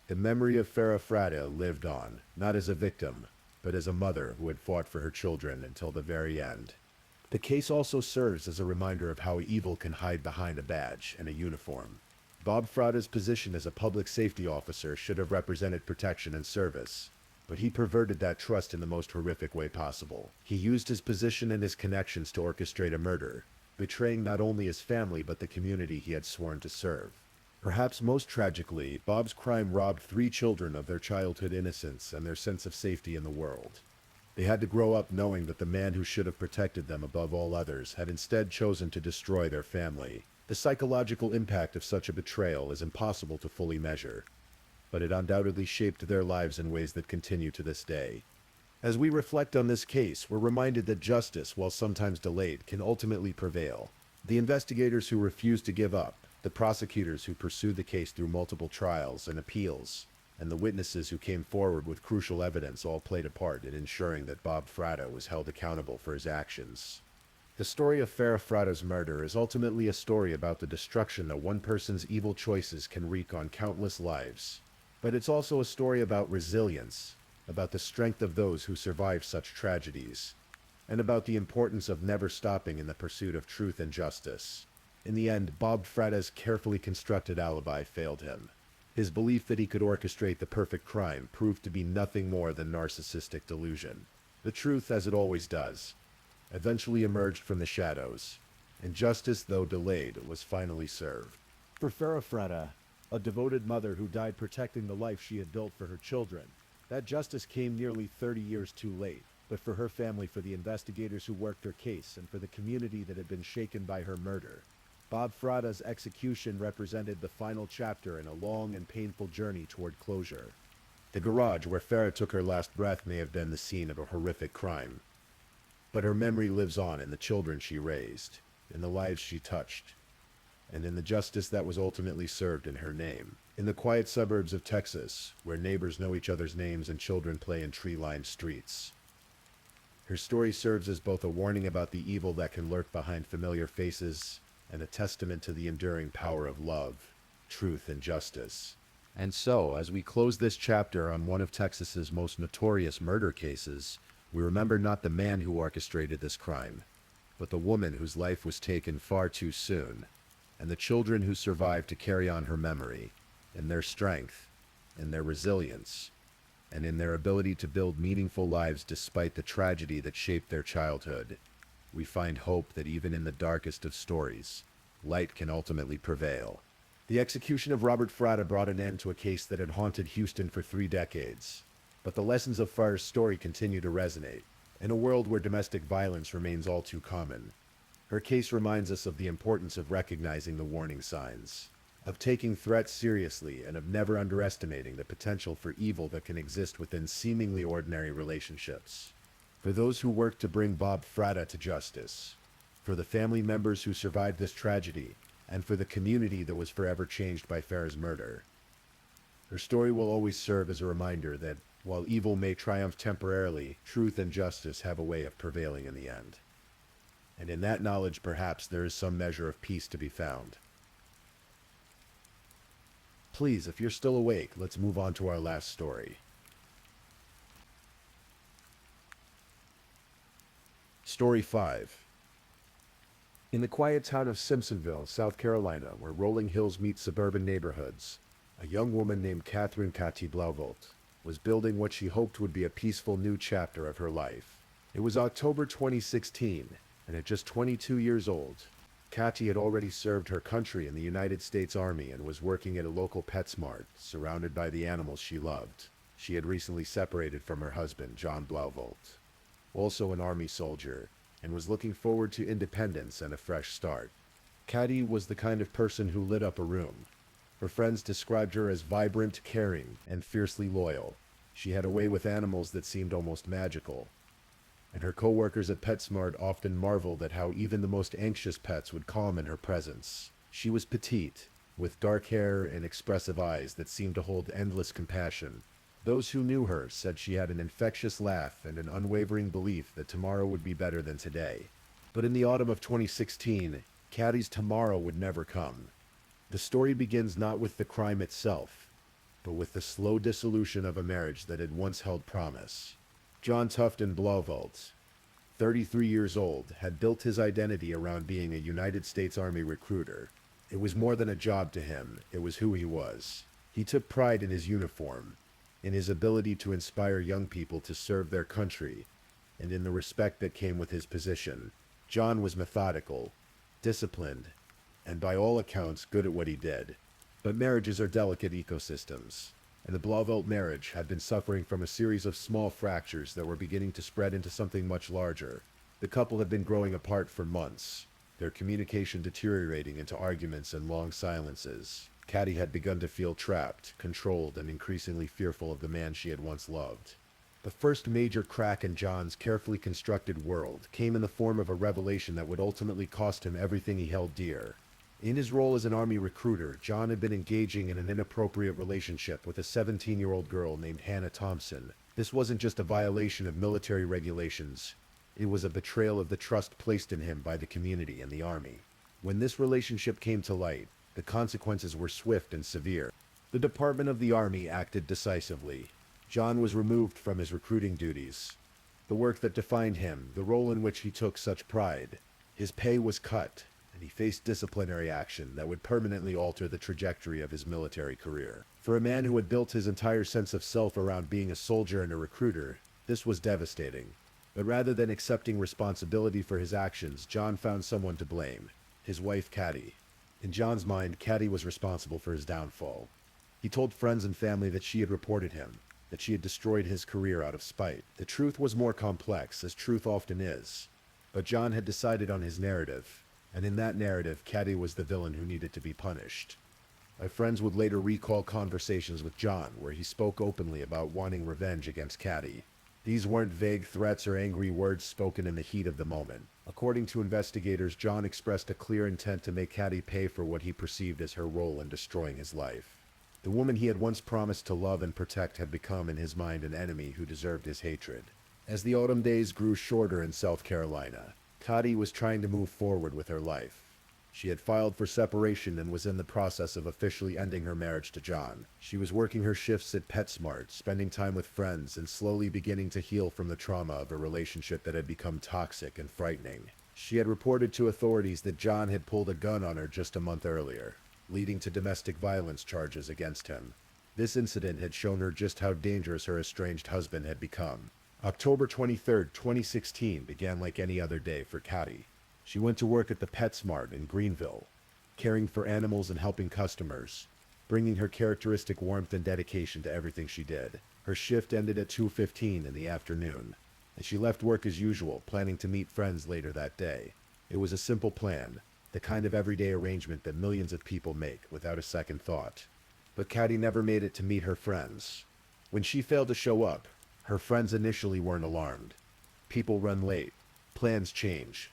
Speaker 1: the memory of Farah Frata lived on, not as a victim, but as a mother who had fought for her children until the very end. The case also serves as a reminder of how evil can hide behind a badge and a uniform. Bob Frata's position as a public safety officer should have represented protection and service, but he perverted that trust in the most horrific way possible. He used his position and his connections to orchestrate a murder, betraying not only his family but the community he had sworn to serve. Perhaps most tragically, Bob's crime robbed 3 children of their childhood innocence and their sense of safety in the world. They had to grow up knowing that the man who should have protected them above all others had instead chosen to destroy their family. The psychological impact of such a betrayal is impossible to fully measure, but it undoubtedly shaped their lives in ways that continue to this day. As we reflect on this case, we're reminded that justice, while sometimes delayed, can ultimately prevail. The investigators who refused to give up, the prosecutors who pursued the case through multiple trials and appeals, and the witnesses who came forward with crucial evidence all played a part in ensuring that Bob Frata was held accountable for his actions. The story of Farah Frata's murder is ultimately a story about the destruction that one person's evil choices can wreak on countless lives. But it's also a story about resilience, about the strength of those who survive such tragedies, and about the importance of never stopping in the pursuit of truth and justice. In the end, Bob Frata's carefully constructed alibi failed him. His belief that he could orchestrate the perfect crime proved to be nothing more than narcissistic delusion. The truth, as it always does, eventually emerged from the shadows, and justice, though delayed, was finally served. For Farah Frata, a devoted mother who died protecting the life she had built for her children, that justice came nearly 30 years too late. But for her family, for the investigators who worked her case, and for the community that had been shaken by her murder, Bob Frata's execution represented the final chapter in a long and painful journey toward closure. The garage where Farah took her last breath may have been the scene of a horrific crime, but her memory lives on in the children she raised, in the lives she touched, and in the justice that was ultimately served in her name. In the quiet suburbs of Texas, where neighbors know each other's names and children play in tree-lined streets, her story serves as both a warning about the evil that can lurk behind familiar faces and a testament to the enduring power of love, truth, and justice. And so, as we close this chapter on one of Texas's most notorious murder cases, we remember not the man who orchestrated this crime, but the woman whose life was taken far too soon, and the children who survived to carry on her memory, in their strength, in their resilience, and in their ability to build meaningful lives despite the tragedy that shaped their childhood. We find hope that even in the darkest of stories, light can ultimately prevail. The execution of Robert Frata brought an end to a case that had haunted Houston for 3 decades. But the lessons of Farah's story continue to resonate. In a world where domestic violence remains all too common, her case reminds us of the importance of recognizing the warning signs, of taking threats seriously, and of never underestimating the potential for evil that can exist within seemingly ordinary relationships. For those who worked to bring Bob Frata to justice, for the family members who survived this tragedy, and for the community that was forever changed by Farah's murder, her story will always serve as a reminder that while evil may triumph temporarily, truth and justice have a way of prevailing in the end. And in that knowledge, perhaps there is some measure of peace to be found. Please, if you're still awake, let's move on to our last story. Story 5. In the quiet town of Simpsonville, South Carolina, where rolling hills meet suburban neighborhoods, a young woman named Katy Blauvelt was building what she hoped would be a peaceful new chapter of her life. It was October 2016, and at just 22 years old, Katy had already served her country in the United States Army and was working at a local PetSmart, surrounded by the animals she loved. She had recently separated from her husband, John Blauvelt, also an Army soldier, and was looking forward to independence and a fresh start. Katy was the kind of person who lit up a room. Her friends described her as vibrant, caring, and fiercely loyal. She had a way with animals that seemed almost magical. and her co-workers at PetSmart often marveled at how even the most anxious pets would calm in her presence. She was petite, with dark hair and expressive eyes that seemed to hold endless compassion. Those who knew her said she had an infectious laugh and an unwavering belief that tomorrow would be better than today. But in the autumn of 2016, Katy's tomorrow would never come. The story begins not with the crime itself, but with the slow dissolution of a marriage that had once held promise. John Tufton Blauvelt, 33 years old, had built his identity around being a United States Army recruiter. It was more than a job to him, it was who he was. He took pride in his uniform, in his ability to inspire young people to serve their country, and in the respect that came with his position. John was methodical, disciplined, and by all accounts good at what he did. But marriages are delicate ecosystems, and the Blauvelt marriage had been suffering from a series of small fractures that were beginning to spread into something much larger. The couple had been growing apart for months, their communication deteriorating into arguments and long silences. Katy had begun to feel trapped, controlled, and increasingly fearful of the man she had once loved. The first major crack in John's carefully constructed world came in the form of a revelation that would ultimately cost him everything he held dear. In his role as an Army recruiter, John had been engaging in an inappropriate relationship with a 17-year-old girl named Hannah Thompson. This wasn't just a violation of military regulations. It was a betrayal of the trust placed in him by the community and the Army. When this relationship came to light, the consequences were swift and severe. The Department of the Army acted decisively. John was removed from his recruiting duties, the work that defined him, the role in which he took such pride. His pay was cut, and he faced disciplinary action that would permanently alter the trajectory of his military career. For a man who had built his entire sense of self around being a soldier and a recruiter, this was devastating. But rather than accepting responsibility for his actions, John found someone to blame: his wife, Katy. In John's mind, Katy was responsible for his downfall. He told friends and family that she had reported him, that she had destroyed his career out of spite. The truth was more complex, as truth often is. But John had decided on his narrative, and in that narrative, Katy was the villain who needed to be punished. My friends would later recall conversations with John where he spoke openly about wanting revenge against Katy. These weren't vague threats or angry words spoken in the heat of the moment. According to investigators, John expressed a clear intent to make Katy pay for what he perceived as her role in destroying his life. The woman he had once promised to love and protect had become, in his mind, an enemy who deserved his hatred. As the autumn days grew shorter in South Carolina, Katy was trying to move forward with her life. She had filed for separation and was in the process of officially ending her marriage to John. She was working her shifts at PetSmart, spending time with friends, and slowly beginning to heal from the trauma of a relationship that had become toxic and frightening. She had reported to authorities that John had pulled a gun on her just a month earlier, leading to domestic violence charges against him. This incident had shown her just how dangerous her estranged husband had become. October 23, 2016 began like any other day for Katy. She went to work at the PetSmart in Greenville, caring for animals and helping customers, bringing her characteristic warmth and dedication to everything she did. Her shift ended at 2:15 in the afternoon, and she left work as usual, planning to meet friends later that day. It was a simple plan, the kind of everyday arrangement that millions of people make without a second thought. But Katy never made it to meet her friends. When she failed to show up, her friends initially weren't alarmed. People run late. Plans change.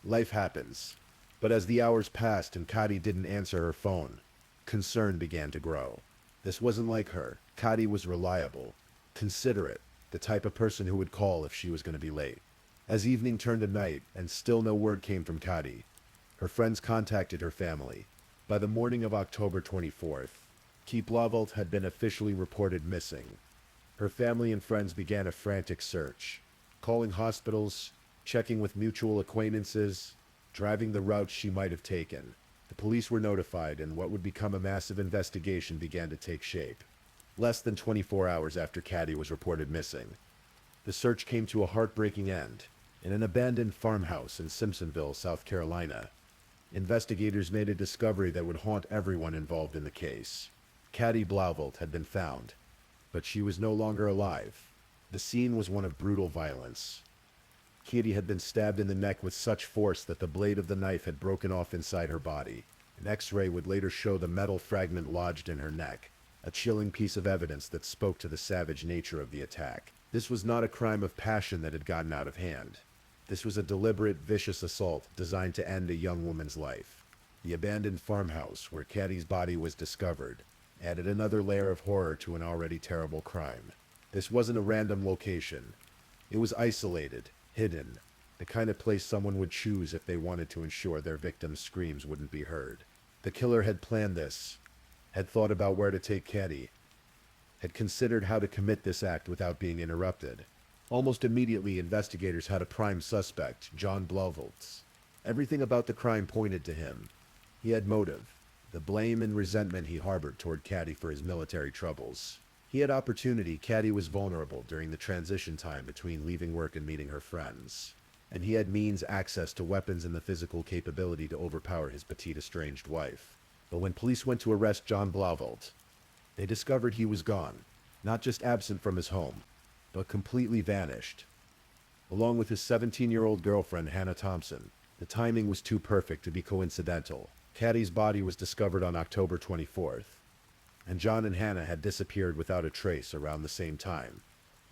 Speaker 1: Life happens. But as the hours passed and Katy didn't answer her phone, concern began to grow. This wasn't like her. Katy was reliable, considerate, the type of person who would call if she was going to be late. As evening turned to night and still no word came from Katy, her friends contacted her family. By the morning of October 24th, Katy Blauvelt had been officially reported missing. Her family and friends began a frantic search, calling hospitals, checking with mutual acquaintances, driving the routes she might have taken. The police were notified, and what would become a massive investigation began to take shape. Less than 24 hours after Katy was reported missing, the search came to a heartbreaking end. In an abandoned farmhouse in Simpsonville, South Carolina, investigators made a discovery that would haunt everyone involved in the case. Katy Blauvelt had been found, but she was no longer alive. The scene was one of brutal violence. Katy had been stabbed in the neck with such force that the blade of the knife had broken off inside her body. An X-ray would later show the metal fragment lodged in her neck, a chilling piece of evidence that spoke to the savage nature of the attack. This was not a crime of passion that had gotten out of hand. This was a deliberate, vicious assault designed to end a young woman's life. The abandoned farmhouse where Katy's body was discovered added another layer of horror to an already terrible crime. This wasn't a random location. It was isolated, hidden, the kind of place someone would choose if they wanted to ensure their victim's screams wouldn't be heard. The killer had planned this, had thought about where to take Katy, had considered how to commit this act without being interrupted. Almost immediately, investigators had a prime suspect, John Blauvelt. Everything about the crime pointed to him. He had motive, the blame and resentment he harbored toward Katy for his military troubles. He had opportunity. Katy was vulnerable during the transition time between leaving work and meeting her friends. And he had means, access to weapons, and the physical capability to overpower his petite estranged wife. But when police went to arrest John Blauvelt, they discovered he was gone. Not just absent from his home, but completely vanished. Along with his 17-year-old girlfriend, Hannah Thompson. The timing was too perfect to be coincidental. Katy's body was discovered on October 24th, and John and Hannah had disappeared without a trace around the same time.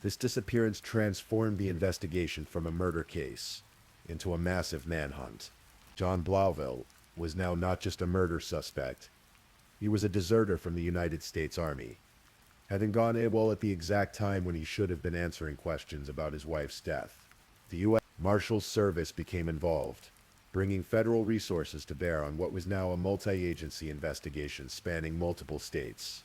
Speaker 1: This disappearance transformed the investigation from a murder case into a massive manhunt. John Blauvelt was now not just a murder suspect. He was a deserter from the United States Army, having gone AWOL at the exact time when he should have been answering questions about his wife's death. The U.S. Marshals Service became involved, bringing federal resources to bear on what was now a multi-agency investigation spanning multiple states.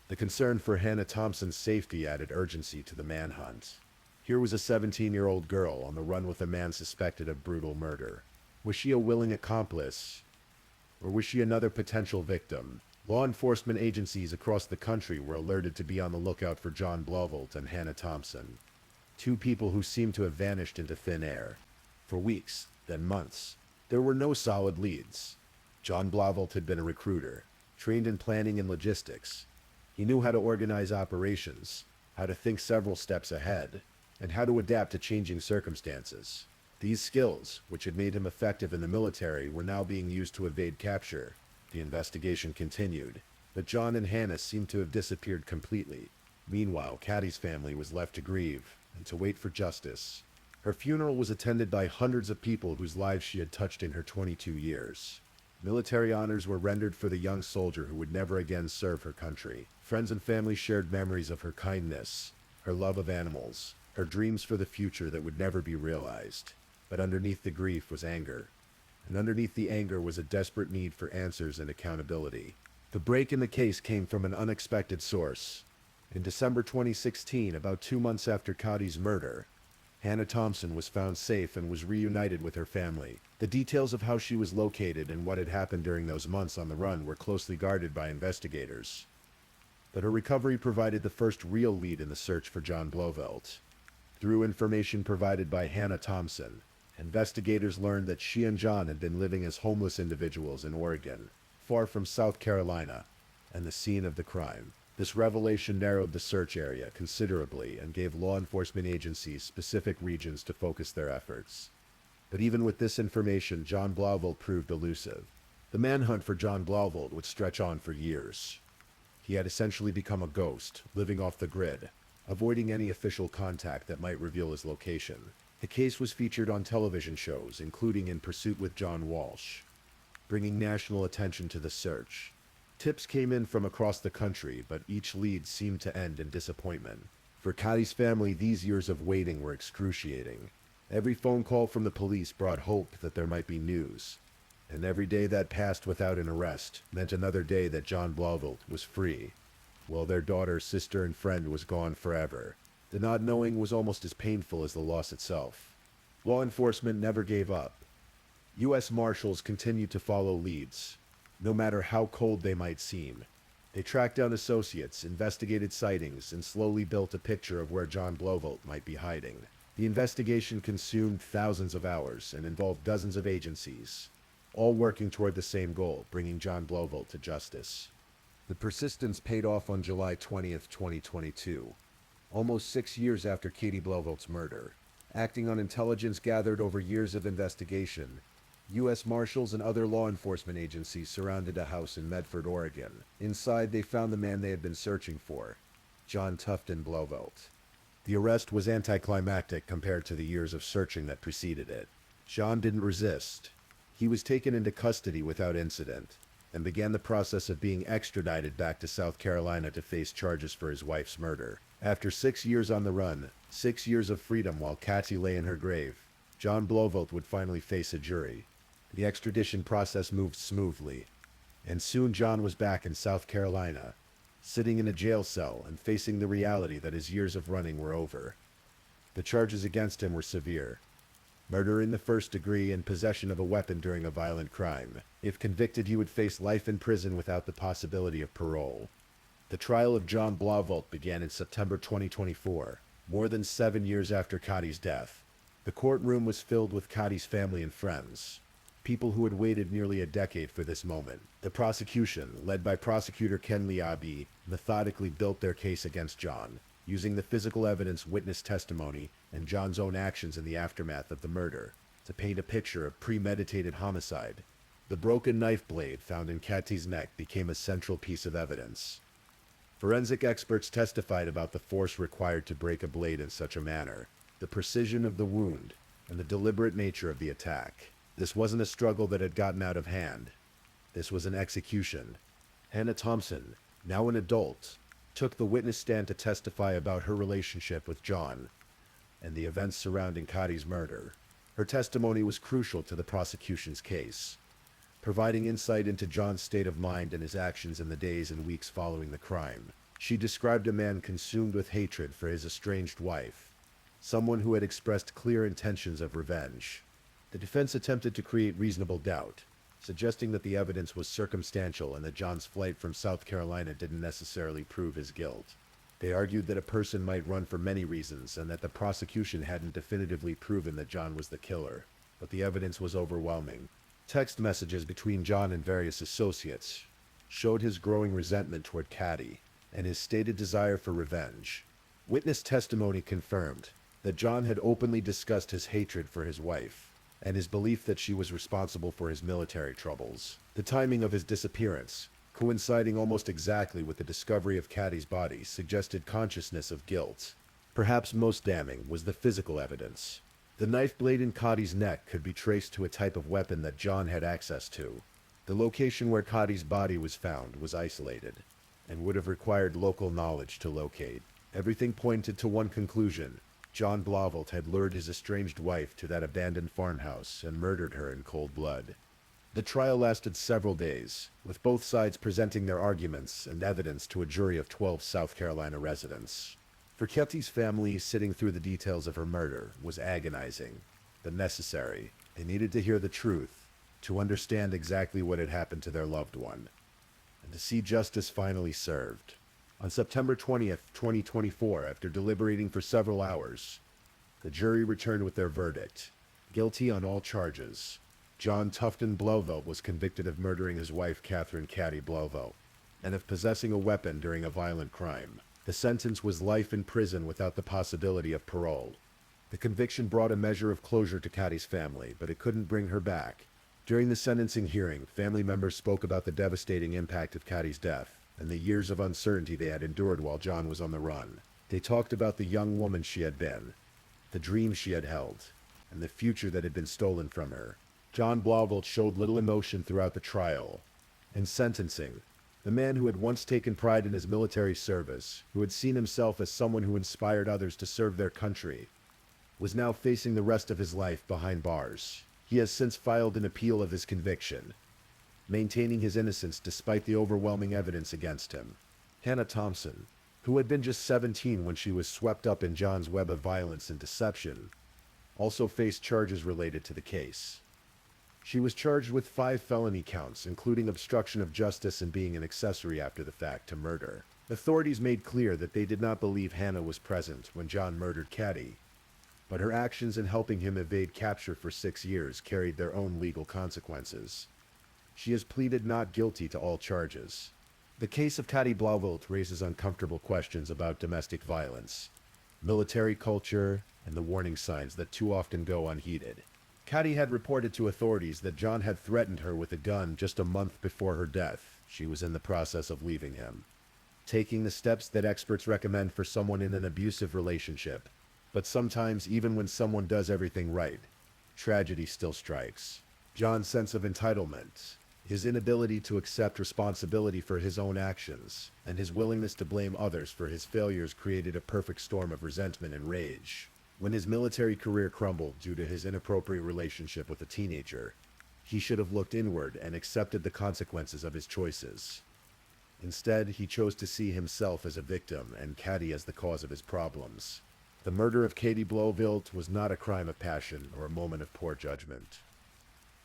Speaker 1: The concern for Hannah Thompson's safety added urgency to the manhunt. Here was a 17-year-old girl on the run with a man suspected of brutal murder. Was she a willing accomplice? Or was she another potential victim? Law enforcement agencies across the country were alerted to be on the lookout for John Blauvelt and Hannah Thompson, two people who seemed to have vanished into thin air. For weeks, then months, there were no solid leads. John Blauvelt had been a recruiter, trained in planning and logistics. He knew how to organize operations, how to think several steps ahead, and how to adapt to changing circumstances. These skills, which had made him effective in the military, were now being used to evade capture. The investigation continued, but John and Hannah seemed to have disappeared completely. Meanwhile, Katy's family was left to grieve and to wait for justice. Her funeral was attended by hundreds of people whose lives she had touched in her 22 years. Military honors were rendered for the young soldier who would never again serve her country. Friends and family shared memories of her kindness, her love of animals, her dreams for the future that would never be realized. But underneath the grief was anger. And underneath the anger was a desperate need for answers and accountability. The break in the case came from an unexpected source. In December 2016, about 2 months after Katy's murder, Hannah Thompson was found safe and was reunited with her family. The details of how she was located and what had happened during those months on the run were closely guarded by investigators. But her recovery provided the first real lead in the search for John Blauvelt. Through information provided by Hannah Thompson, investigators learned that she and John had been living as homeless individuals in Oregon, far from South Carolina and the scene of the crime. This revelation narrowed the search area considerably and gave law enforcement agencies specific regions to focus their efforts. But even with this information, John Blauvelt proved elusive. The manhunt for John Blauvelt would stretch on for years. He had essentially become a ghost, living off the grid, avoiding any official contact that might reveal his location. The case was featured on television shows, including In Pursuit with John Walsh, bringing national attention to the search. Tips came in from across the country, but each lead seemed to end in disappointment. For Katy's family, these years of waiting were excruciating. Every phone call from the police brought hope that there might be news, and every day that passed without an arrest meant another day that John Blauvelt was free, while their daughter, sister, and friend was gone forever. The not knowing was almost as painful as the loss itself. Law enforcement never gave up. U.S. Marshals continued to follow leads, no matter how cold they might seem. They tracked down associates, investigated sightings, and slowly built a picture of where John Blauvelt might be hiding. The investigation consumed thousands of hours and involved dozens of agencies, all working toward the same goal, bringing John Blauvelt to justice. The persistence paid off on July 20th, 2022, almost 6 years after Katy Blauvelt's murder. Acting on intelligence gathered over years of investigation, U.S. Marshals and other law enforcement agencies surrounded a house in Medford, Oregon. Inside, they found the man they had been searching for, John Tufton Blauvelt. The arrest was anticlimactic compared to the years of searching that preceded it. John didn't resist. He was taken into custody without incident, and began the process of being extradited back to South Carolina to face charges for his wife's murder. After 6 years on the run, 6 years of freedom while Katy lay in her grave, John Blauvelt would finally face a jury. The extradition process moved smoothly, and soon John was back in South Carolina, sitting in a jail cell and facing the reality that his years of running were over. The charges against him were severe: murder in the first degree and possession of a weapon during a violent crime. If convicted, he would face life in prison without the possibility of parole. The trial of John Blauvelt began in September 2024, more than 7 years after Katy's death. The courtroom was filled with Katy's family and friends, people who had waited nearly a decade for this moment. The prosecution, led by prosecutor Ken Liabi, methodically built their case against John, using the physical evidence, witness testimony, and John's own actions in the aftermath of the murder to paint a picture of premeditated homicide. The broken knife blade found in Katy's neck became a central piece of evidence. Forensic experts testified about the force required to break a blade in such a manner, the precision of the wound, and the deliberate nature of the attack. This wasn't a struggle that had gotten out of hand. This was an execution. Hannah Thompson, now an adult, took the witness stand to testify about her relationship with John and the events surrounding Katy's murder. Her testimony was crucial to the prosecution's case, providing insight into John's state of mind and his actions in the days and weeks following the crime. She described a man consumed with hatred for his estranged wife, someone who had expressed clear intentions of revenge. The defense attempted to create reasonable doubt, suggesting that the evidence was circumstantial and that John's flight from South Carolina didn't necessarily prove his guilt. They argued that a person might run for many reasons and that the prosecution hadn't definitively proven that John was the killer, but the evidence was overwhelming. Text messages between John and various associates showed his growing resentment toward Katy and his stated desire for revenge. Witness testimony confirmed that John had openly discussed his hatred for his wife and his belief that she was responsible for his military troubles. The timing of his disappearance, coinciding almost exactly with the discovery of Katy's body, suggested consciousness of guilt. Perhaps most damning was the physical evidence. The knife blade in Katy's neck could be traced to a type of weapon that John had access to. The location where Katy's body was found was isolated, and would have required local knowledge to locate. Everything pointed to one conclusion: John Blauvelt had lured his estranged wife to that abandoned farmhouse and murdered her in cold blood. The trial lasted several days, with both sides presenting their arguments and evidence to a jury of 12 South Carolina residents. For Katy's family, sitting through the details of her murder was agonizing, but necessary. They needed to hear the truth, to understand exactly what had happened to their loved one, and to see justice finally served. On September 20th, 2024, after deliberating for several hours, the jury returned with their verdict: guilty on all charges. John Tufton Blauvelt was convicted of murdering his wife, Catherine Katy Blauvelt, and of possessing a weapon during a violent crime. The sentence was life in prison without the possibility of parole. The conviction brought a measure of closure to Katy's family, but it couldn't bring her back. During the sentencing hearing, family members spoke about the devastating impact of Katy's death and the years of uncertainty they had endured while John was on the run. They talked about the young woman she had been, the dreams she had held, and the future that had been stolen from her. John Blauvelt showed little emotion throughout the trial. In sentencing, the man who had once taken pride in his military service, who had seen himself as someone who inspired others to serve their country, was now facing the rest of his life behind bars. He has since filed an appeal of his conviction, maintaining his innocence despite the overwhelming evidence against him. Hannah Thompson, who had been just 17 when she was swept up in John's web of violence and deception, also faced charges related to the case. She was charged with 5 felony counts, including obstruction of justice and being an accessory after the fact to murder. Authorities made clear that they did not believe Hannah was present when John murdered Katy, but her actions in helping him evade capture for 6 years carried their own legal consequences. She has pleaded not guilty to all charges. The case of Katy Blauvelt raises uncomfortable questions about domestic violence, military culture, and the warning signs that too often go unheeded. Katy had reported to authorities that John had threatened her with a gun just a month before her death. She was in the process of leaving him. taking the steps that experts recommend for someone in an abusive relationship. But sometimes, even when someone does everything right, tragedy still strikes. John's sense of entitlement, his inability to accept responsibility for his own actions, and his willingness to blame others for his failures created a perfect storm of resentment and rage. When his military career crumbled due to his inappropriate relationship with a teenager, he should have looked inward and accepted the consequences of his choices. Instead, he chose to see himself as a victim and Katy as the cause of his problems. The murder of Katy Blauvelt was not a crime of passion or a moment of poor judgment.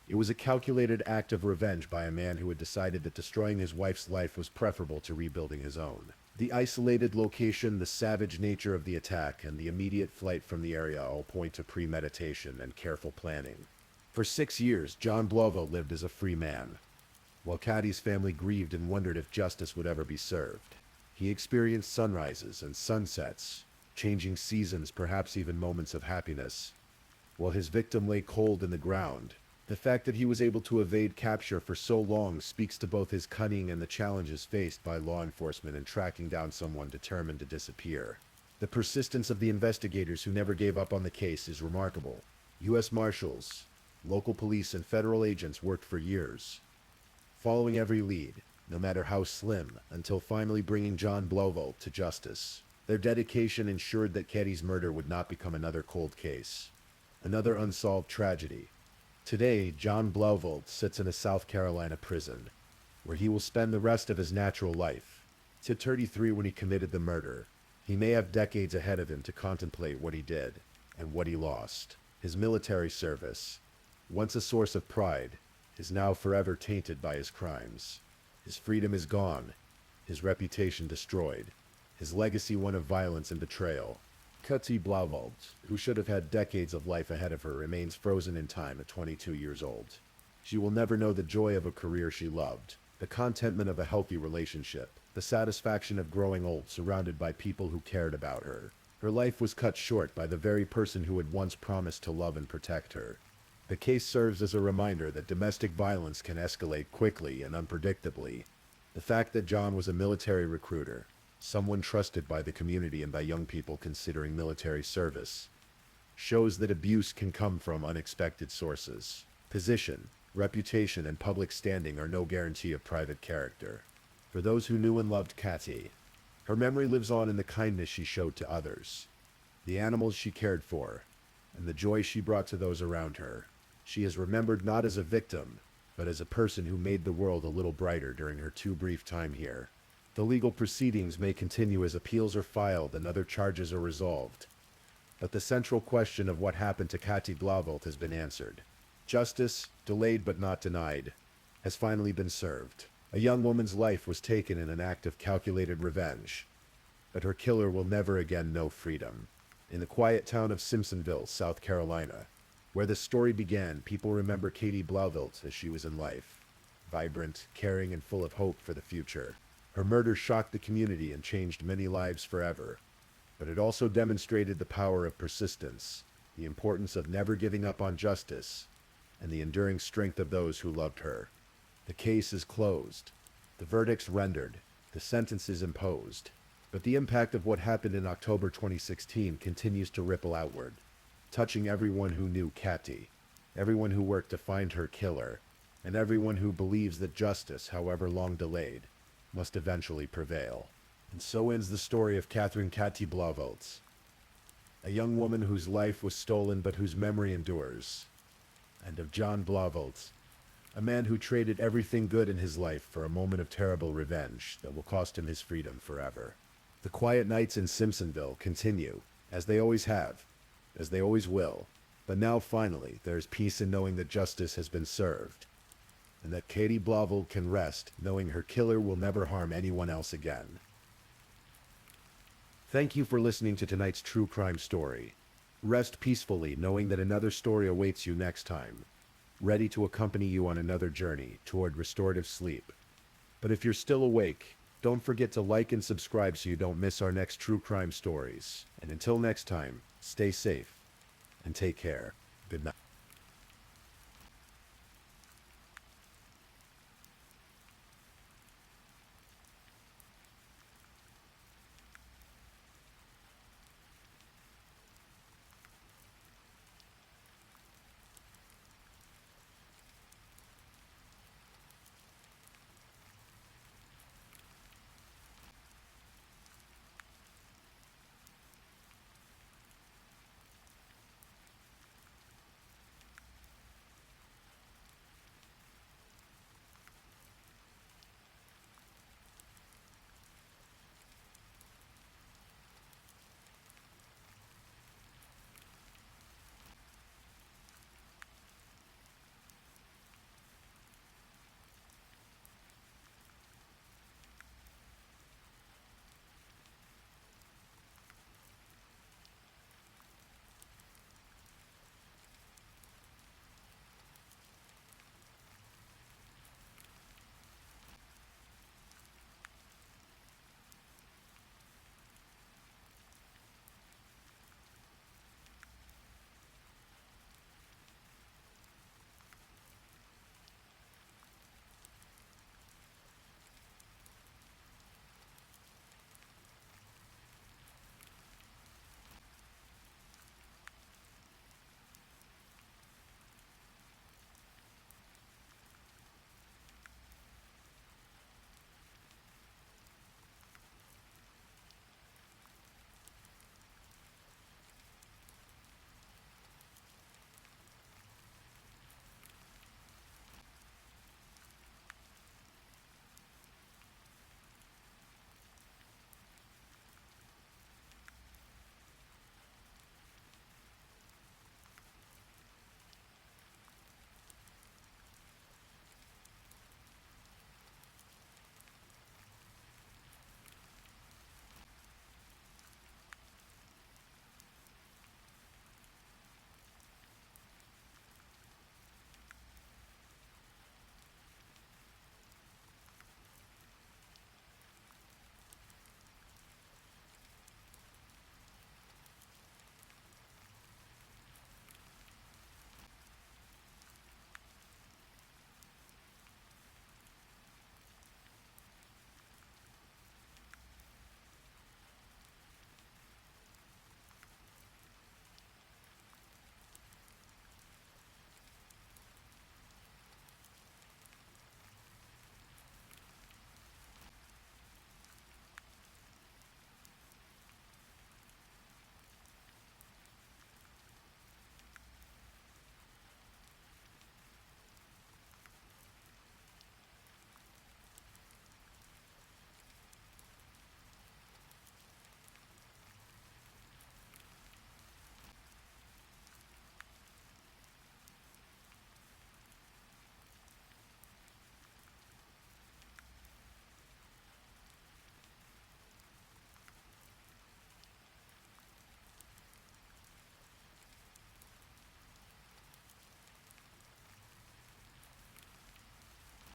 Speaker 1: It was a calculated act of revenge by a man who had decided that destroying his wife's life was preferable to rebuilding his own. The isolated location, the savage nature of the attack, and the immediate flight from the area all point to premeditation and careful planning. For 6 years, John Blauvelt lived as a free man, while Katy's family grieved and wondered if justice would ever be served. He experienced sunrises and sunsets, changing seasons, perhaps even moments of happiness, while his victim lay cold in the ground. The fact that he was able to evade capture for so long speaks to both his cunning and the challenges faced by law enforcement in tracking down someone determined to disappear. The persistence of the investigators who never gave up on the case is remarkable. U.S. Marshals, local police, and federal agents worked for years, following every lead, no matter how slim, until finally bringing John Blauvelt to justice. Their dedication ensured that Katy's murder would not become another cold case, another unsolved tragedy. Today, John Blauvelt sits in a South Carolina prison, where he will spend the rest of his natural life. To 33 when he committed the murder, he may have decades ahead of him to contemplate what he did and what he lost. His military service, once a source of pride, is now forever tainted by his crimes. His freedom is gone, his reputation destroyed, his legacy one of violence and betrayal. Katy Blauvelt, who should have had decades of life ahead of her, remains frozen in time at 22 years old. She will never know the joy of a career she loved, the contentment of a healthy relationship, the satisfaction of growing old surrounded by people who cared about her. Her life was cut short by the very person who had once promised to love and protect her. The case serves as a reminder that domestic violence can escalate quickly and unpredictably. The fact that John was a military recruiter, someone trusted by the community and by young people considering military service, shows that abuse can come from unexpected sources. Position, reputation, and public standing are no guarantee of private character. For those who knew and loved Katy, her memory lives on in the kindness she showed to others, the animals she cared for, and the joy she brought to those around her. She is remembered not as a victim, but as a person who made the world a little brighter during her too brief time here. The legal proceedings may continue as appeals are filed and other charges are resolved, but the central question of what happened to Katy Blauvelt has been answered. Justice, delayed but not denied, has finally been served. A young woman's life was taken in an act of calculated revenge, but her killer will never again know freedom. In the quiet town of Simpsonville, South Carolina, where the story began, people remember Katy Blauvelt as she was in life, vibrant, caring, and full of hope for the future. Her murder shocked the community and changed many lives forever, but it also demonstrated the power of persistence, the importance of never giving up on justice, and the enduring strength of those who loved her. The case is closed, the verdicts rendered, the sentences imposed, but the impact of what happened in October 2016 continues to ripple outward, touching everyone who knew Katy, everyone who worked to find her killer, and everyone who believes that justice, however long delayed, must eventually prevail. And so ends the story of Katy Blauvelt, a young woman whose life was stolen but whose memory endures, and of John Blauvelt, a man who traded everything good in his life for a moment of terrible revenge that will cost him his freedom forever. The quiet nights in Simpsonville continue, as they always have, as they always will, but now finally there is peace in knowing that justice has been served, and that Katy Blauvelt can rest knowing her killer will never harm anyone else again. Thank you for listening to tonight's true crime story. Rest peacefully knowing that another story awaits you next time, ready to accompany you on another journey toward restorative sleep. But if you're still awake, don't forget to like and subscribe so you don't miss our next true crime stories. And until next time, stay safe and take care. Good night.